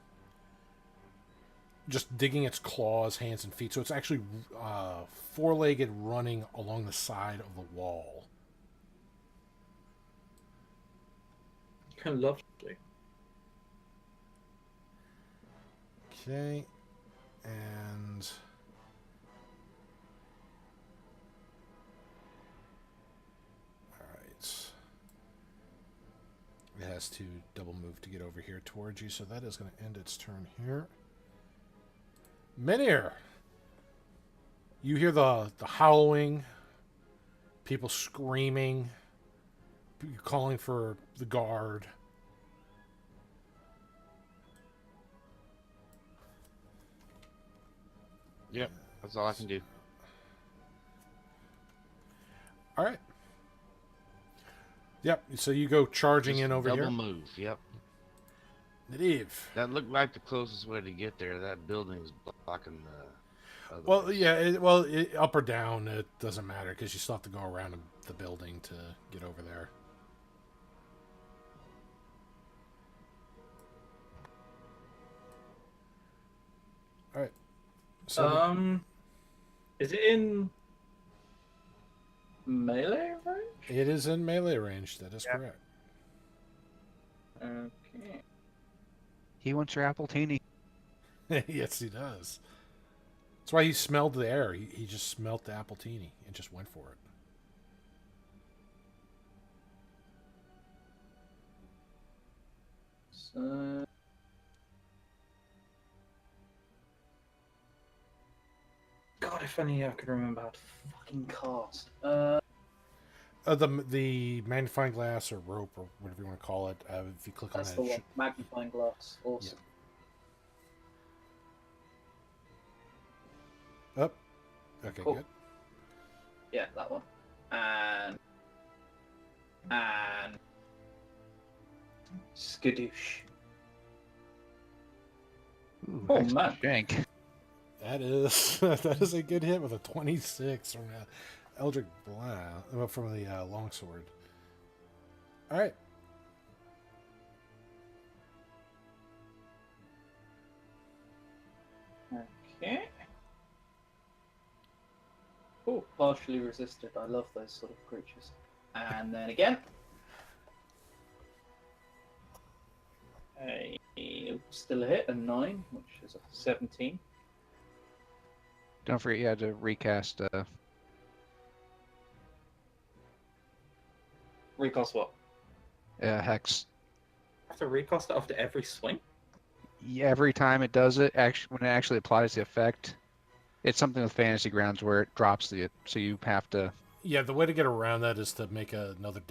just digging its claws, hands, and feet. So it's actually four-legged, running along the side of the wall. Kind of lovely. Okay, and all right, it has to double move to get over here towards you, so that is going to end its turn here. Menhir, you hear the howling, people screaming, calling for the guard. Yep, that's all I can do. All right. Yep. So you go charging Just in over double here. move. Yep. Nadiv. That looked like the closest way to get there. That building's blocking the. Well, yeah. Up or down, it doesn't matter because you still have to go around the building to get over there. All right. So is it in melee range? it is in melee range. That is correct. Okay. He wants your apple teeny. Yes, he does. That's why he smelled the air. He just smelled the appletini and just went for it. So. God, if only I could remember how to fucking cast. The magnifying glass or rope or whatever you want to call it. If you click That's on the it, one. Magnifying glass. Awesome. Up. Okay, Cool. good. Yeah, that one. And skadoosh. Ooh, Oh, extra man. Shank. That is a good hit with a 26 from Eldritch Blast from the longsword. All right. Okay. Oh, partially resisted. I love those sort of creatures. And then again. Still a hit, a 9, which is a 17. Don't forget you had to recast. Recast what? Hex. I have to recast it after every swing? Yeah, every time it does it, when it actually applies the effect, it's something with Fantasy Grounds where it drops so you have to. Yeah, the way to get around that is to make another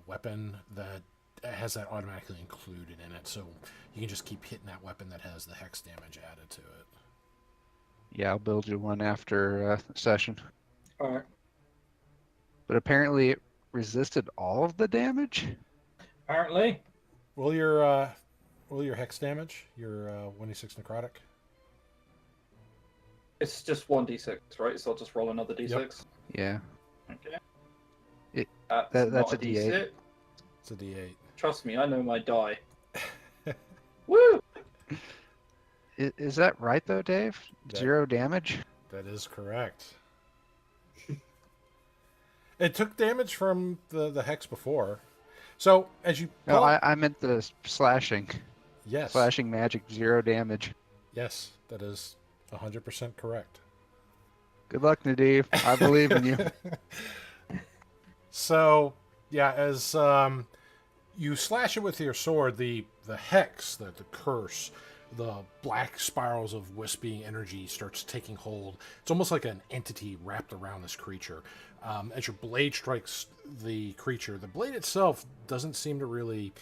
weapon that has that automatically included in it, so you can just keep hitting that weapon that has the hex damage added to it. Yeah, I'll build you one after session. Alright. But apparently it resisted all of the damage. Apparently. Roll your hex damage, your 1d6 necrotic. It's just 1d6, right? So I'll just roll another d6. Yep. Yeah. Okay. That's not a D8. It's a d8. Trust me, I know my die. Woo! Is that right though, Dave? 0 damage? That is correct. It took damage from the hex before. So, as you... No, I meant the slashing. Yes. Slashing magic, 0 damage. Yes, that is 100% correct. Good luck, Nadiv. I believe in you. So, yeah, as you slash it with your sword, the hex, the curse, the black spirals of wispy energy starts taking hold. It's almost like an entity wrapped around this creature. As your blade strikes the creature, the blade itself doesn't seem to really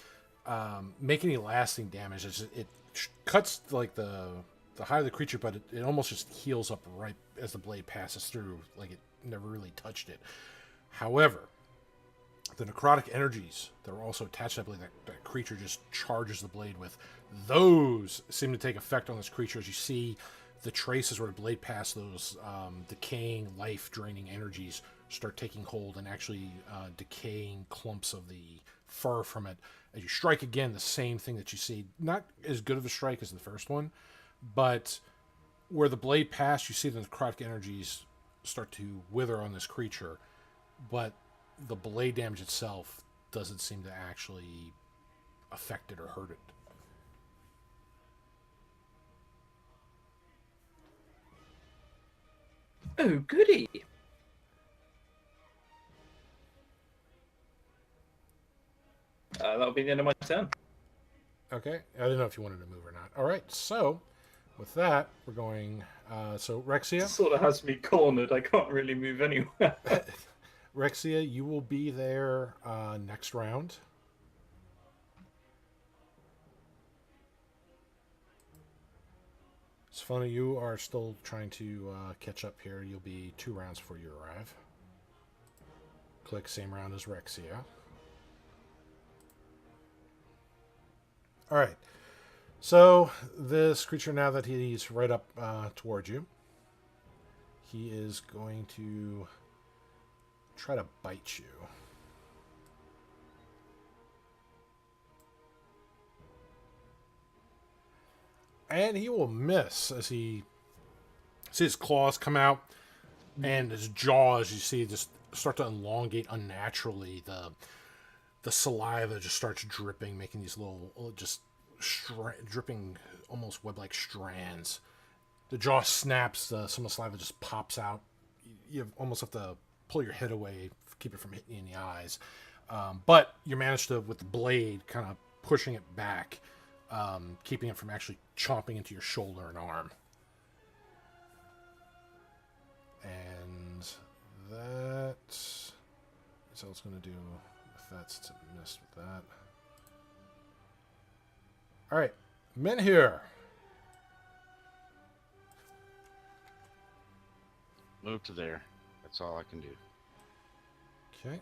make any lasting damage. It cuts like the height of the creature, but it almost just heals up right as the blade passes through, like it never really touched it. However, The necrotic energies that are also attached to that blade, that creature just charges the blade with, those seem to take effect on this creature as you see the traces where the blade passed, those decaying, life-draining energies start taking hold and actually decaying clumps of the fur from it. As you strike again, the same thing that you see. Not as good of a strike as the first one, but where the blade passed, you see the necrotic energies start to wither on this creature, but the blade damage itself doesn't seem to actually affect it or hurt it. Oh, goody. That'll be the end of my turn. Okay, I didn't know if you wanted to move or not. All right, so with that, we're going. So Rexia, Sort of has me cornered. I can't really move anywhere. Rexia, you will be there next round. It's funny, you are still trying to catch up here. You'll be 2 rounds before you arrive. Click same round as Rexia. All right. So this creature, now that he's right up towards you, he is going to try to bite you. And he will miss as he see his claws come out and his jaws, you see, just start to elongate unnaturally. The saliva just starts dripping, making these little, just dripping, almost web-like strands. The jaw snaps, some of the saliva just pops out. You almost have to pull your head away, keep it from hitting you in the eyes. But you manage to, with the blade, kind of pushing it back, keeping it from actually chomping into your shoulder and arm. And that's all it's going to do. If that's to mess with that. All right, men here. Move to there. That's all I can do. Okay.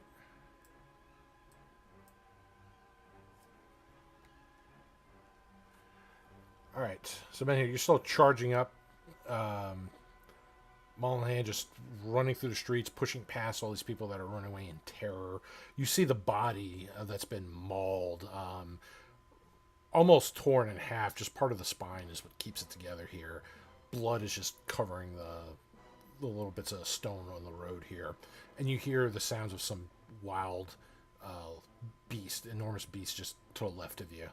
All right, so men here, you're still charging up. Mullenhan just running through the streets, pushing past all these people that are running away in terror. You see the body that's been mauled, almost torn in half. Just part of the spine is what keeps it together here. Blood is just covering the little bits of stone on the road here. And you hear the sounds of some wild beast, enormous beast just to the left of you.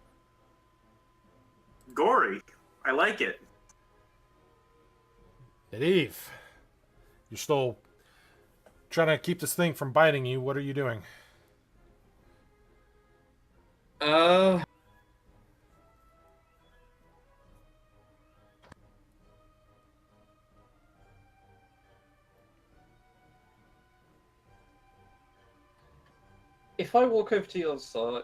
Gory. I like it. Medivh, you're still trying to keep this thing from biting you. What are you doing? If I walk over to the other side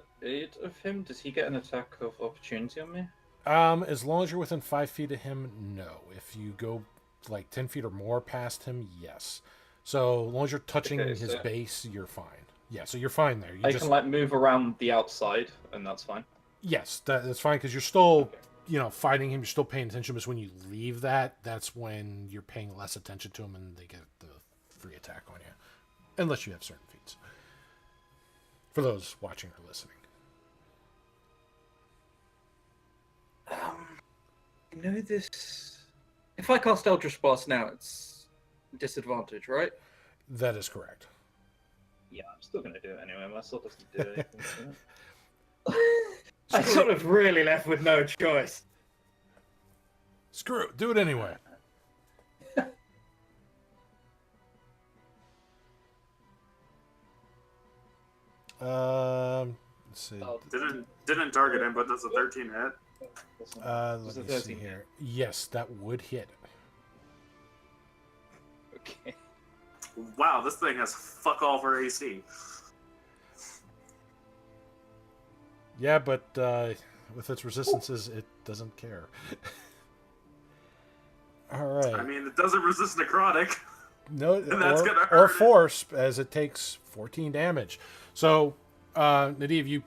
of him, does he get an attack of opportunity on me? As long as you're within 5 feet of him, no. If you go like 10 feet or more past him, yes. So as long as you're touching his base, you're fine. Yeah, so you're fine there. I can like move around the outside, and that's fine. Yes, that's fine because you're still, fighting him. You're still paying attention. But when you leave that's when you're paying less attention to him, and they get the free attack on you, unless you have certain feats. For those watching or listening. I know this. If I cast Eldritch Blast now, it's disadvantage, right? That is correct. Yeah, I'm still going to do it anyway. My sword doesn't do anything to it. I sort of really left with no choice. Screw it. Do it anyway. Let's see. Didn't target him, but does a 13 hit? Let me see here. Yes, that would hit. Okay. Wow, this thing has fuck all for AC. Yeah, but with its resistances, it doesn't care. All right. I mean, it doesn't resist necrotic. No, That's gonna or hurt it. force, as it takes 14 damage. So, Nadiv, you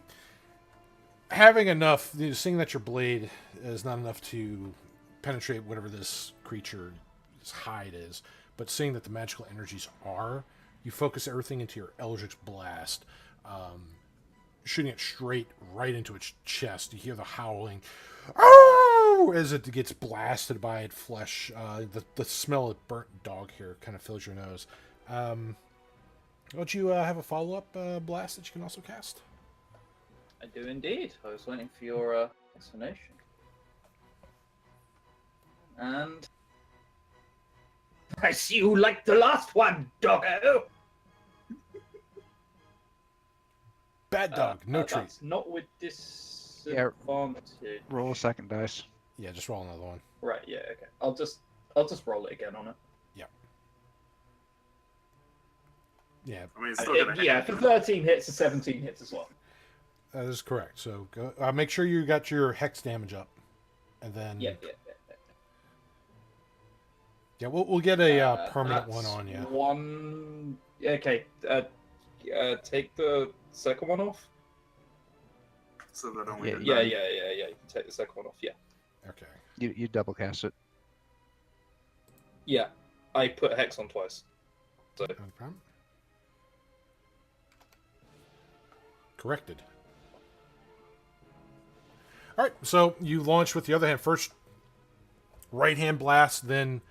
having enough, seeing that your blade is not enough to penetrate whatever this creature's hide is, but seeing that the magical energies are, you focus everything into your Eldritch Blast, shooting it straight right into its chest. You hear the howling, oh, as it gets blasted by its flesh. The smell of burnt dog hair kind of fills your nose. Don't you have a follow-up blast that you can also cast? I do indeed. I was waiting for your explanation. And I see you like the last one, doggo. Bad dog, no treat. That's not with disadvantage. Roll a second dice. Yeah, just roll another one. Right. Yeah. Okay. I'll just roll it again on it. Yeah, I mean, it's still gonna hit. Yeah, for 13 hits, a 17 hits as well. that is correct. So go, make sure you got your hex damage up, and then Yeah. we'll get a permanent That's one on you. One. Okay. Take the second one off. So that only. did Yeah. nine. You can take the second one off. Yeah. Okay. You double cast it. Yeah. I put hex on twice. So No problem. Corrected. All right, so you launch with the other hand. First, right hand blast, then,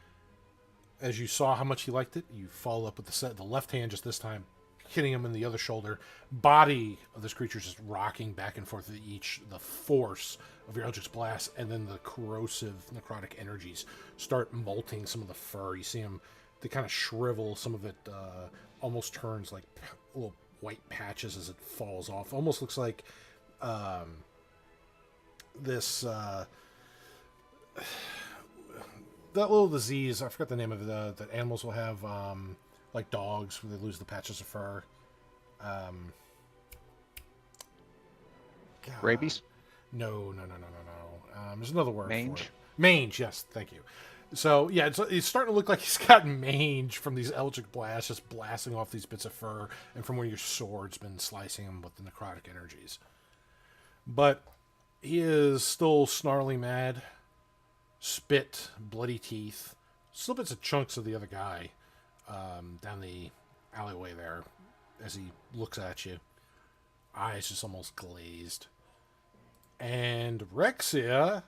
as you saw how much he liked it, you follow up with the left hand, just this time, hitting him in the other shoulder. Body of this creature is just rocking back and forth with the force of your Eldritch Blast, and then the corrosive necrotic energies start molting some of the fur. You see him, they kind of shrivel. Some of it almost turns like little white patches as it falls off. Almost looks like this that little disease, I forgot the name of it, that animals will have, like dogs, where they lose the patches of fur. Rabies? No. There's another word Mange? for it. Mange, yes, thank you. So, yeah, it's starting to look like he's got mange from these Eldritch blasts, just blasting off these bits of fur, and from where your sword's been slicing him with the necrotic energies. But he is still snarling mad, spit, bloody teeth, still bits of chunks of the other guy down the alleyway there as he looks at you. Eyes just almost glazed. And Rexia,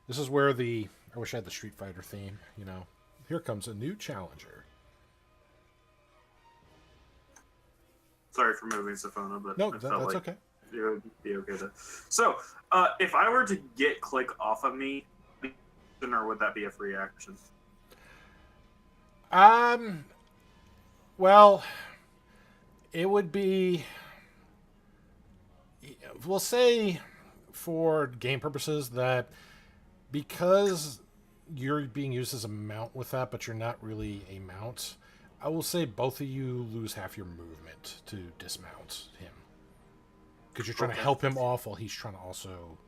this is where I wish I had the Street Fighter theme, you know. Here comes a new challenger. Sorry for moving Sophona, but No, I that's felt like okay. it would be okay to. So, if I were to get Click off of me, or would that be a free action? Well, it would be, we'll say for game purposes that because you're being used as a mount with that, but you're not really a mount, I will say both of you lose half your movement to dismount him. Because you're trying to help him off while he's trying to also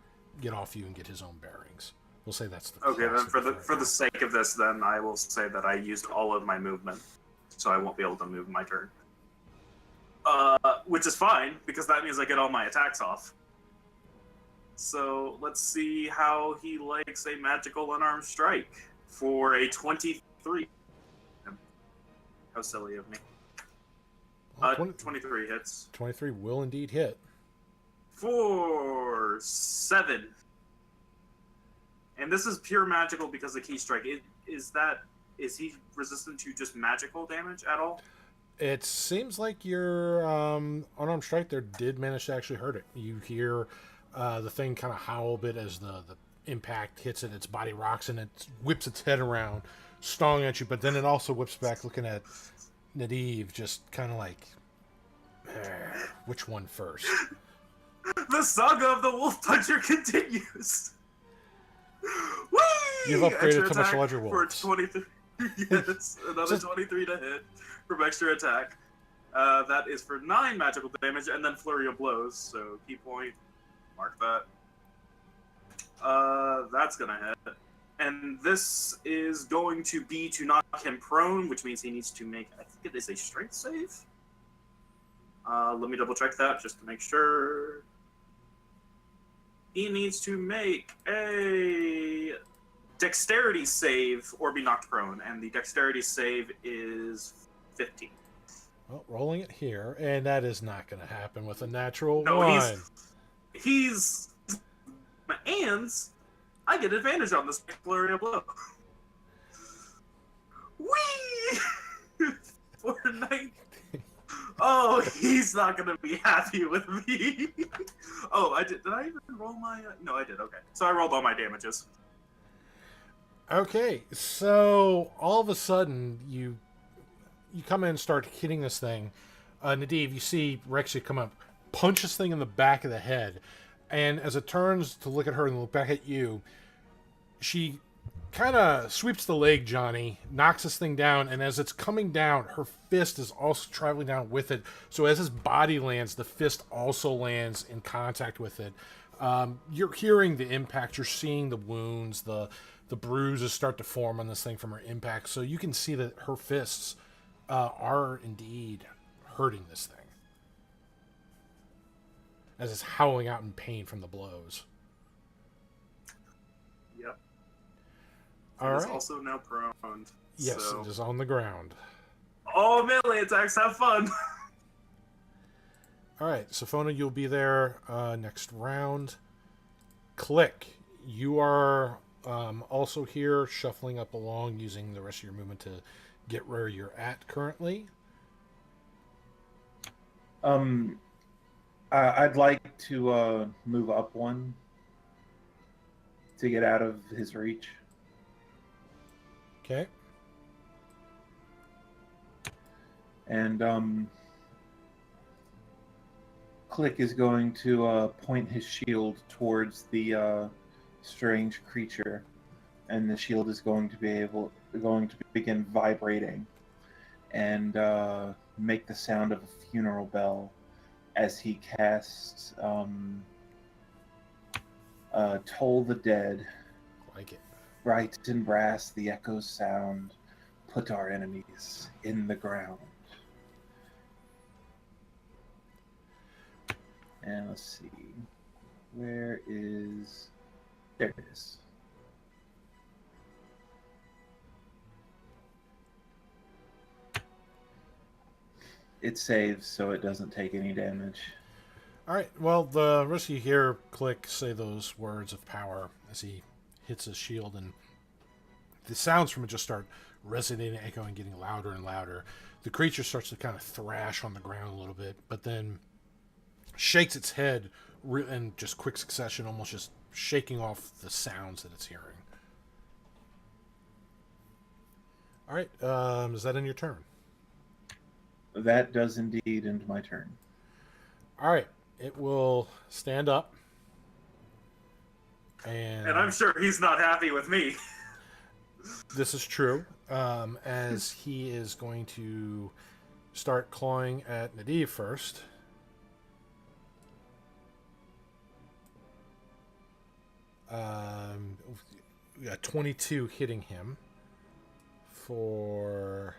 get off you and get his own bearings. We'll say that's the Okay, then cost for of it the sake of this, then I will say that I used all of my movement, so I won't be able to move my turn. Which is fine because that means I get all my attacks off. So let's see how he likes a magical unarmed strike for a 23. How silly of me. 23 hits. 23 will indeed hit. For 7. And this is pure magical because the key strike. Is he resistant to just magical damage at all? It seems like your unarmed strike there did manage to actually hurt it. You hear the thing kind of howl a bit as the impact hits it. Its body rocks and it whips its head around, stung at you. But then it also whips back, looking at Nadiv, just kind of like, which one first? The saga of the Wolf Puncher continues. Whee! You've upgraded Extra to much attack larger for wolves. 23. Yes, another 23 to hit from extra attack. That is for 9 magical damage and then flurry of blows. So key point, mark that. That's gonna hit. And this is going to be to knock him prone, which means he needs to make, I think it is a strength save. Let me double check that just to make sure. He needs to make a dexterity save or be knocked prone, and the dexterity save is 15. Well, rolling it here, and that is not going to happen with a natural No, 1. he's and I get advantage on this flurry of blow. Whee! For 19. Oh, he's not gonna be happy with me. Oh, I did. Did I even roll my? No, I did. Okay, so I rolled all my damages. Okay, so all of a sudden you come in and start hitting this thing. Nadiv, you see Rexia come up, punch this thing in the back of the head, and as it turns to look at her and look back at you, she kind of sweeps the leg, Johnny, knocks this thing down, and as it's coming down, her fist is also traveling down with it. So as his body lands, the fist also lands in contact with it. You're hearing the impact. You're seeing the wounds, the bruises start to form on this thing from her impact. So you can see that her fists are indeed hurting this thing as it's howling out in pain from the blows. Yep. All right. It's also now prone. Yes, so. it is on the ground. Oh, melee attacks, have fun. All right, Sophona, you'll be there next round. Click. You are also here, shuffling up along, using the rest of your movement to get where you're at currently. I'd like to move up one to get out of his reach. Okay. And Click is going to point his shield towards the strange creature, and the shield is going to begin vibrating and make the sound of a funeral bell as he casts Toll the Dead. Like it. Bright and brass the echoes sound, put our enemies in the ground. And let's see, where is, there it is. It saves, so it doesn't take any damage. All right, well, the rest of you hear Click say those words of power as he hits his shield, and the sounds from it just start resonating, echoing, getting louder and louder. The creature starts to kind of thrash on the ground a little bit, but then shakes its head in just quick succession, almost just shaking off the sounds that it's hearing. All right, is that in your turn? That does indeed end my turn. All right, it will stand up. And I'm sure he's not happy with me. This is true, as he is going to start clawing at Nadiv first. We got 22 hitting him for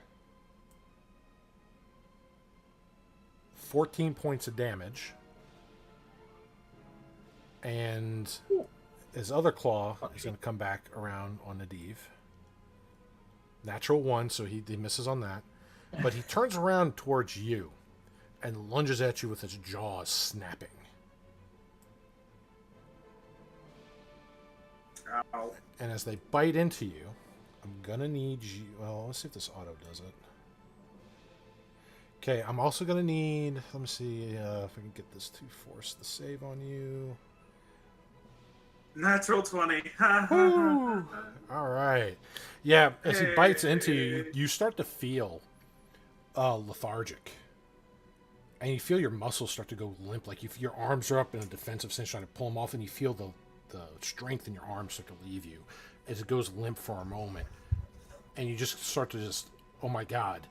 14 points of damage. And his other claw is going to come back around on Nadiv. Natural 1, so he misses on that. But he turns around towards you and lunges at you with his jaws snapping. Ow. And as they bite into you, I'm going to need you... Well, let's see if this auto does it. Okay, I'm also going to need... Let me see if I can get this to force the save on you. Natural 20. Woo! All right. Yeah, as he bites into you, you start to feel lethargic. And you feel your muscles start to go limp. Like your arms are up in a defensive sense, trying to pull them off, and you feel the strength in your arms start to leave you as it goes limp for a moment. And you just start to oh my God.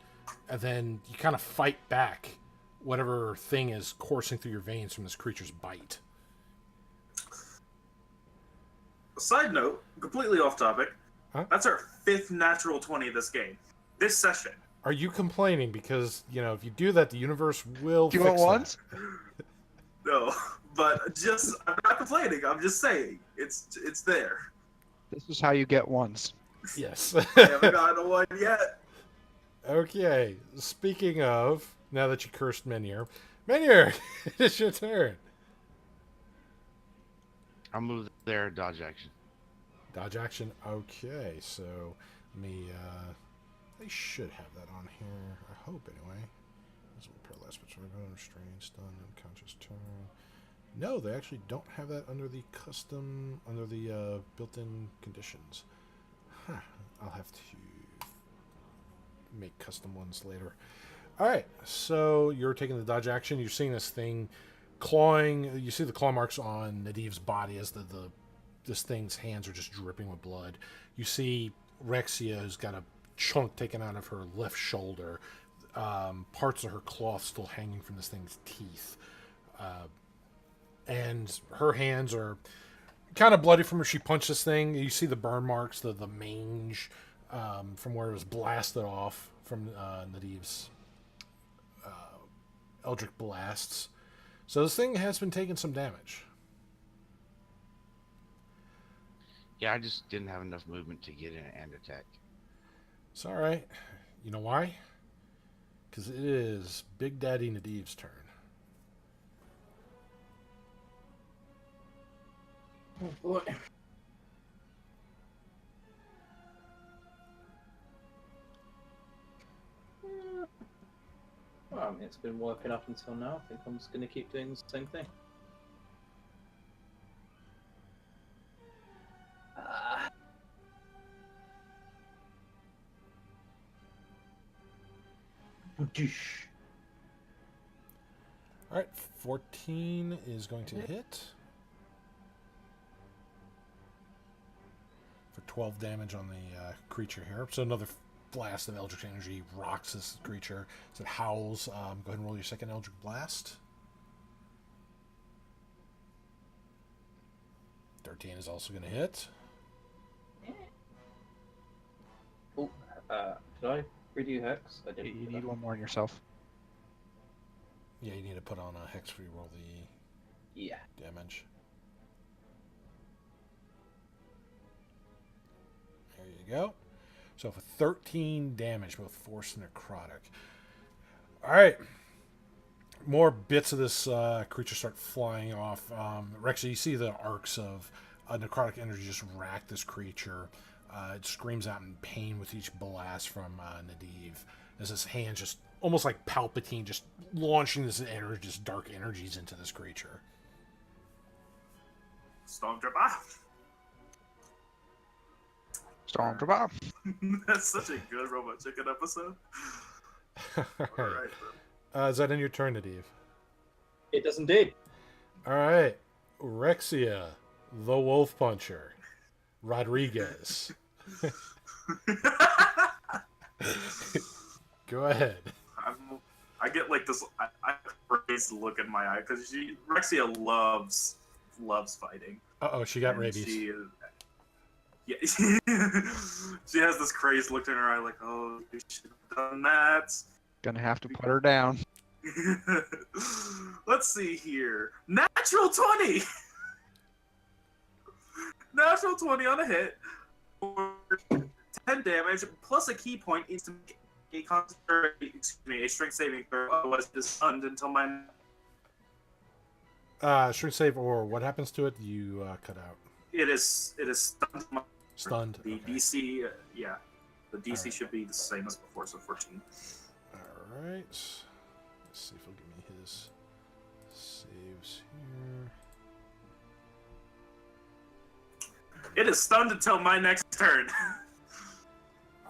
And then you kind of fight back whatever thing is coursing through your veins from this creature's bite. Side note, completely off topic. Huh? That's our 5th natural 20 this game. This session. Are you complaining? Because, if you do that, the universe will Do fix it once? that. No, but I'm not complaining. I'm just saying it's there. This is how you get ones. Yes. I haven't gotten one yet. Okay. Speaking of, now that you cursed Menhir, it's your turn. I'll move there, dodge action. Dodge action. Okay, so they should have that on here. I hope anyway. This will paralyze, but restrained, stunned, unconscious turn. No, they actually don't have that under the built-in conditions. Huh. I'll have to make custom ones later. All right, so you're taking the dodge action. You're seeing this thing clawing. You see the claw marks on Nadiv's body as this thing's hands are just dripping with blood. You see Rexia's got a chunk taken out of her left shoulder. Parts of her cloth still hanging from this thing's teeth. And her hands are kind of bloody from where she punched this thing. You see the burn marks, the mange from where it was blasted off from Nadiv's Eldritch blasts. So this thing has been taking some damage. Yeah, I just didn't have enough movement to get in and attack. It's all right. You know why? Because it is Big Daddy Nadiv's turn. Oh boy. Well, I mean, it's been working up until now. I think I'm just going to keep doing the same thing. All right, 14 is going to hit for 12 damage on the creature here. So another blast of Eldritch Energy rocks this creature. So it howls. Go ahead and roll your second Eldritch Blast. 13 is also going to hit. Oh, did I redo Hex? I didn't. You need one more on yourself. Yeah, you need to put on a Hex for you roll the Yeah. damage. There you go. So for 13 damage, both force and necrotic. All right. More bits of this creature start flying off. Rexy, you see the arcs of necrotic energy just rack this creature. It screams out in pain with each blast from Nadiv, as his hand just almost like Palpatine, just launching this energy, just dark energies into this creature. Stormtrooper. Stormtrooper. That's such a good Robot Chicken episode. All right. Is that in your turn, Nadiv? It does indeed. All right. Rexia, the Wolf Puncher. Rodriguez. Go ahead. I get like this I crazed look in my eye because Rexia loves fighting. Uh-oh, she got And rabies. She has this crazed look in her eye like, oh, you should have done that. Gonna have to put her down. Let's see here. Natural 20! Natural 20 on a hit. For 10 damage, plus a key point is to make a strength saving throw, otherwise it is stunned until my... Strength save, or what happens to it? You cut out. It is stunned. Stunned. The Okay. DC, yeah. The DC Alright. should be the same as before, so 14. Alright. Let's see if he'll give me his saves here. It is stunned until my next turn.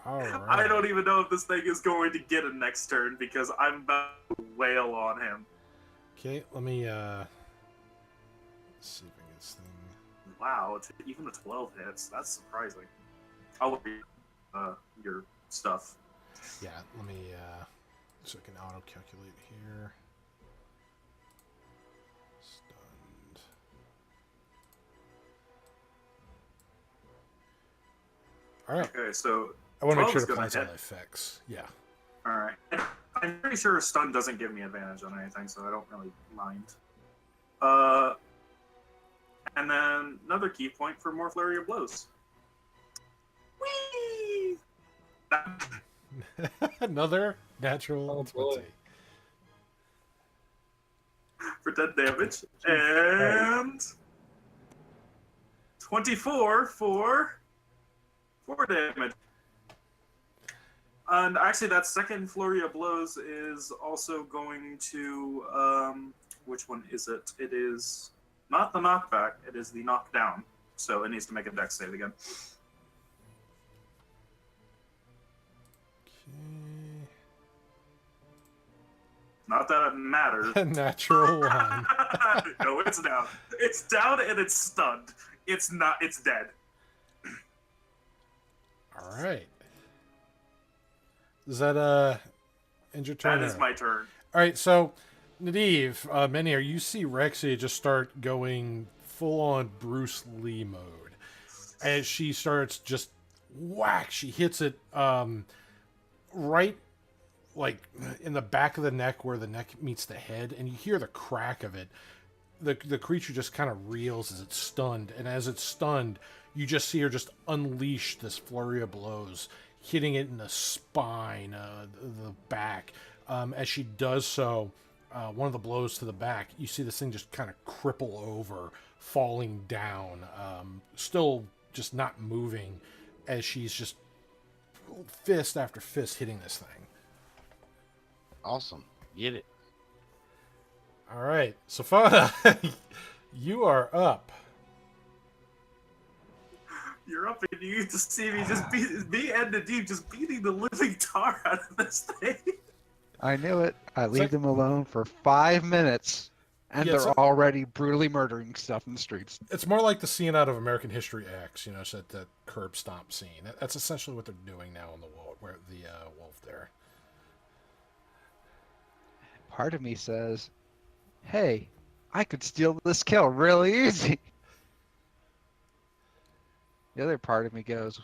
Alright. I don't even know if this thing is going to get a next turn because I'm about to wail on him. Okay, let me let's see if I can get this thing. Wow, even the 12 hits. That's surprising. I'll look at your stuff. Yeah, let me so I can auto calculate here. Stunned. All right. Okay, so I want to make 12 sure is it gonna applies all hit. the effects. Yeah. All right. And I'm pretty sure stun doesn't give me advantage on anything, so I don't really mind. And then another key point for more flurry of blows. Whee! Another natural Oh, 20. boy. For 10 damage. And 24 for 4 damage. And actually, that second flurry of blows is also going to. Which one is it? It is not the knockback, it is the knockdown. So it needs to make a dex save again. Not that it matters. Okay. Natural 1. No, it's down. It's down and it's stunned. It's not. It's dead. All right. Is that end your turn? That is there? my turn. All right, so Nadiv, Menhir, you see Rexia just start going full on Bruce Lee mode as she starts just whack. She hits it right like in the back of the neck where the neck meets the head, and you hear the crack of it. The creature just kind of reels as it's stunned, and as it's stunned, you just see her just unleash this flurry of blows, hitting it in the spine, the back. As she does so, one of the blows to the back, you see this thing just kind of cripple over, falling down, still just not moving, as she's just fist after fist hitting this thing. Awesome. Get it. All right, Safana, you are up. You're up and you get to see me just me and Nadim just beating the living tar out of this thing. I knew it. I It's leave like- them alone for 5 minutes, and Yeah, they're so- already brutally murdering stuff in the streets. It's more like the scene out of American History X, you know, so that curb stomp scene. That's essentially what they're doing now on the wall, where the wolf there. Part of me says, hey, I could steal this kill really easy. The other part of me goes,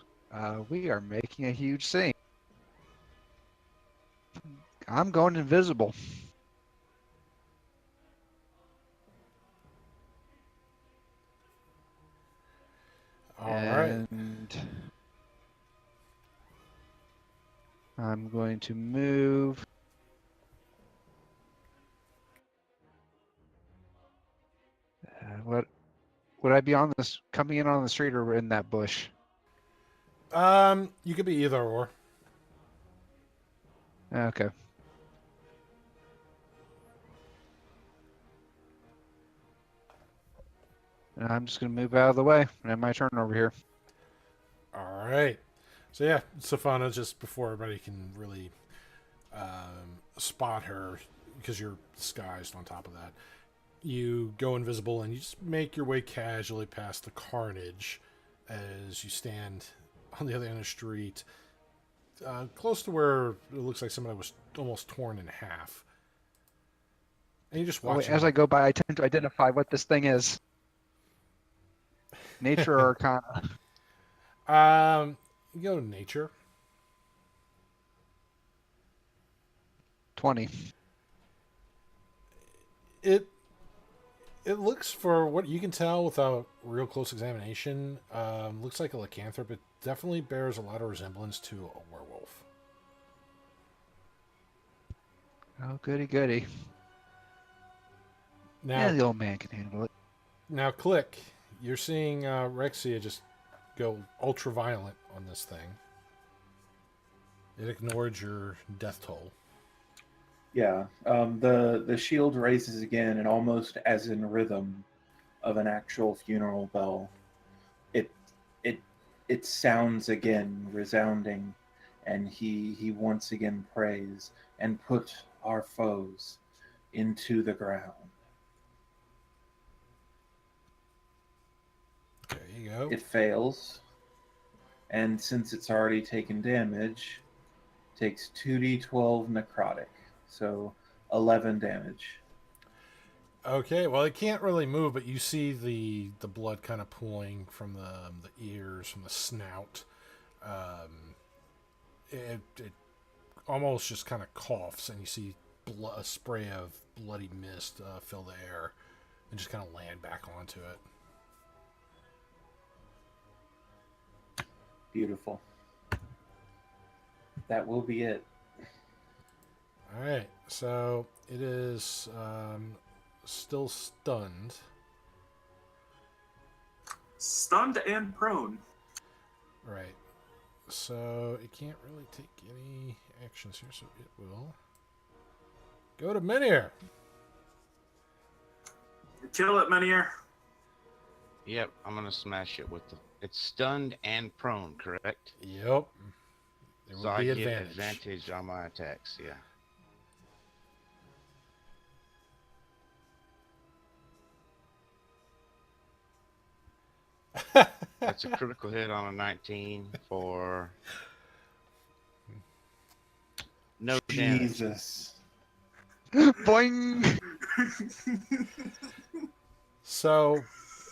we are making a huge scene. I'm going invisible. All right. And I'm going to move. What would I be on this coming in on the street or in that bush? You could be either or. Okay. And I'm just gonna move out of the way. And my turn over here. All right. So yeah, Safana, just before everybody can really spot her, because you're disguised on top of that, you go invisible and you just make your way casually past the carnage as you stand on the other end of the street, close to where it looks like somebody was almost torn in half. And you just watch. As I go by, I tend to identify what this thing is. Nature or Arcana. You go to nature. 20. It looks, for what you can tell without real close examination, looks like a lycanthrope. It definitely bears a lot of resemblance to a werewolf. Oh, goody goody. Now, Yeah, the old man can handle it. now, Click, you're seeing Rexia just go ultra violent on this thing. It ignored your death toll. Yeah, the shield raises again, and almost as in rhythm of an actual funeral bell, it sounds again, resounding, and he once again prays and put our foes into the ground. There you go. It fails, and since it's already taken damage, takes 2d12 necrotic, so 11 damage. Okay, well, it can't really move, but you see the blood kind of pooling from the ears, from the snout. It almost just kind of coughs, and you see a spray of bloody mist fill the air and just kind of land back onto it. Beautiful. That will be it. All right, so it is still stunned. Stunned and prone. Right. So it can't really take any actions here, so it will go to Menhir. Kill it, Menhir. Yep, I'm gonna smash it with the. It's stunned and prone, correct? Yep. There So will I be get advantage. advantage on my attacks. Yeah. That's a critical hit on a 19 for no damage. Jesus. Boing! So,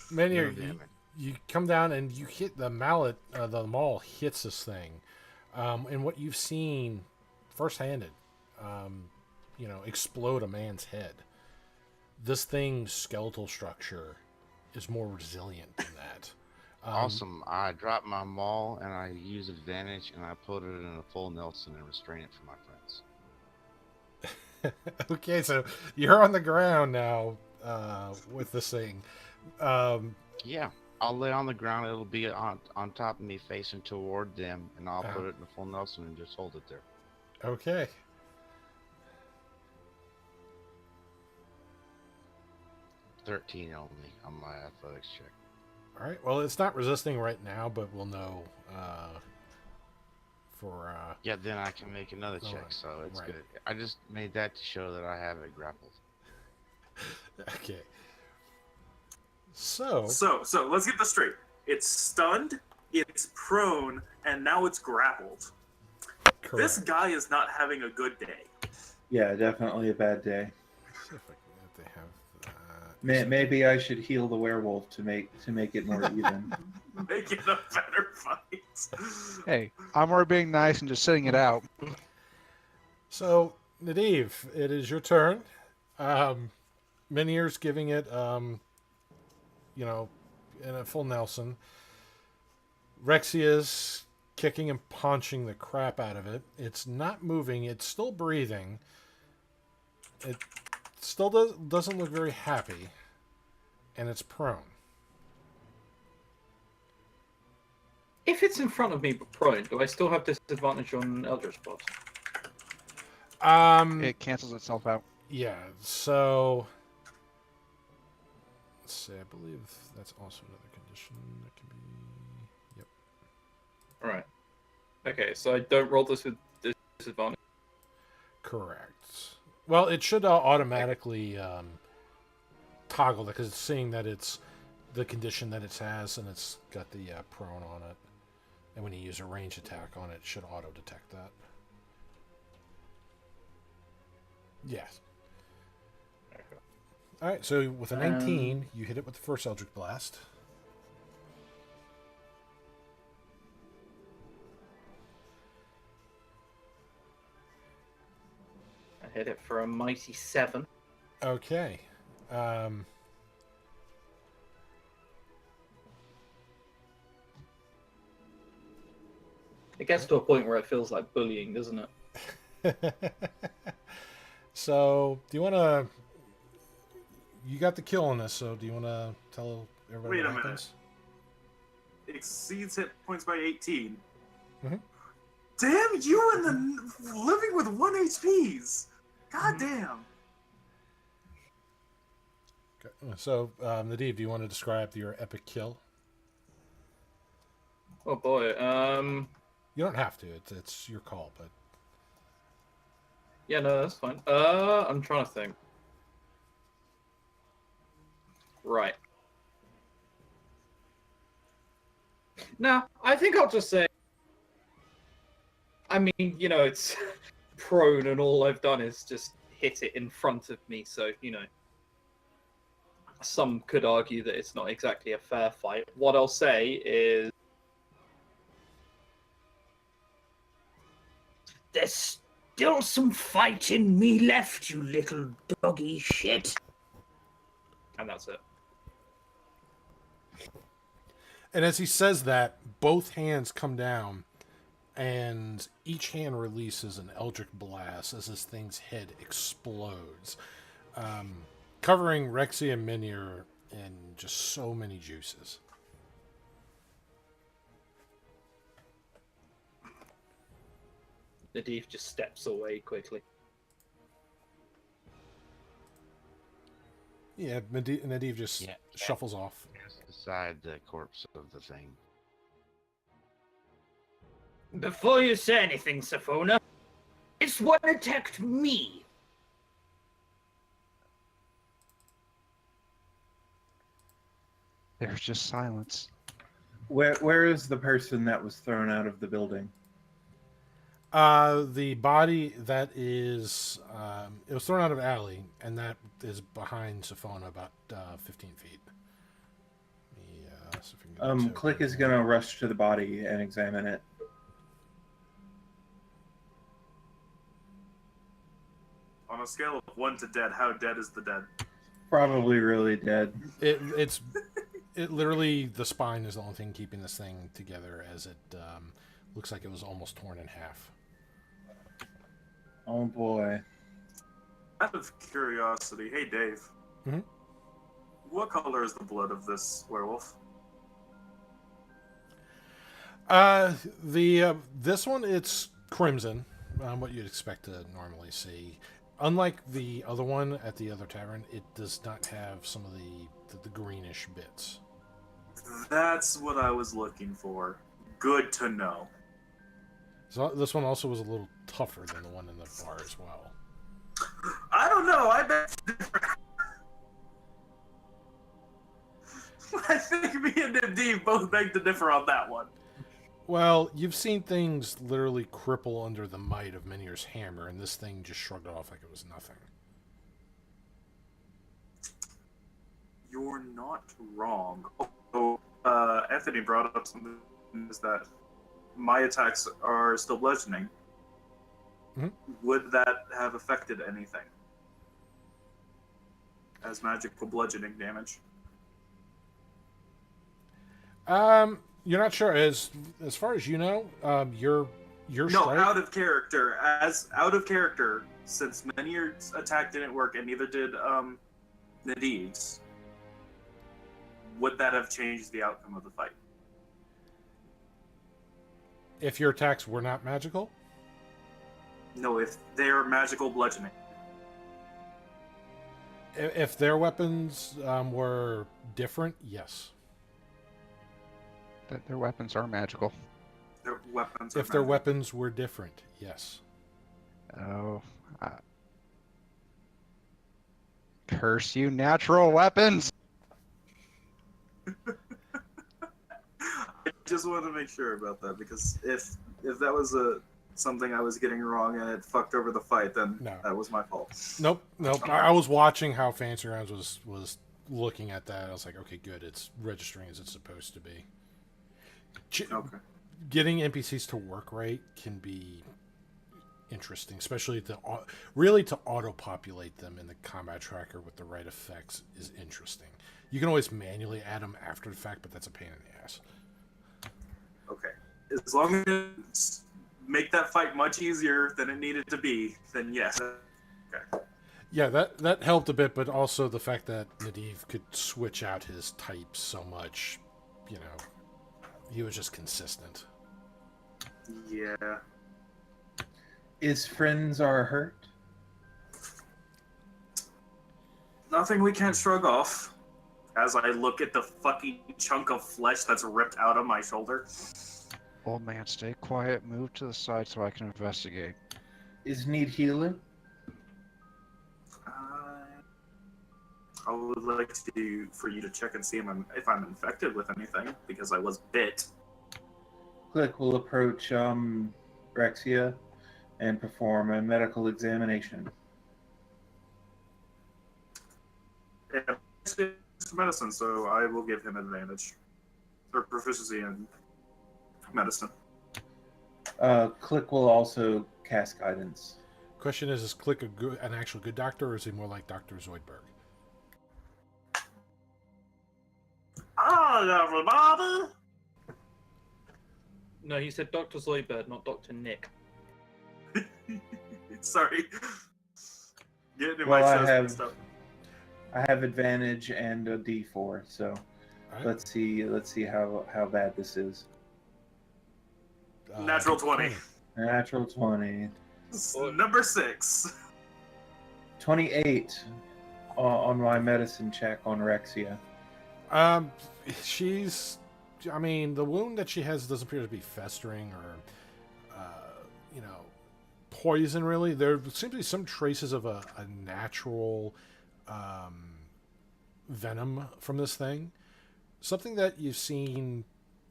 No Menhir, damage. you come down and you hit the mallet. The maul hits this thing, and what you've seen first-handed, explode a man's head. This thing's skeletal structure is more resilient than that. Awesome. I drop my maul and I use advantage and I put it in a full Nelson and restrain it for my friends. Okay, so you're on the ground now with this thing. Yeah, I'll lay on the ground. It'll be on top of me, facing toward them, and I'll put it in a full Nelson and just hold it there. Okay. $13 only on my athletics check. All right. Well, it's not resisting right now, but we'll know for. Yeah, then I can make another check, right, so it's right. good. I just made that to show that I have it grappled. Okay. So let's get this straight. It's stunned, it's prone, and now it's grappled. correct. This guy is not having a good day. Yeah, definitely a bad day. See if they have. Maybe I should heal the werewolf to make it more even. Make it a better fight. Hey, I'm more being nice and just sitting it out. So, Nadiv, it is your turn. Menhir's giving it, in a full Nelson. Rexia's kicking and punching the crap out of it. It's not moving. It's still breathing. It still doesn't look very happy. And it's prone. If it's in front of me but prone, do I still have disadvantage on Eldritch Blast? It cancels itself out. Yeah, so let's see, I believe that's also another condition that can be. Yep. Alright. Okay, so I don't roll this with disadvantage. Correct. Well, it should automatically toggle that because it's seeing that it's the condition that it has and it's got the prone on it. And when you use a range attack on it, it should auto detect that. Yes. Okay. All right, so with a 19, you hit it with the first Eldritch Blast. I hit it for a mighty 7. Okay. It gets to a point where it feels like bullying, doesn't it? So, do you want to... You got the kill on this, so do you want to tell everybody Wait a what minute. happens? Exceeds hit points by 18. Mhm. Damn you and the living with 1 HPs. God damn. Okay. So, Nadiv, do you want to describe your epic kill? Oh boy. You don't have to. It's your call, but... Yeah, no, that's fine. I'm trying to think. Right. No, I think I'll just say. I mean, it's prone, and all I've done is just hit it in front of me. So, some could argue that it's not exactly a fair fight. What I'll say is, There's still some fight in me left, you little doggy shit. And that's it. And as he says that, both hands come down, and each hand releases an eldritch blast as this thing's head explodes, covering Rexy and Minier in just so many juices. Nadif just steps away quickly. Yeah, Nadiv just shuffles off. Beside the corpse of the thing. Before you say anything, Safona, it's what attacked me. There's just silence. Where is the person that was thrown out of the building? The body that is, it was thrown out of alley, and that is behind Safona about 15 feet. So if we can get to Click it. is gonna rush to the body and examine it. On a scale of 1 to dead, how dead is the dead? Probably really dead. It literally, the spine is the only thing keeping this thing together, as it looks like it was almost torn in half. Oh boy. Out of curiosity, hey Dave. Mhm. What color is the blood of this werewolf? This one, it's crimson, what you'd expect to normally see. Unlike the other one at the other tavern, it does not have some of the greenish bits. That's what I was looking for. Good to know. So this one also was a little tougher than the one in the bar as well. I don't know. I bet. I think me and Nadeem both beg to differ on that one. Well, you've seen things literally cripple under the might of Minier's hammer, and this thing just shrugged it off like it was nothing. You're not wrong. Oh, Anthony brought up something, is that my attacks are still bludgeoning. Mhm. Would that have affected anything as magical bludgeoning damage? You're not sure. As far as you know, your No, strike. out of character. As out of character, since Menier's attack didn't work and neither did Nadiv's, would that have changed the outcome of the fight? If your attacks were not magical, No, if they're magical bludgeoning. if their weapons were different, yes. That their weapons are magical. Their weapons. If their weapons were different, yes. Oh. Curse you, natural weapons! I just wanted to make sure about that because if that was something I was getting wrong and it fucked over the fight, then No. that was my fault. Nope. I was watching how Fancy Rounds was looking at that. I was like, okay, good. It's registering as it's supposed to be. Okay. Getting NPCs to work right can be interesting, especially to auto-populate them in the combat tracker with the right effects is interesting. You can always manually add them after the fact, but that's a pain in the ass. Okay. As long as it's make that fight much easier than it needed to be, then yes. Okay. Yeah, that helped a bit, but also the fact that Nadiv could switch out his types so much, he was just consistent. Yeah. Is friends are hurt? Nothing we can't shrug off. As I look at the fucking chunk of flesh that's ripped out of my shoulder. Old man, stay quiet. Move to the side so I can investigate. Is need healing? I would like for you to check and see if I'm infected with anything, because I was bit. Click will approach Rexia and perform a medical examination. Yeah, it's medicine, so I will give him advantage. Or proficiency in medicine. Click will also cast guidance. Question is Click an actual good doctor, or is he more like Dr. Zoidberg? Hi, everybody. No, he said Dr. Zoidberg, not Dr. Nick. Sorry. Getting in Well, my I shows have- mixed up. I have advantage and a D4, so All right. let's see how bad this is. Natural 20. Natural 20. Number 6. 28 on my medicine check on Rexia. She's. I mean, the wound that she has doesn't appear to be festering or, poison. Really, there seems to be some traces of a natural venom from this thing. Something that you've seen,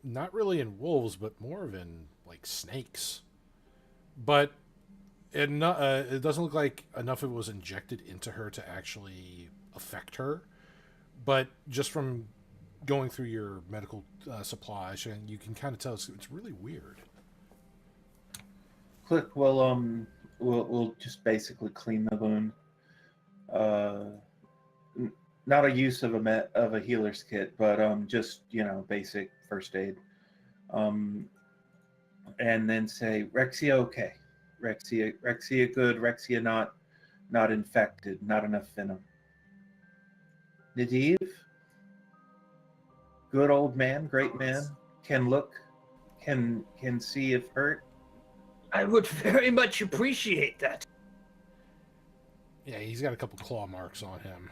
not really in wolves, but more of in like snakes. But it doesn't look like enough of it was injected into her to actually affect her. But just from going through your medical supplies, and you can kind of tell it's really weird. Click. Well, we'll just basically clean the wound. Not a use of a healer's kit, but just basic first aid. And then say Rexia okay, Rexia good, Rexia not infected, not enough venom. Nadiv, good old man, great man, can see if hurt. I would very much appreciate that. Yeah, he's got a couple claw marks on him.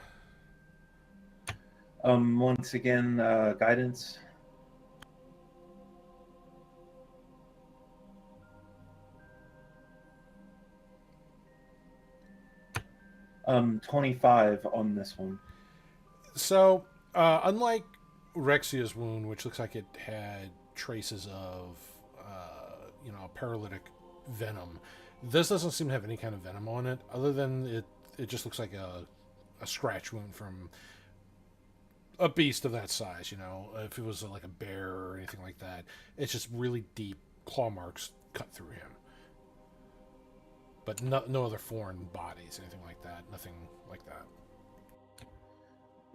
Once again, guidance. Um, 25 on this one. So, unlike Rexia's wound, which looks like it had traces of, paralytic venom, this doesn't seem to have any kind of venom on it, other than it just looks like a scratch wound from a beast of that size. If it was like a bear or anything like that, it's just really deep claw marks cut through him. But no other foreign bodies, anything like that. Nothing like that.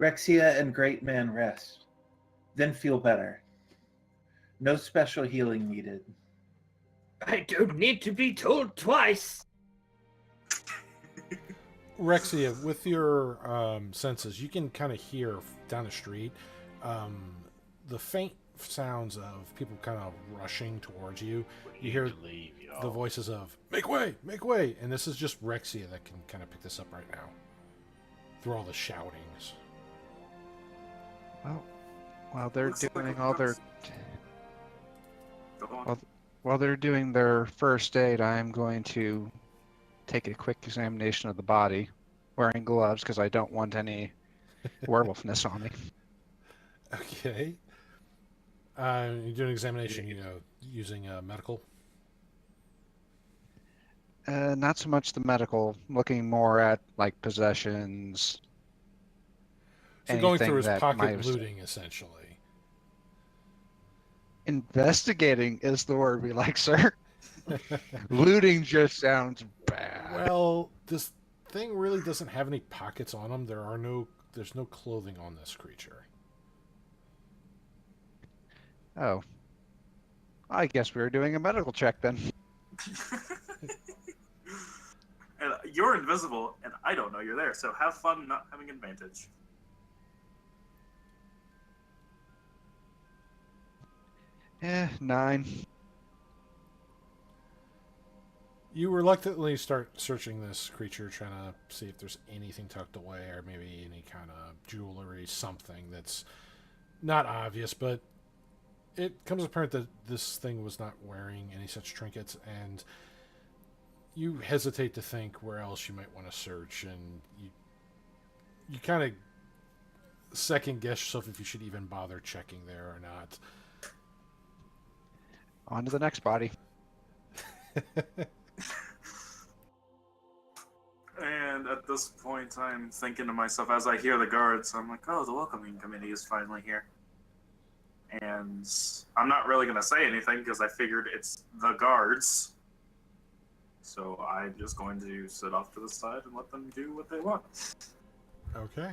Rexia and great man rest. Then feel better. No special healing needed. I don't need to be told twice. Rexia, with your senses, you can kind of hear down the street the faint sounds of people kind of rushing towards you. You hear the voices of "Make way! Make way!" And this is just Rexia that can kind of pick this up right now through all the shoutings. Well, while they're Looks like doing a all their Go on. while they're doing their first aid, I'm going to take a quick examination of the body, wearing gloves because I don't want any werewolfness on me. Okay. You do an examination, using medical. Not so much the medical, looking more at like possessions. So going through anything his that pocket might have- looting, essentially. Investigating is the word we like, sir. Looting just sounds bad. Well, this thing really doesn't have any pockets on him. There's no clothing on this creature. Oh. I guess we were doing a medical check then. And you're invisible, and I don't know you're there, so have fun not having advantage. Eh, 9. You reluctantly start searching this creature, trying to see if there's anything tucked away or maybe any kind of jewelry, something that's not obvious, but it comes apparent that this thing was not wearing any such trinkets, and you hesitate to think where else you might want to search, and you kind of second guess yourself if you should even bother checking there or not. On to the next body. And at this point, I'm thinking to myself, as I hear the guards, I'm like, oh, the welcoming committee is finally here. And I'm not really going to say anything because I figured it's the guards. So I'm just going to sit off to the side and let them do what they want. Okay.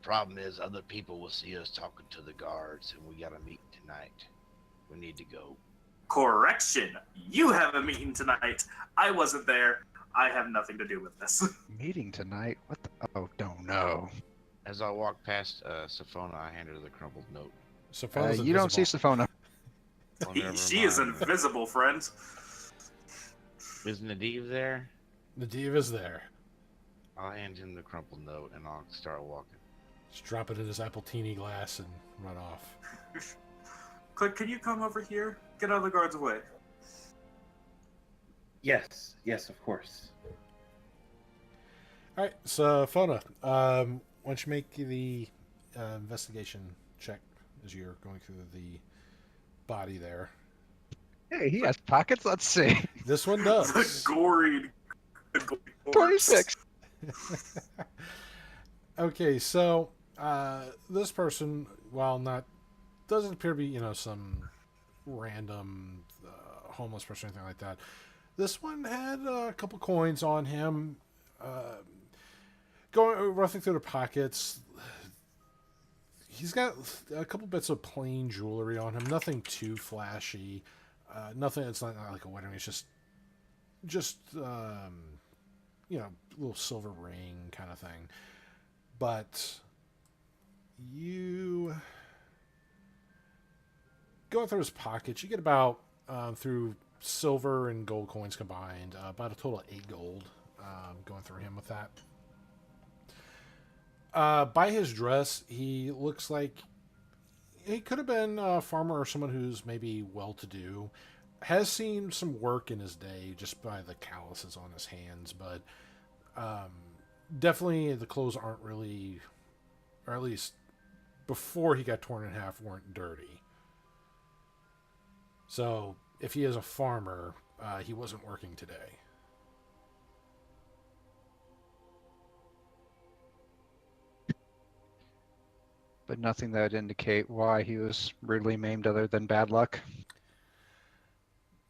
Problem is, other people will see us talking to the guards, and we got a meeting tonight. We need to go. Correction! You have a meeting tonight. I wasn't there. I have nothing to do with this. Meeting tonight? What the? Oh, don't know. As I walk past Sophona, I hand her the crumpled note. So You don't see Sophona. Oh, never She is mind. invisible, friend. Is Nadiv there? Nadiv is there. I'll hand him the crumpled note, and I'll start walking. Just drop it in his appletini glass and run off. Click, can you come over here? Get out of the guard's way. Yes, of course. All right, so Fona, why don't you make the investigation check as you're going through the body there? Hey, he has pockets. Let's see. This one The does. gory 26. Okay, so this person, while not doesn't appear to be some random homeless person or anything like that. This one had a couple coins on him. Going roughing through the pockets. He's got a couple bits of plain jewelry on him. Nothing too flashy. Nothing that's not like a wedding. It's just little silver ring kind of thing. But you going through his pockets, you get about through silver and gold coins combined, about a total of 8 gold going through him with that. By his dress, he looks like he could have been a farmer or someone who's maybe well-to-do. Has seen some work in his day just by the calluses on his hands, but definitely the clothes aren't really, or at least before he got torn in half, weren't dirty. So if he is a farmer, he wasn't working today. But nothing that would indicate why he was rudely maimed other than bad luck.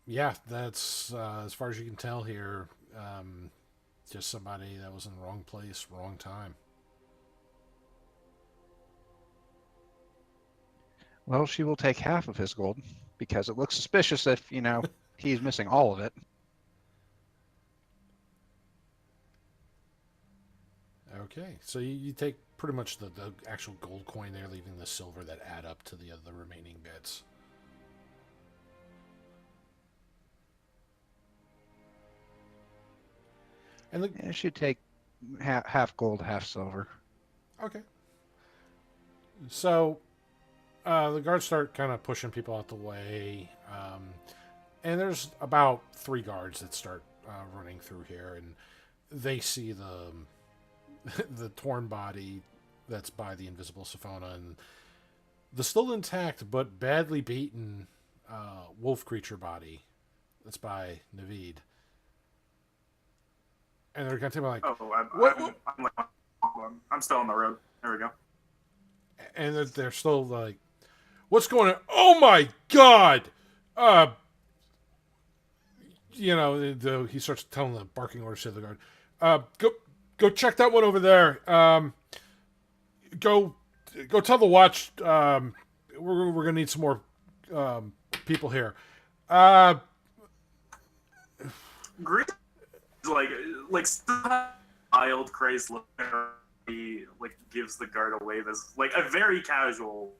Yeah, that's as far as you can tell here. Just somebody that was in the wrong place, wrong time. Well, she will take half of his gold because it looks suspicious if, he's missing all of it. Okay, so you take pretty much the actual gold coin there, leaving the silver that add up to the other remaining bits. And It should take half gold, half silver. okay. So the guards start kind of pushing people out the way, and there's about 3 guards that start running through here, and they see the torn body that's by the invisible Sophona, and the still intact but badly beaten wolf creature body that's by Naveed. And they're kind of like, Oh, I'm still on the road. There we go. and they're still like, what's going on? Oh my God! He starts telling the barking orders to the guard. Go check that one over there. Go tell the watch. We're gonna need some more people here. Green, like wild, crazed look. He gives the guard a wave as a very casual.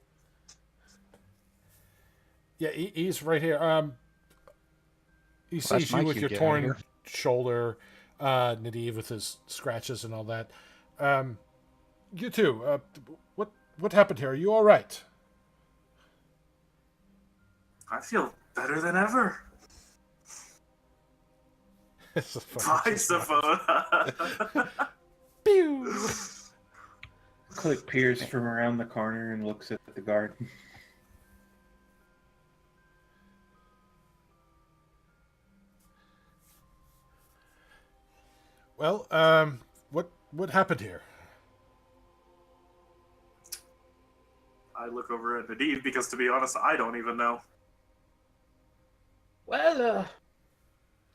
Yeah, he's right here. He sees you with your torn shoulder, Nadiv with his scratches and all that. You too. What happened here? Are you all right? I feel better than ever. Bye, Sophona. Pew! Click peers from around the corner and looks at the guard. Well, what happened here? I look over at Nadeem because, to be honest, I don't even know. Well,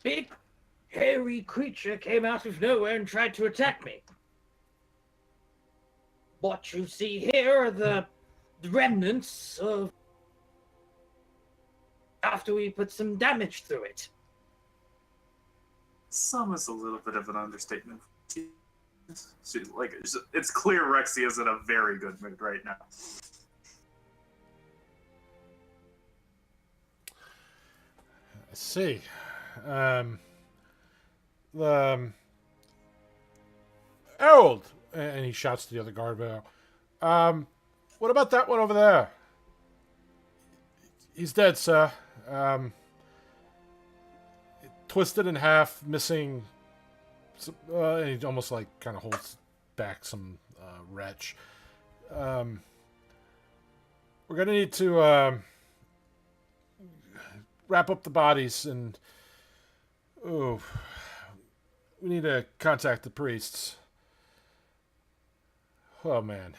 big, hairy creature came out of nowhere and tried to attack me. What you see here are the remnants of after we put some damage through it. Some is a little bit of an understatement. It's clear Rexy is in a very good mood right now. Let's see. Harold! And he shouts to the other guard bearer. What about that one over there? He's dead, sir. Twisted in half, missing. And he almost like kind of holds back some wretch. We're gonna need to wrap up the bodies and we need to contact the priests. Oh man.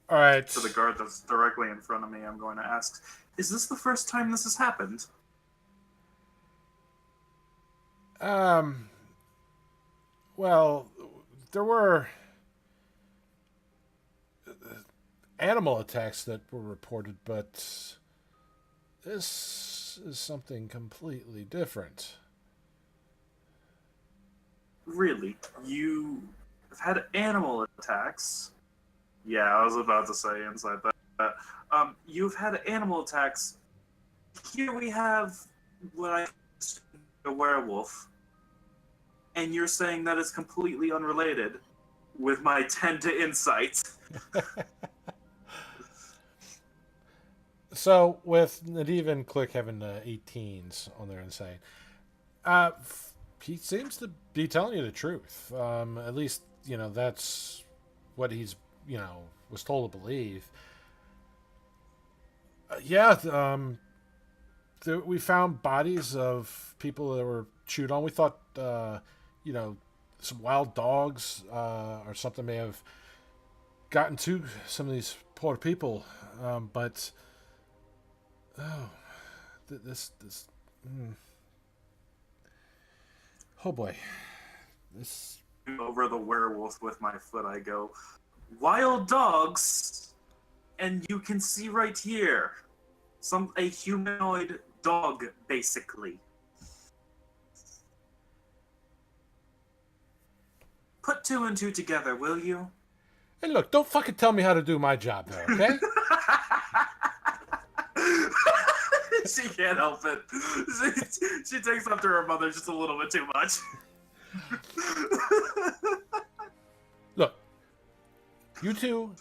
All right. To the guard that's directly in front of me, I'm going to ask, is this the first time this has happened? Well, there were animal attacks that were reported, but this is something completely different. Really? You have had animal attacks? Yeah, I was about to say inside that. You've had animal attacks. Here we have what I a werewolf, and you're saying that it's completely unrelated with my 10 to insight. So, with Nadiv and Click having 18s on their insight, he seems to be telling you the truth. At least, that's what he's, was told to believe. We found bodies of people that were chewed on. We thought, some wild dogs or something may have gotten to some of these poor people. But oh boy, this over the werewolf with my foot, I go, wild dogs, and you can see right here, a humanoid dog, basically. Put 2 and 2 together, will you? Hey, look, don't fucking tell me how to do my job there, okay? She can't help it. She takes after her mother just a little bit too much. Look, you two,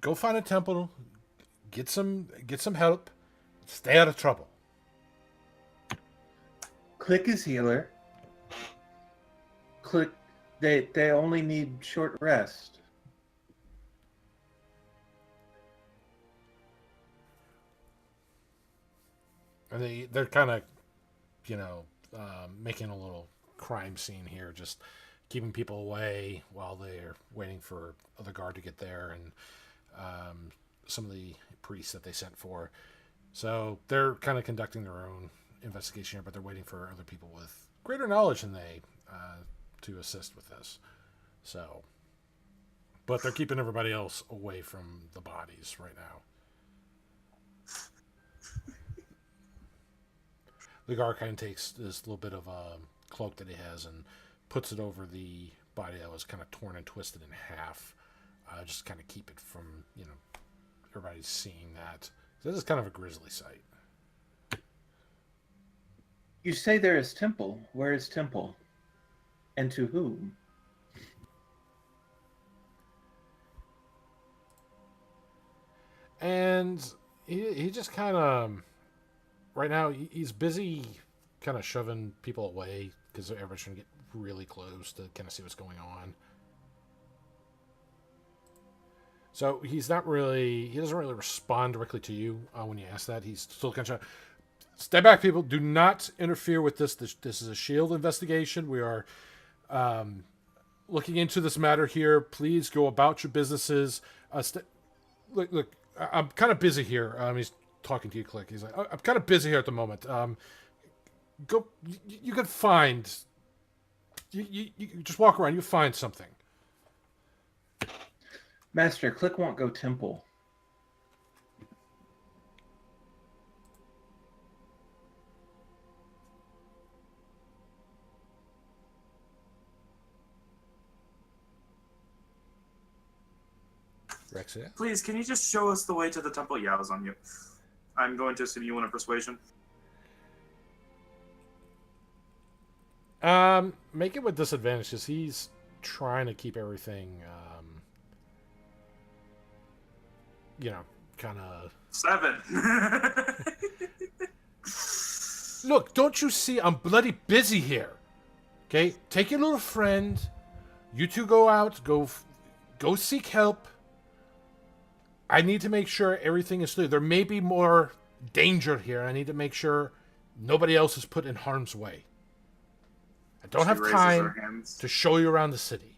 go find a temple, get some help, stay out of trouble. Click is healer. Click, they only need short rest. And they're kind of, making a little crime scene here, just keeping people away while they're waiting for other guard to get there, and some of the priests that they sent for. So they're kind of conducting their own investigation here, but they're waiting for other people with greater knowledge than they to assist with this. So, but they're keeping everybody else away from the bodies right now. The guard kind of takes this little bit of a cloak that he has and puts it over the body that was kind of torn and twisted in half. Just kind of keep it from, everybody seeing that. So this is kind of a grisly sight. You say there is temple. Where is temple? And to whom? And he just kind of... Right now, he's busy kind of shoving people away because everybody's trying to get really close to kind of see what's going on. So he doesn't really respond directly to you when you ask that. He's still kind of trying, stay back, people. Do not interfere with this. This is a shield investigation. We are looking into this matter here. Please go about your businesses. Look, I'm kind of busy here. He's talking to you, Click. He's like, I'm kind of busy here at the moment. Go. You could find. You just walk around. You find something. Master, Click won't go temple. Rexia? Please, can you just show us the way to the temple? Yeah, I was on mute. I'm going to assume you want a persuasion. Make it with disadvantage because he's trying to keep everything, kind of. 7. Look, don't you see? I'm bloody busy here. Okay, take your little friend. You two go out. Go seek help. I need to make sure everything is clear. There may be more danger here. I need to make sure nobody else is put in harm's way. I don't have time to show you around the city.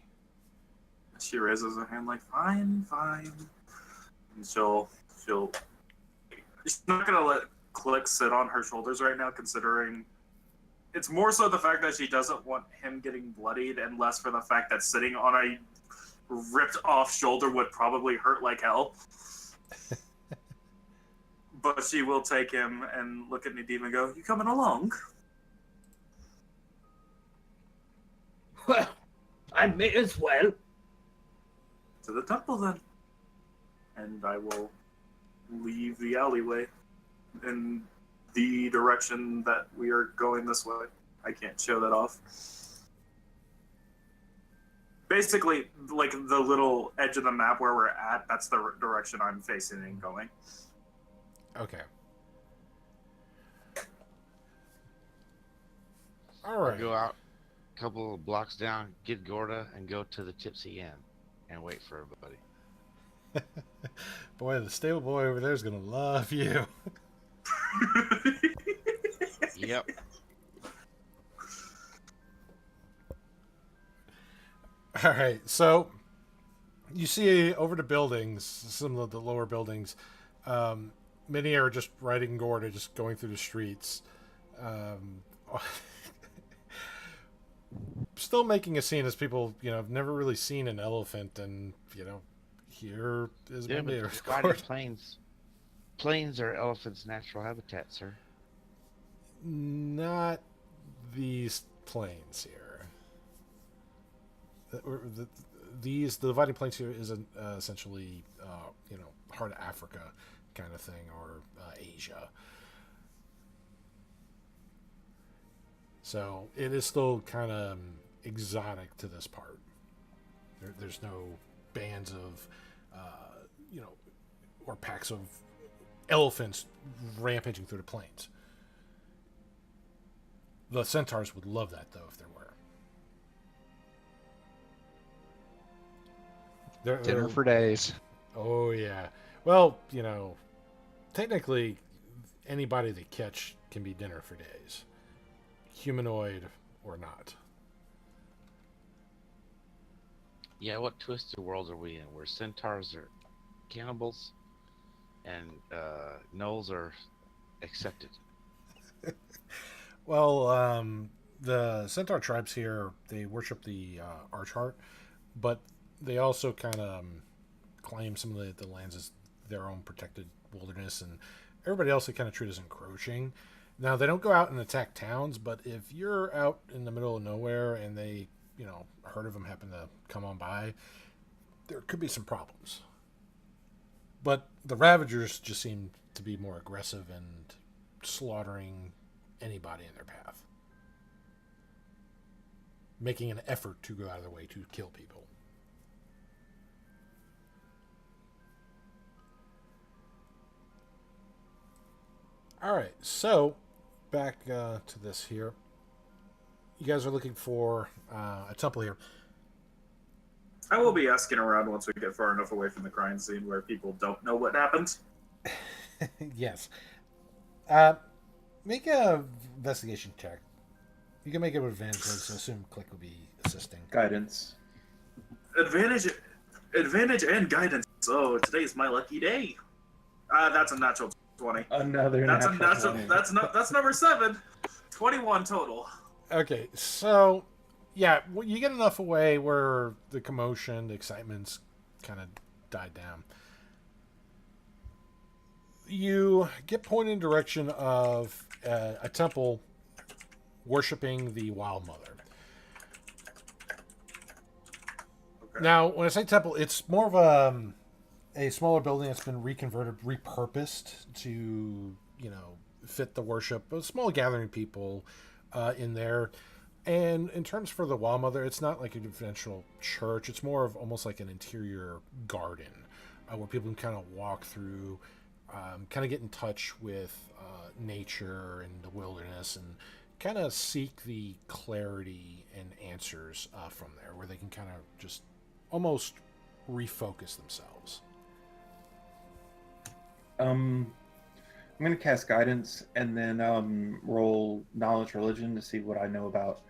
She raises her hand like, fine. And she's not gonna let Click sit on her shoulders right now, considering it's more so the fact that she doesn't want him getting bloodied and less for the fact that sitting on a ripped off shoulder would probably hurt like hell. But she will take him and look at Nadim and go, you coming along? Well, I may as well. To the temple then. And I will leave the alleyway in the direction that we are going this way. I can't show that off. Basically, like the little edge of the map where we're at, that's the direction I'm facing and going. Okay. All right. Go out a couple of blocks down, get Gorda, and go to the Tipsy Inn and wait for everybody. Boy, the stable boy over there is going to love you. Yep. All right, so you see over the buildings, some of the lower buildings, many are just riding Gorda, just going through the streets. Still making a scene as people, have never really seen an elephant, and, here is Yeah, maybe but a divided plains. Plains are elephants' natural habitat, sir. Not these plains here. The dividing plains here is essentially, heart of Africa kind of thing, or Asia. So it is still kind of exotic to this part. There's no bands of, or packs of elephants rampaging through the plains. The centaurs would love that, though, if there were. Dinner for days. Oh, yeah. Well, technically, anybody they catch can be dinner for days. Humanoid or not. Yeah, what twisted world are we in? Where centaurs are cannibals and gnolls are accepted. Well, the centaur tribes here, they worship the Archheart, but they also kind of claim some of the lands as their own protected wilderness, and everybody else they kind of treat as encroaching. Now, they don't go out and attack towns, but if you're out in the middle of nowhere and they, a herd of them happen to come on by, there could be some problems. But the Ravagers just seem to be more aggressive and slaughtering anybody in their path, making an effort to go out of their way to kill people. All right, so back to this here. You guys are looking for a temple here. I will be asking around once we get far enough away from the crime scene where people don't know what happened. Yes. Make a investigation check. You can make it with advantage, so assume Click will be assisting. Guidance. Advantage and guidance. Oh, today's my lucky day. That's a natural 20. Another That's natural a natural. 20. That's number 7. 21 total. Okay, so yeah, you get enough away where the commotion, the excitement's kind of died down. You get pointed in direction of a temple worshiping the Wild Mother. Okay. Now, when I say temple, it's more of a smaller building that's been reconverted, repurposed to, fit the worship. A small gathering of people in there. And in terms for the Wild Mother, it's not like a conventional church. It's more of almost like an interior garden where people can kind of walk through, kind of get in touch with nature and the wilderness and kind of seek the clarity and answers from there, where they can kind of just almost refocus themselves. I'm gonna cast guidance and then roll knowledge religion to see what I know about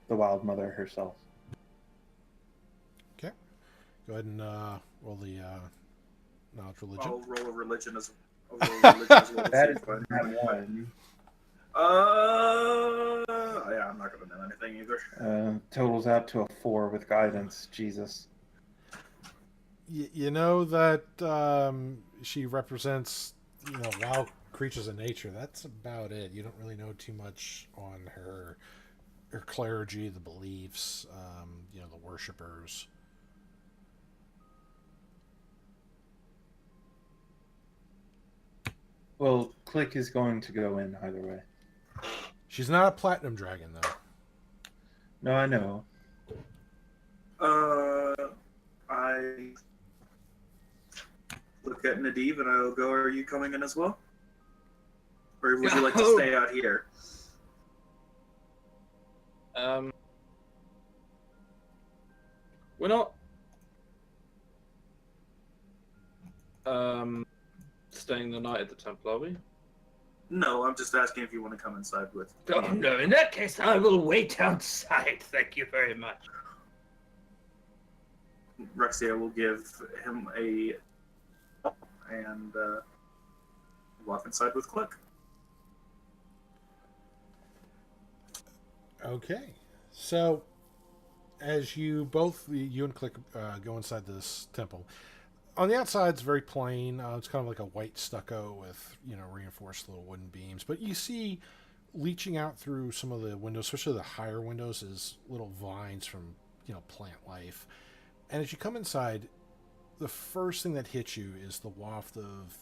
the Wild Mother herself. Okay. Go ahead and roll the knowledge religion. I'll roll a religion as well. That is not one. Yeah, I'm not gonna know anything either. Totals out to a 4 with guidance. Jesus. You know that she represents, wild creatures of nature. That's about it. You don't really know too much on her clergy, the beliefs, the worshippers. Well, Click is going to go in either way. She's not a platinum dragon, though. No, I know. I look at Nadiv and I'll go, are you coming in as well? Or would you like to stay out here? We're not staying the night at the temple, are we? No, I'm just asking if you want to come inside with. Oh, no, in that case, I will wait outside. Thank you very much. Rexia will give him a and walk inside with Click. Okay. So, as you and Click go inside this temple, on the outside it's very plain. It's kind of like a white stucco with, reinforced little wooden beams. But you see, leaching out through some of the windows, especially the higher windows, is little vines from, plant life. And as you come inside, the first thing that hits you is the waft of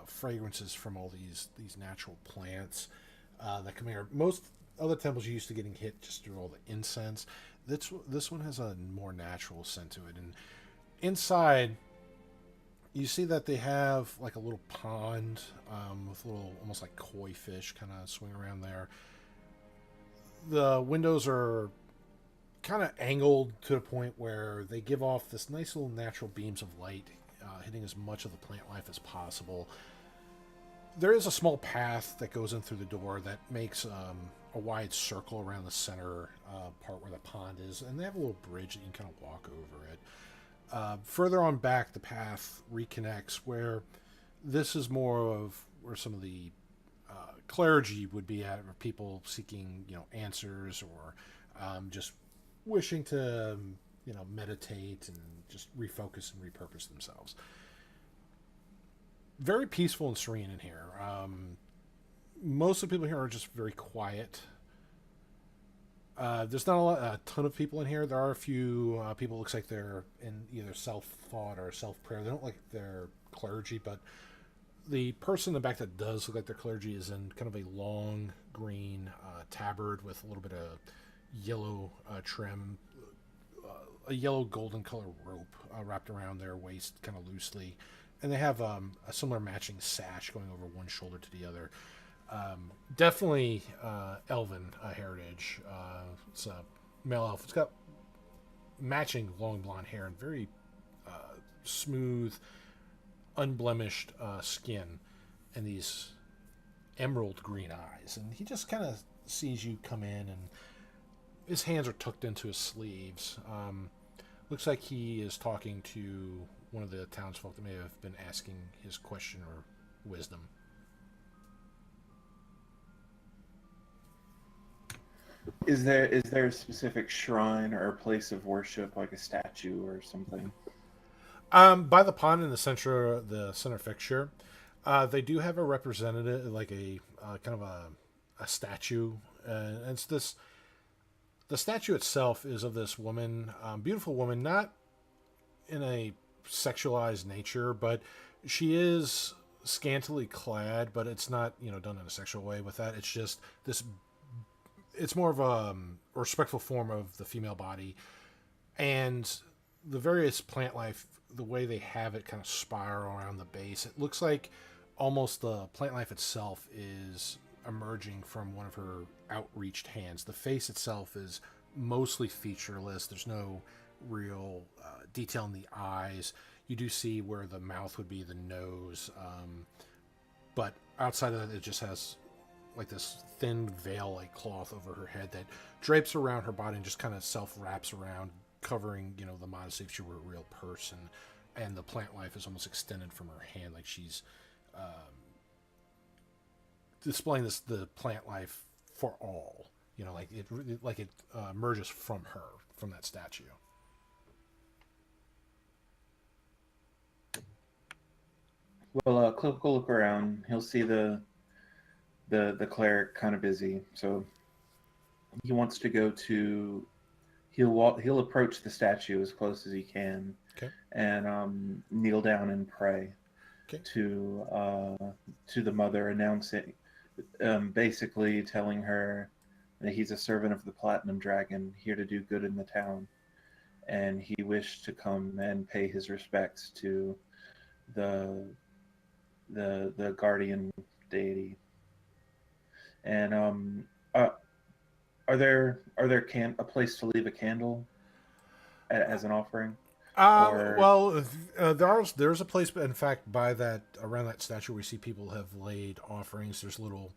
fragrances from all these natural plants that come here. Most other temples you're used to getting hit just through all the incense. This one has a more natural scent to it. And inside, you see that they have like a little pond with little, almost like koi fish kind of swing around there. The windows are kind of angled to the point where they give off this nice little natural beams of light, hitting as much of the plant life as possible. There is a small path that goes in through the door that makes a wide circle around the center part where the pond is, and they have a little bridge that you can kind of walk over it. Further on back, the path reconnects where this is more of where some of the clergy would be at, or people seeking, answers, or just wishing to, meditate and just refocus and repurpose themselves. Very peaceful and serene in here. Most of the people here are just very quiet. There's not a ton of people in here. There are a few people, looks like they're in either self-thought or self-prayer. They don't look like they're clergy, but the person in the back that does look like they're clergy is in kind of a long green tabard with a little bit of yellow trim, a yellow golden color rope wrapped around their waist kind of loosely. And they have a similar matching sash going over one shoulder to the other. Definitely elven heritage. It's a male elf. It's got matching long blonde hair and very smooth, unblemished skin and these emerald green eyes. And he just kind of sees you come in, and his hands are tucked into his sleeves. Looks like he is talking to one of the townsfolk that may have been asking his question or wisdom. Is there a specific shrine or a place of worship, like a statue or something? By the pond in the center fixture, they do have a representative, like a kind of a statue, and it's this. The statue itself is of this woman, beautiful woman, not in a sexualized nature, but she is scantily clad, but it's not done in a sexual way with that. It's just this. It's more of a respectful form of the female body, and the various plant life, the way they have it kind of spiral around the base, it looks like almost the plant life itself is emerging from one of her outreached hands. The face itself is mostly featureless. There's no real detail in the eyes. You do see where the mouth would be, the nose, but outside of that, it just has like this thin veil like cloth over her head that drapes around her body and just kind of self wraps around, covering the modesty if she were a real person. And the plant life is almost extended from her hand, like she's displaying the plant life for all. Like it emerges from her, from that statue. Well, Cliff will look around. He'll see the cleric kind of busy, so he wants to go to. He'll approach the statue as close as he can, Okay. and kneel down and pray Okay. to the mother, announcing, basically telling her that he's a servant of the Platinum Dragon, here to do good in the town, and he wished to come and pay his respects to the guardian deity. And are there a place to leave a candle as an offering? Well, there's a place, in fact, by that, around that statue, we see people have laid offerings. There's little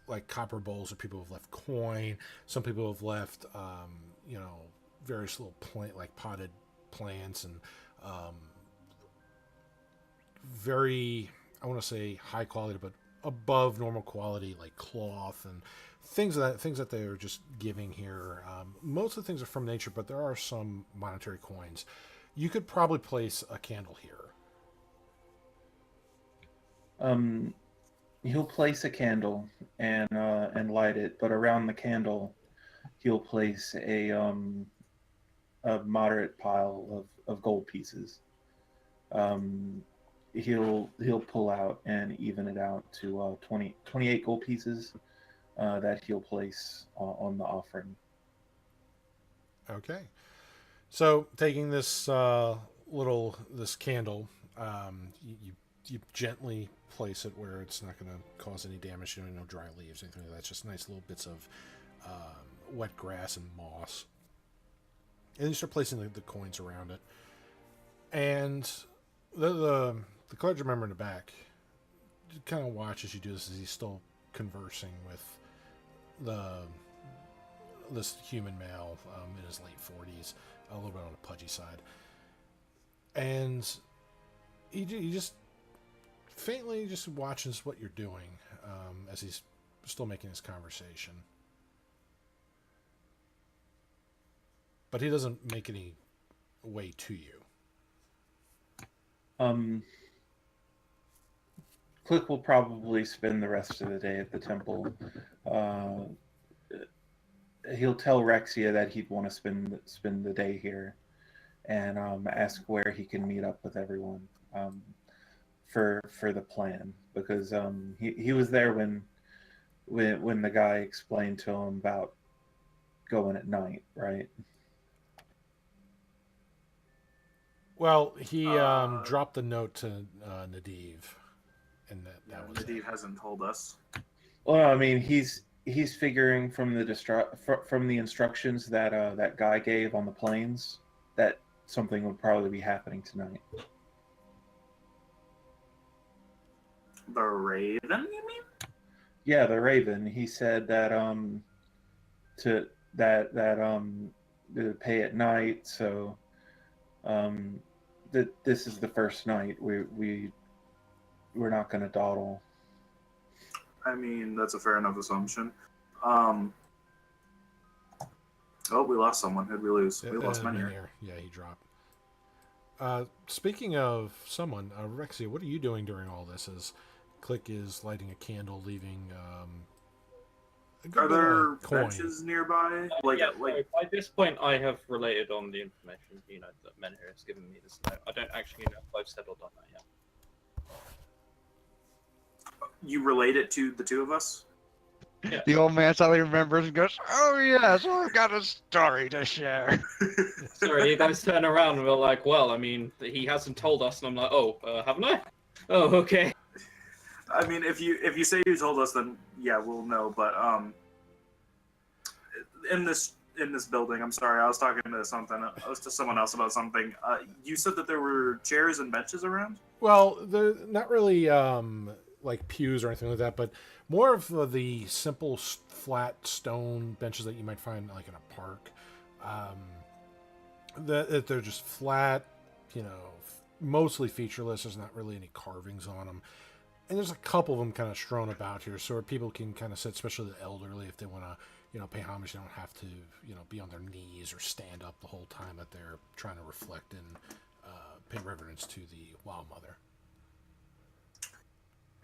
like copper bowls where people have left coin. Some people have left various little like potted plants, and very, I want to say high quality, but above normal quality, like cloth and things that they're just giving here. Most of the things are from nature, but there are some monetary coins. You could probably place a candle here. He'll place a candle and light it, but around the candle, he'll place a moderate pile of gold pieces. He'll pull out and even it out to 28 gold pieces that he'll place on the offering. Okay. So taking this this candle, you gently place it where it's not going to cause any damage. No dry leaves, anything like that. It's just nice little bits of wet grass and moss. And you start placing the coins around it. And the clergy member in the back kind of watch as you do this, as he's still conversing with this human male in his late 40s, a little bit on the pudgy side, and he just faintly just watches what you're doing as he's still making his conversation, but he doesn't make any way to you. Click will probably spend the rest of the day at the temple. He'll tell Rexia that he'd want to spend the day here, and ask where he can meet up with everyone for the plan, because he was there when the guy explained to him about going at night, right? Well, he dropped the note to Nadiv, and that was Nadiv it. hasn't told us. Well, I mean, he's figuring from the instructions that that guy gave on the plains that something would probably be happening tonight. The Raven, you mean? Yeah, the Raven. He said that to pay at night. So that this is the first night. We're not going to dawdle. I mean, that's a fair enough assumption. Oh, we lost someone. Who'd we lose? We lost Menhir. Menhir. Yeah, he dropped. Speaking of someone, Rexia, what are you doing during all this? As Click is lighting a candle, leaving a good Are bit there of coin. benches nearby? Yeah, so by this point, I have related on the information, that Menhir has given me this note. I don't actually know if I've settled on that yet. You relate it to the two of us? Yeah. The old man suddenly remembers and goes, "Oh yes, I've got a story to share." Sorry, you guys turn around and we're like, well, I mean, he hasn't told us, and I'm like, oh, haven't I? Oh, okay. I mean, if you say you told us, then yeah, we'll know. But in this building, I'm sorry, I was talking to someone else about something. You said that there were chairs and benches around. Well, they're not really like pews or anything like that, but more of the simple flat stone benches that you might find like in a park. They're just flat, mostly featureless. There's not really any carvings on them. And there's a couple of them kind of strewn about here, so people can kind of sit, especially the elderly, if they want to, pay homage. They don't have to, be on their knees or stand up the whole time that they're trying to reflect and pay reverence to the Wild Mother.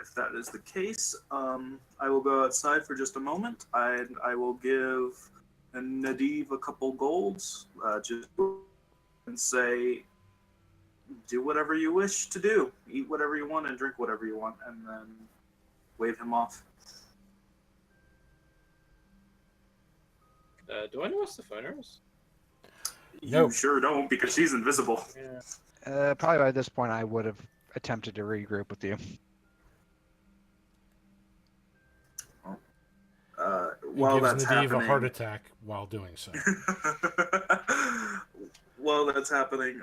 If that is the case, I will go outside for just a moment. I will give Nadiv a couple golds, just and say, do whatever you wish to do. Eat whatever you want and drink whatever you want, and then wave him off. Do I know where Stephona is? No. You sure don't, because she's invisible. Yeah. Probably by this point, I would have attempted to regroup with you. While gives that's Nadiv happening, a heart attack while doing so. While that's happening,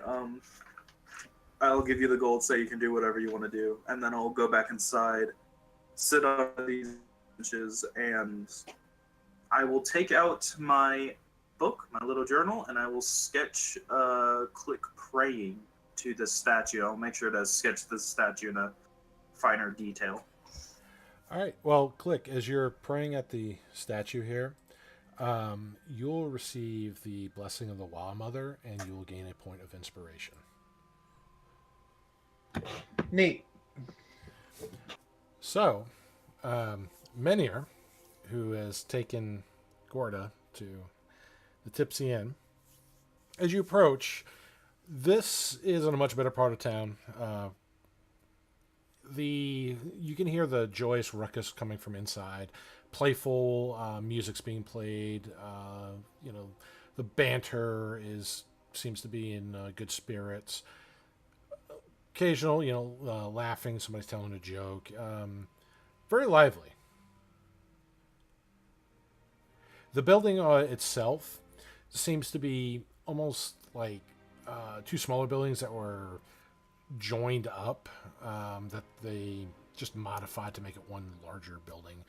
I'll give you the gold, say you can do whatever you want to do, and then I'll go back inside, sit on these benches, and I will take out my book, my little journal, and I will sketch Click praying to the statue. I'll make sure to sketch the statue in a finer detail. All right. Well, Click, as you're praying at the statue here, you'll receive the blessing of the Wild Mother, and you will gain a point of inspiration. Neat. So, Menhir, who has taken Gorda to the Tipsy Inn, as you approach, this is in a much better part of town. You can hear the joyous ruckus coming from inside. Playful music's being played. The banter seems to be in good spirits. Occasional, laughing. Somebody's telling a joke. Very lively. The building itself seems to be almost like two smaller buildings that were joined up, that they just modified to make it one larger building.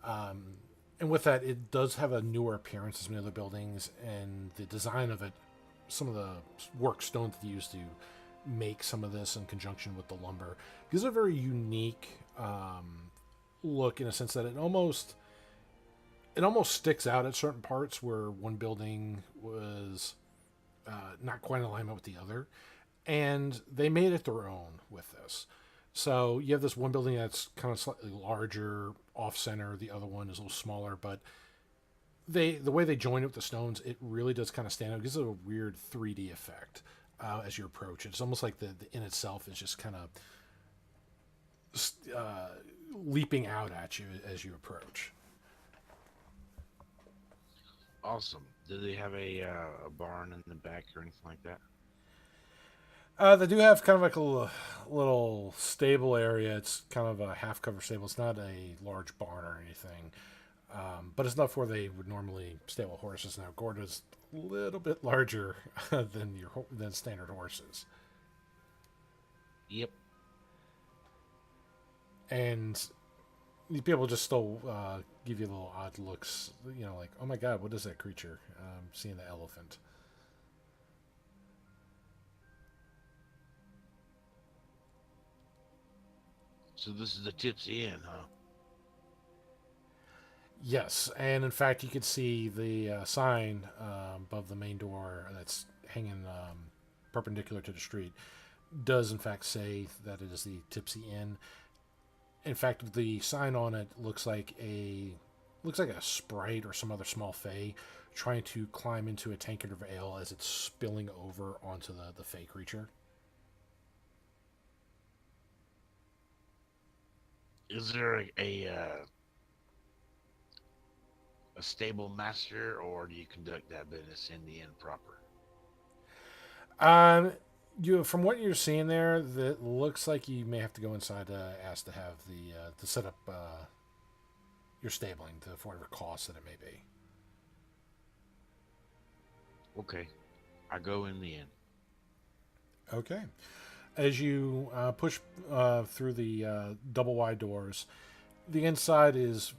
And with that, it does have a newer appearance than some of the other buildings, and the design of it, some of the work stone that they used to make some of this in conjunction with the lumber, gives a very unique look, in a sense that it almost sticks out at certain parts where one building was not quite in alignment with the other. And they made it their own with this. So you have this one building that's kind of slightly larger, off-center. The other one is a little smaller. But the way they join it with the stones, it really does kind of stand out. It gives it a weird 3D effect as you approach it. It's almost like the inn itself is just kind of leaping out at you as you approach. Awesome. Do they have a barn in the back or anything like that? They do have kind of like a little stable area. It's kind of a half-cover stable. It's not a large barn or anything, but it's enough where they would normally stable horses. Now, Gorda's a little bit larger than standard horses. Yep. And these people just still give you little odd looks, like, oh my god, what is that creature? Seeing the elephant. So this is the Tipsy Inn, huh? Yes, and in fact, you could see the sign above the main door that's hanging perpendicular to the street does in fact say that it is the Tipsy Inn. In fact, the sign on it looks like a sprite or some other small fae trying to climb into a tankard of ale as it's spilling over onto the fey creature. Is there a stable master, or do you conduct that business in the inn proper? Um, from what you're seeing there, that looks like you may have to go inside to ask to have the to set up your stabling to for whatever cost that it may be. Okay, I go in the inn. Okay. As you push through the double wide doors, the inside is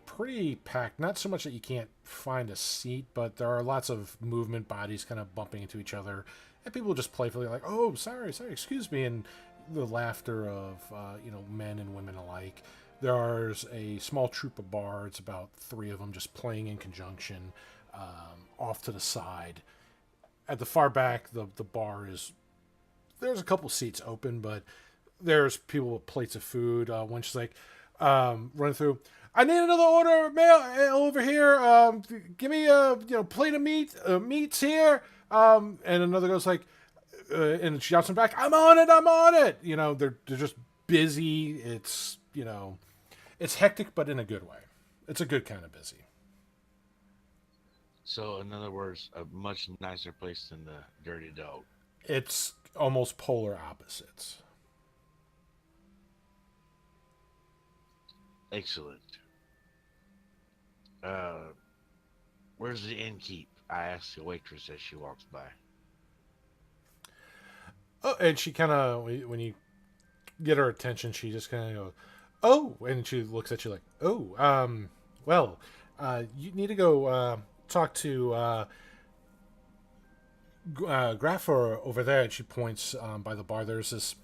pretty packed. Not so much that you can't find a seat, but there are lots of movement, bodies kind of bumping into each other, and people just playfully like, "Oh, sorry, excuse me," and the laughter of men and women alike. There's a small troupe of bards, about three of them, just playing in conjunction, off to the side. At the far back, the bar is there's a couple seats open, but there's people with plates of food. One she's like running through. I need another order of mail over here. Give me a plate of meats here. And another goes like, and she shouts him back. I'm on it. They're just busy. It's it's hectic, but in a good way. It's a good kind of busy. So, in other words, a much nicer place than the Dirty Dog. It's almost polar opposites. Excellent. Where's the inn keep? I ask the waitress as she walks by. Oh, and she kind of, when you get her attention, she just kind of goes, "Oh," and she looks at you like, "Oh, well, you need to go talk to Graffer over there." And she points by the bar. There's this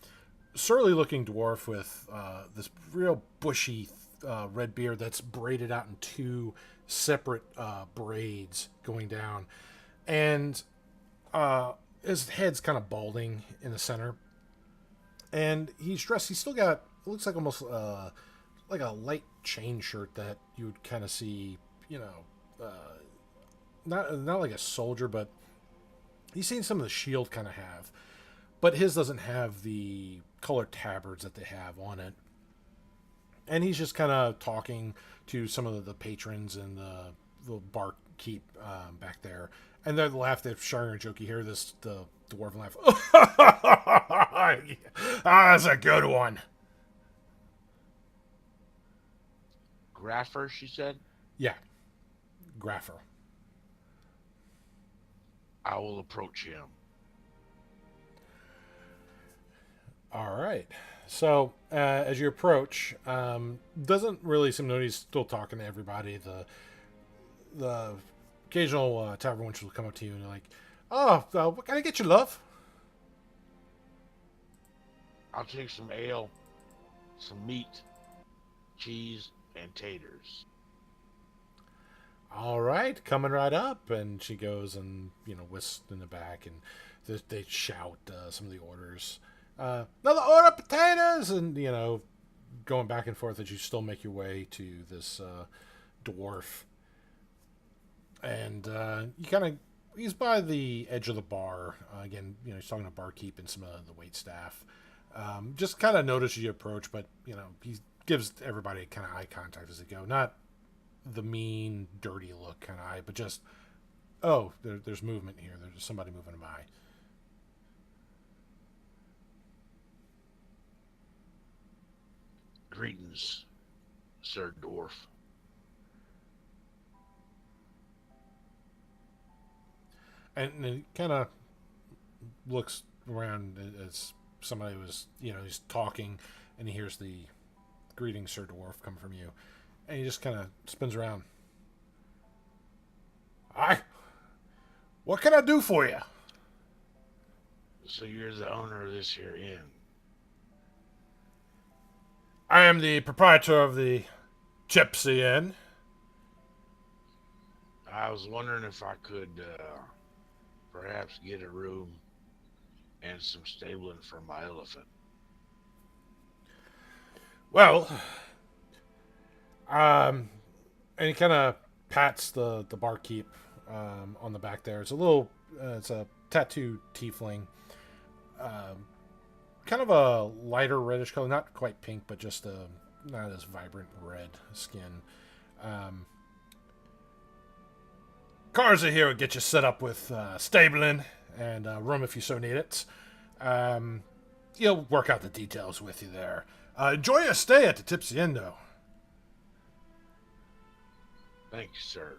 surly-looking dwarf with this real bushy red beard that's braided out in two separate braids going down, and his head's kind of balding in the center, and he's dressed. He's still got it looks like almost like a light chain shirt that you would kind of see, not like a soldier, but he's seen some of the shield kind of have, but his doesn't have the colored tabards that they have on it. And he's just kind of talking to some of the patrons and the barkeep back there. And they're they're sharing a joke. You hear the dwarven laugh. That's a good one. Graffer, she said. Yeah, Graffer. I will approach him. All right. So as you approach, doesn't really seem to know he's still talking to everybody. The occasional tavern wench will come up to you and like, "Oh, what can I get you, love?" I'll take some ale, some meat, cheese, and taters. All right, coming right up. And she goes and whisks in the back, and they shout some of the orders. Another order of potatoes, and going back and forth as you still make your way to this dwarf. And he's by the edge of the bar. Again, he's talking to barkeep and some of the wait staff. Just kind of notices you approach, but he gives everybody kind of eye contact as they go. Not the mean, dirty look kind of eye, but just, oh, there's movement here. There's somebody moving by. Greetings, Sir Dwarf. And he kind of looks around as somebody was, he's talking, and he hears the "Greetings, Sir Dwarf" come from you. And he just kind of spins around. "Hi. What can I do for you?" So you're the owner of this here inn? "I am the proprietor of the Gypsy Inn." I was wondering if I could perhaps get a room and some stabling for my elephant. Well, and he kind of pats the barkeep on the back there. It's a tattooed tiefling, um, kind of a lighter reddish color, not quite pink, but just a not as vibrant red skin. Um, Cars are here will get you set up with stabling and room if you so need it. Um, he'll work out the details with you there. Enjoy your stay at the Tipsy Endo. Thank you, sir.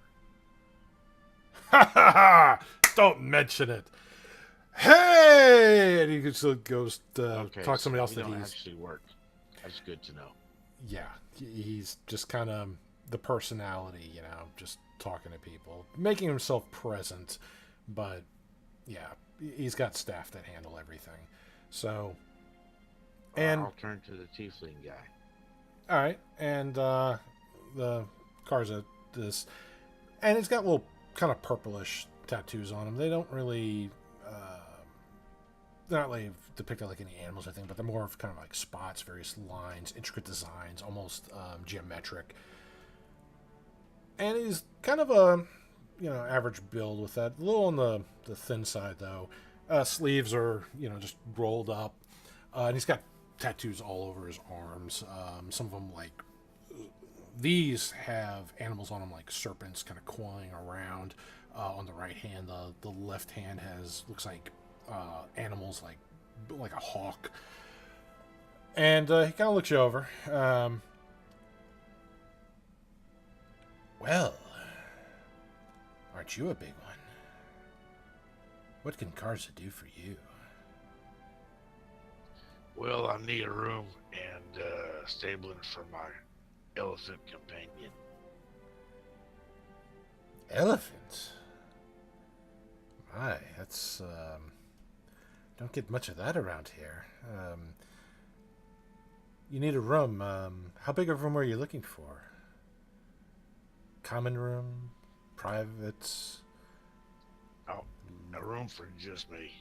Ha ha ha! Don't mention it. Hey! And he just goes to Okay, talk to somebody so else we that don't he's. actually work. That's good to know. Yeah, he's just kind of the personality, just talking to people, making himself present. But yeah, he's got staff that handle everything. So. And I'll turn to the tiefling guy. all right, and the Karza this, and it's got little kind of purplish tattoos on them. They don't really, they're not really depicted like any animals, I think, but they're more of kind of like spots, various lines, intricate designs, almost geometric. And he's kind of a, average build with that. A little on the thin side though. Sleeves are just rolled up, and he's got tattoos all over his arms. Some of them like these have animals on them like serpents kind of coiling around on the right hand. The left hand looks like animals like a hawk. And he kind of looks you over. Well, aren't you a big one? What can Karza do for you? Well, I need a room and stabling for my elephant companion. Elephants? My, that's, don't get much of that around here. You need a room. How big of a room are you looking for? Common room? Private? Oh, a room for just me.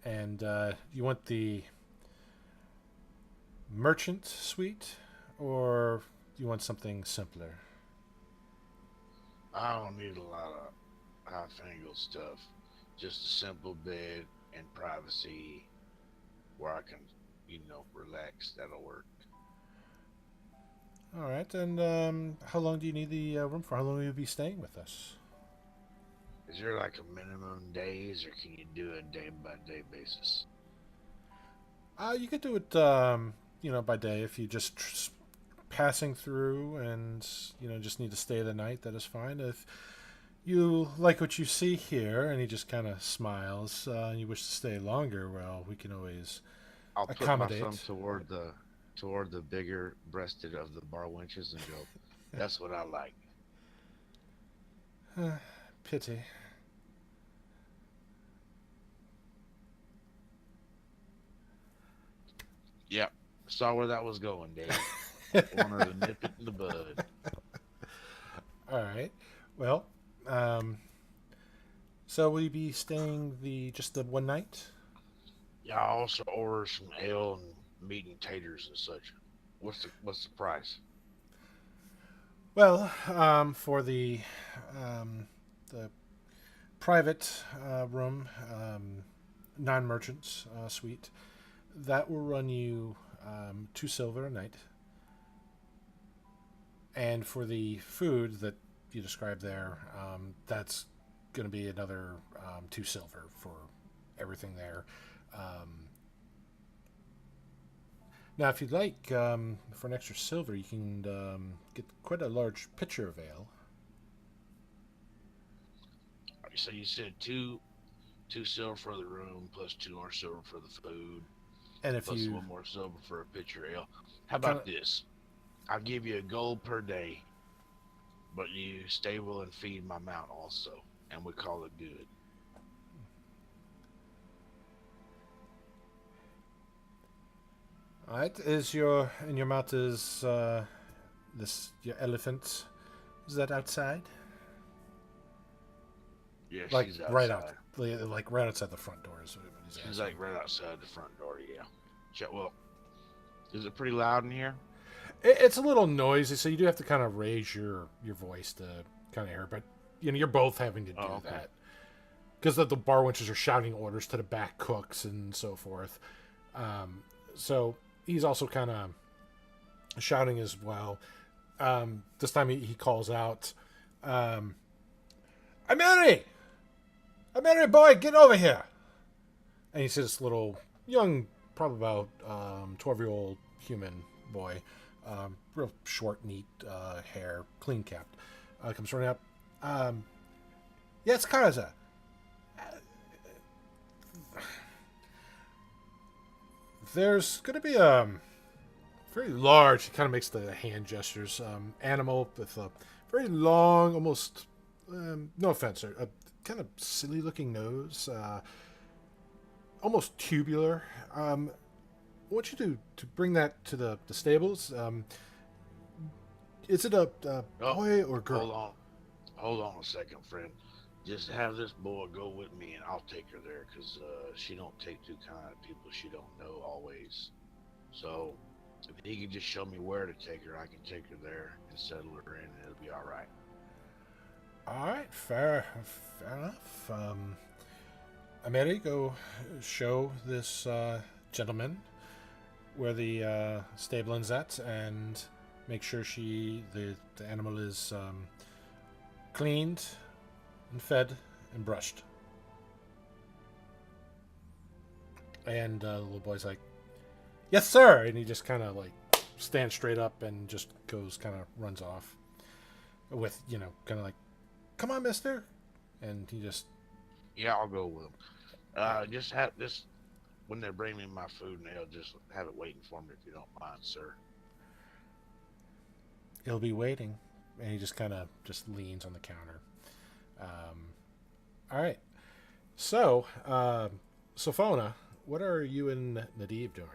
And you want the merchant suite, or you want something simpler? I don't need a lot of high-fangled stuff. Just a simple bed and privacy where I can, relax. That'll work. All right, and how long do you need the room for? How long will you be staying with us? Is there like a minimum days, or can you do a day-by-day basis? You could do it, by day if you just passing through and, just need to stay the night. That is fine. If you like what you see here, and he just kind of smiles, and you wish to stay longer, well, we can always I'll put my accommodate. thumb toward the bigger breasted of the bar wenches and go, that's what I like. Pity. Yep. Saw where that was going, Dave. Wanted to nip it in the bud. All right. Well, so will you be staying just the one night? Yeah, I also order some ale and meat and taters and such. What's the price? Well, for the private room, non-merchants suite, that will run you 2 silver a night. And for the food that you described there, that's going to be another 2 silver for everything there. Now, if you'd like, for an extra silver, you can get quite a large pitcher of ale. So you said two silver for the room, plus 2 more silver for the food, And if plus you 1 more silver for a pitcher of ale. How about this? I'll give you a gold per day, but you stable and feed my mount also, and we call it good. all right, your mount is your elephant, is that outside? Yeah, Like she's outside. right out, like right outside the front door. Is what he's She's asking. like right outside the front door. Yeah. Well, is it pretty loud in here? It's a little noisy, so you do have to kind of raise your voice to kind of hear. But you're both having to do that because the bar wenches are shouting orders to the back cooks and so forth. So he's also kind of shouting as well. This time he calls out, "Amiri! Amiri boy, get over here!" And he sees this little young, probably about 12-year-old human boy, real short, neat hair, clean capped, comes running up. Yes, Karaza. There's going to be a very large, he kind of makes the hand gestures, animal with a very long, almost, no offense, a kind of silly looking nose, almost tubular. I want you to bring that to the stables. Is it a boy or girl? Hold on a second, friend. Just have this boy go with me, and I'll take her there, because she don't take too kind of people she don't know always. So if he can just show me where to take her, I can take her there and settle her in, and it'll be all right. All right, fair enough. Ameri, go show this gentleman where the stabling is at, and make sure the animal is cleaned and fed and brushed. And the little boy's like, "Yes, sir!" And he just kind of like stands straight up and just runs off with, kind of like, "Come on, mister." And he just... Yeah, I'll go with him. Just have this, when they bring me my food and ale, just have it waiting for me if you don't mind, sir. He'll be waiting. And he just kind of just leans on the counter. All right. So, Sophona, what are you and Nadiv doing?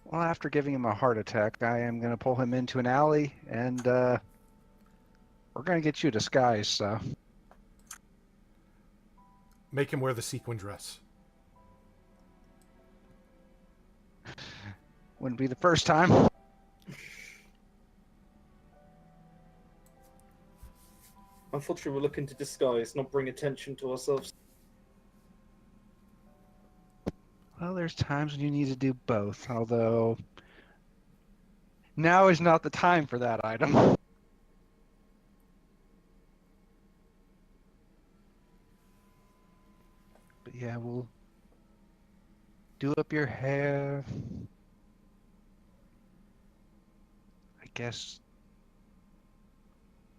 Well, after giving him a heart attack, I am going to pull him into an alley, and we're going to get you a disguise, so... Make him wear the sequin dress. Wouldn't be the first time. Unfortunately, we're looking to disguise, not bring attention to ourselves. Well, there's times when you need to do both, although now is not the time for that item. But yeah, we'll do up your hair. I guess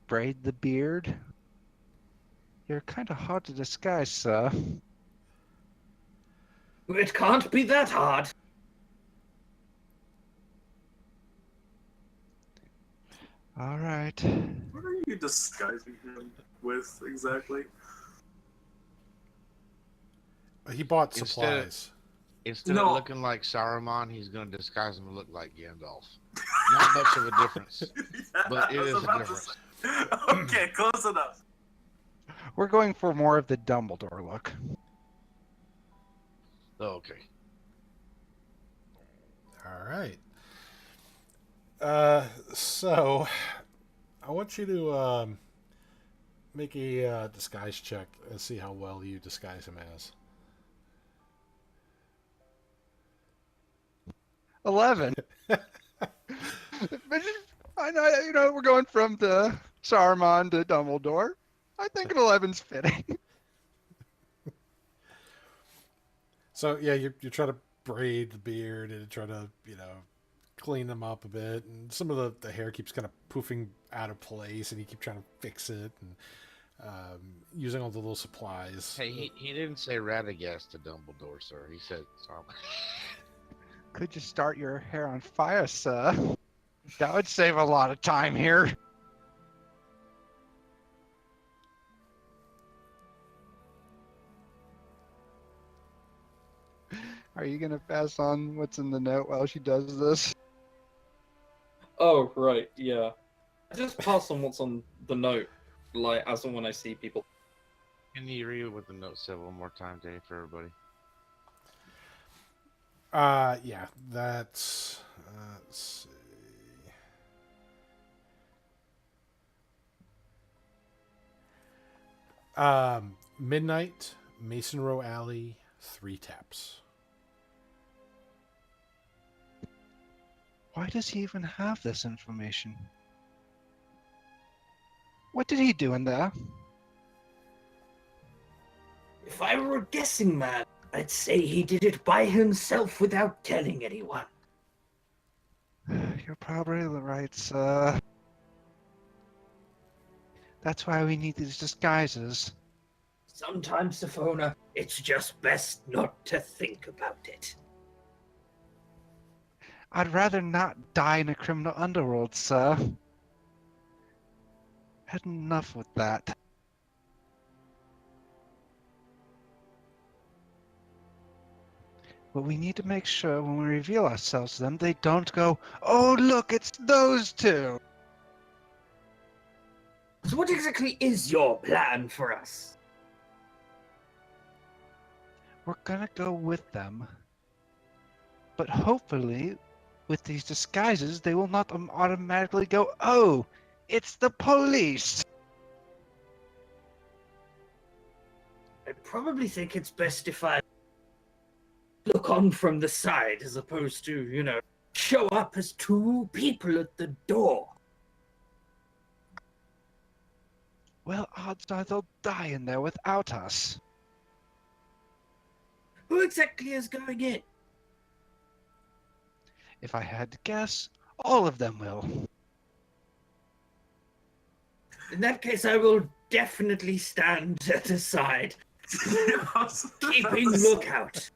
braid the beard. You're kind of hard to disguise, sir. It can't be that hard. All right. What are you disguising him with exactly? He bought supplies. Instead of looking like Saruman, he's going to disguise him to look like Gandalf. Not much of a difference, but it is a difference. Okay, close enough. We're going for more of the Dumbledore look. Oh, okay. All right. So I want you to make a disguise check and see how well you disguise him as. 11. I know, we're going from the Saruman to Dumbledore. I think an 11's fitting. So yeah, you try to braid the beard and try to clean them up a bit, and some of the hair keeps kind of poofing out of place, and you keep trying to fix it and using all the little supplies. Hey, he didn't say Radagast to Dumbledore, sir. He said Saruman. Could you start your hair on fire, sir? That would save a lot of time here. Are you gonna pass on what's in the note while she does this? Oh, right, yeah. I just pass on what's on the note, like, as and when I see people. Can you read what the note said one more time, Dave, for everybody? Yeah, that's. Let's see. Midnight, Mason Row Alley, 3 taps. Why does he even have this information? What did he do in there? If I were a guessing man, I'd say he did it by himself without telling anyone. You're probably right, sir. That's why we need these disguises. Sometimes, Sophona, it's just best not to think about it. I'd rather not die in a criminal underworld, sir. Had enough with that. But we need to make sure when we reveal ourselves to them, they don't go, "Oh, look, it's those two!" So what exactly is your plan for us? We're gonna go with them. But hopefully, with these disguises, they will not automatically go, "Oh, it's the police!" I probably think it's best if I look on from the side as opposed to, show up as 2 people at the door. Well, odds are they'll die in there without us. Who exactly is going in? If I had to guess, all of them will. In that case, I will definitely stand at the side, keeping lookout.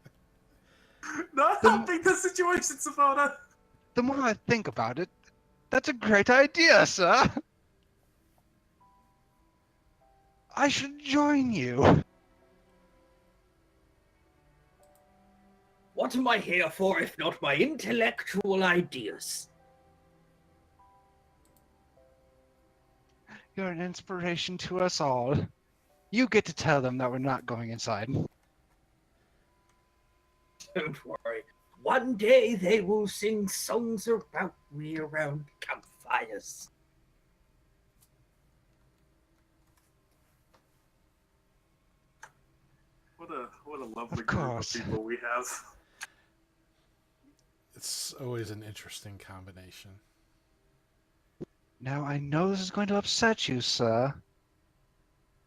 Not helping the situation, Savona. The more I think about it, that's a great idea, sir. I should join you. What am I here for if not my intellectual ideas? You're an inspiration to us all. You get to tell them that we're not going inside. Don't worry. One day they will sing songs about me around campfires. What a lovely Of group of course. people we have. It's always an interesting combination. Now, I know this is going to upset you, sir,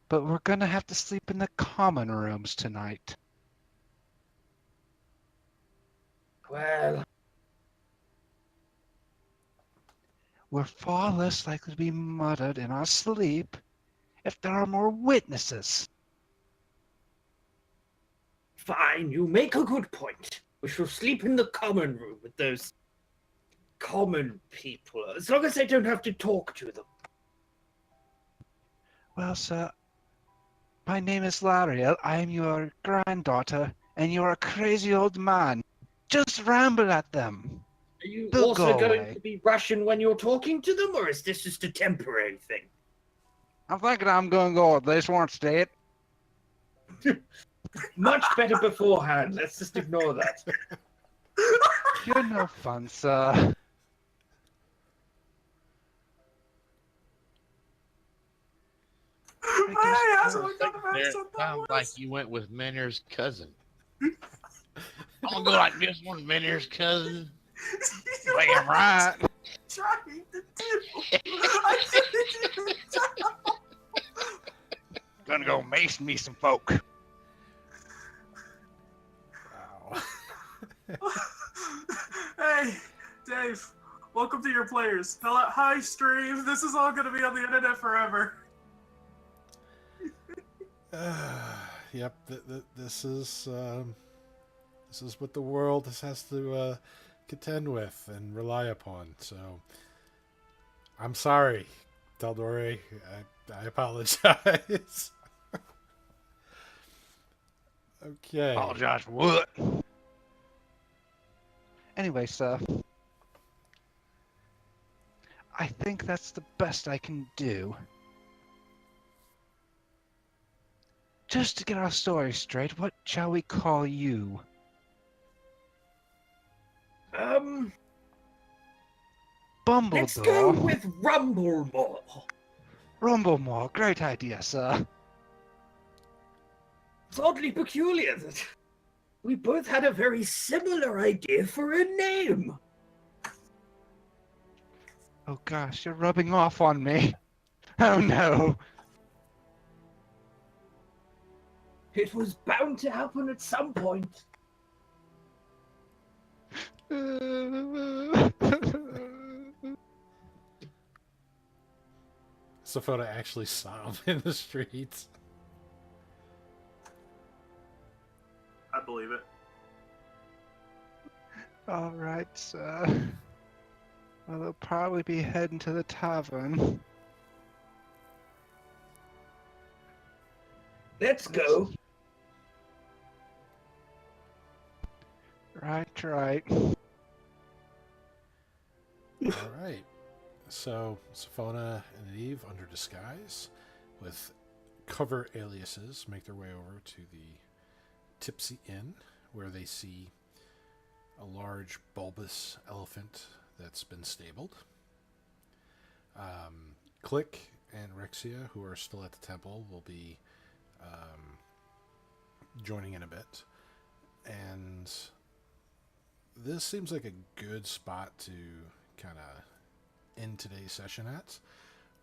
but we're going to have to sleep in the common rooms tonight. Well, We're far less likely to be murdered in our sleep if there are more witnesses. fine, you make a good point. We shall sleep in the common room with those common people, as long as I don't have to talk to them. Well, sir, my name is Lariel. I am your granddaughter, and you're a crazy old man. Just ramble at them. Are you They'll also go going away. to be Russian when you're talking to them, or is this just a temporary thing? I'm thinking I'm going to go with this one, State. Much better beforehand. Let's just ignore that. You're no fun, sir. Hey, how's it going down There, sounds like you went with Miner's cousin. I'm gonna go like this one, Miner's cousin. Damn right. Trying to do. I didn't even try. Gonna go mace me some folk. Wow. Hey, Dave. Welcome to your players. Hello, hi, stream. This is all gonna be on the internet forever. Yep, this is what the world has to contend with and rely upon. So, I'm sorry, Tal'Dorei. I apologize. Okay. Apologize for what? Anyway, sir, I think that's the best I can do. Just to get our story straight, what shall we call you? Let's go Bumblebore. with Rumblemore. Rumblemore, great idea, sir. It's oddly peculiar that we both had a very similar idea for a name. Oh gosh, you're rubbing off on me. Oh no. It was bound to happen at some point. Sophona actually sobbed in the streets. I believe it. All right, sir. Well, they'll probably be heading to the tavern. Let's go. Right, right. All right. So Sophona and Eve, under disguise, with cover aliases, make their way over to the Tipsy Inn, where they see a large bulbous elephant that's been stabled. Click and Rexia, who are still at the temple, will be joining in a bit. And this seems like a good spot to kind of end today's session at,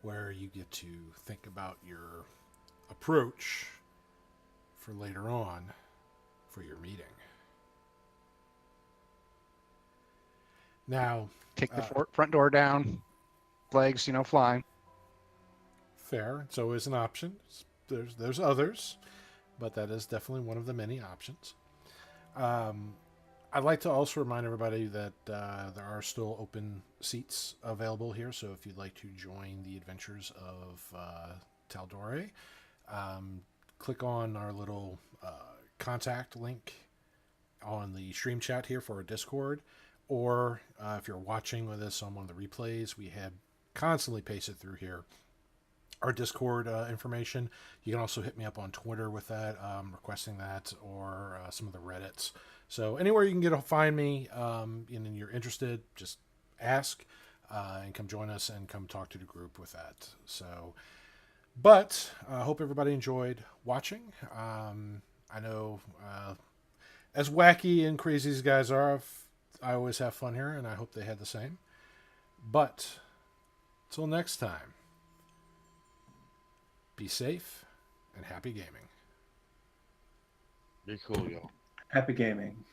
where you get to think about your approach for later on for your meeting. Now, Kick the front door down. Legs, flying. fair. It's always an option. There's others, but that is definitely one of the many options. I'd like to also remind everybody that there are still open seats available here, so if you'd like to join the adventures of Tal'Dorei, click on our little contact link on the stream chat here for our Discord, or if you're watching with us on one of the replays, we have constantly pasted through here our Discord information. You can also hit me up on Twitter with that, requesting that, or some of the Reddits. So anywhere you can find me, and you're interested, just ask and come join us and come talk to the group with that. So, but I hope everybody enjoyed watching. I know as wacky and crazy as guys are, I always have fun here, and I hope they had the same. But till next time, be safe and happy gaming. Be cool, y'all. Happy gaming.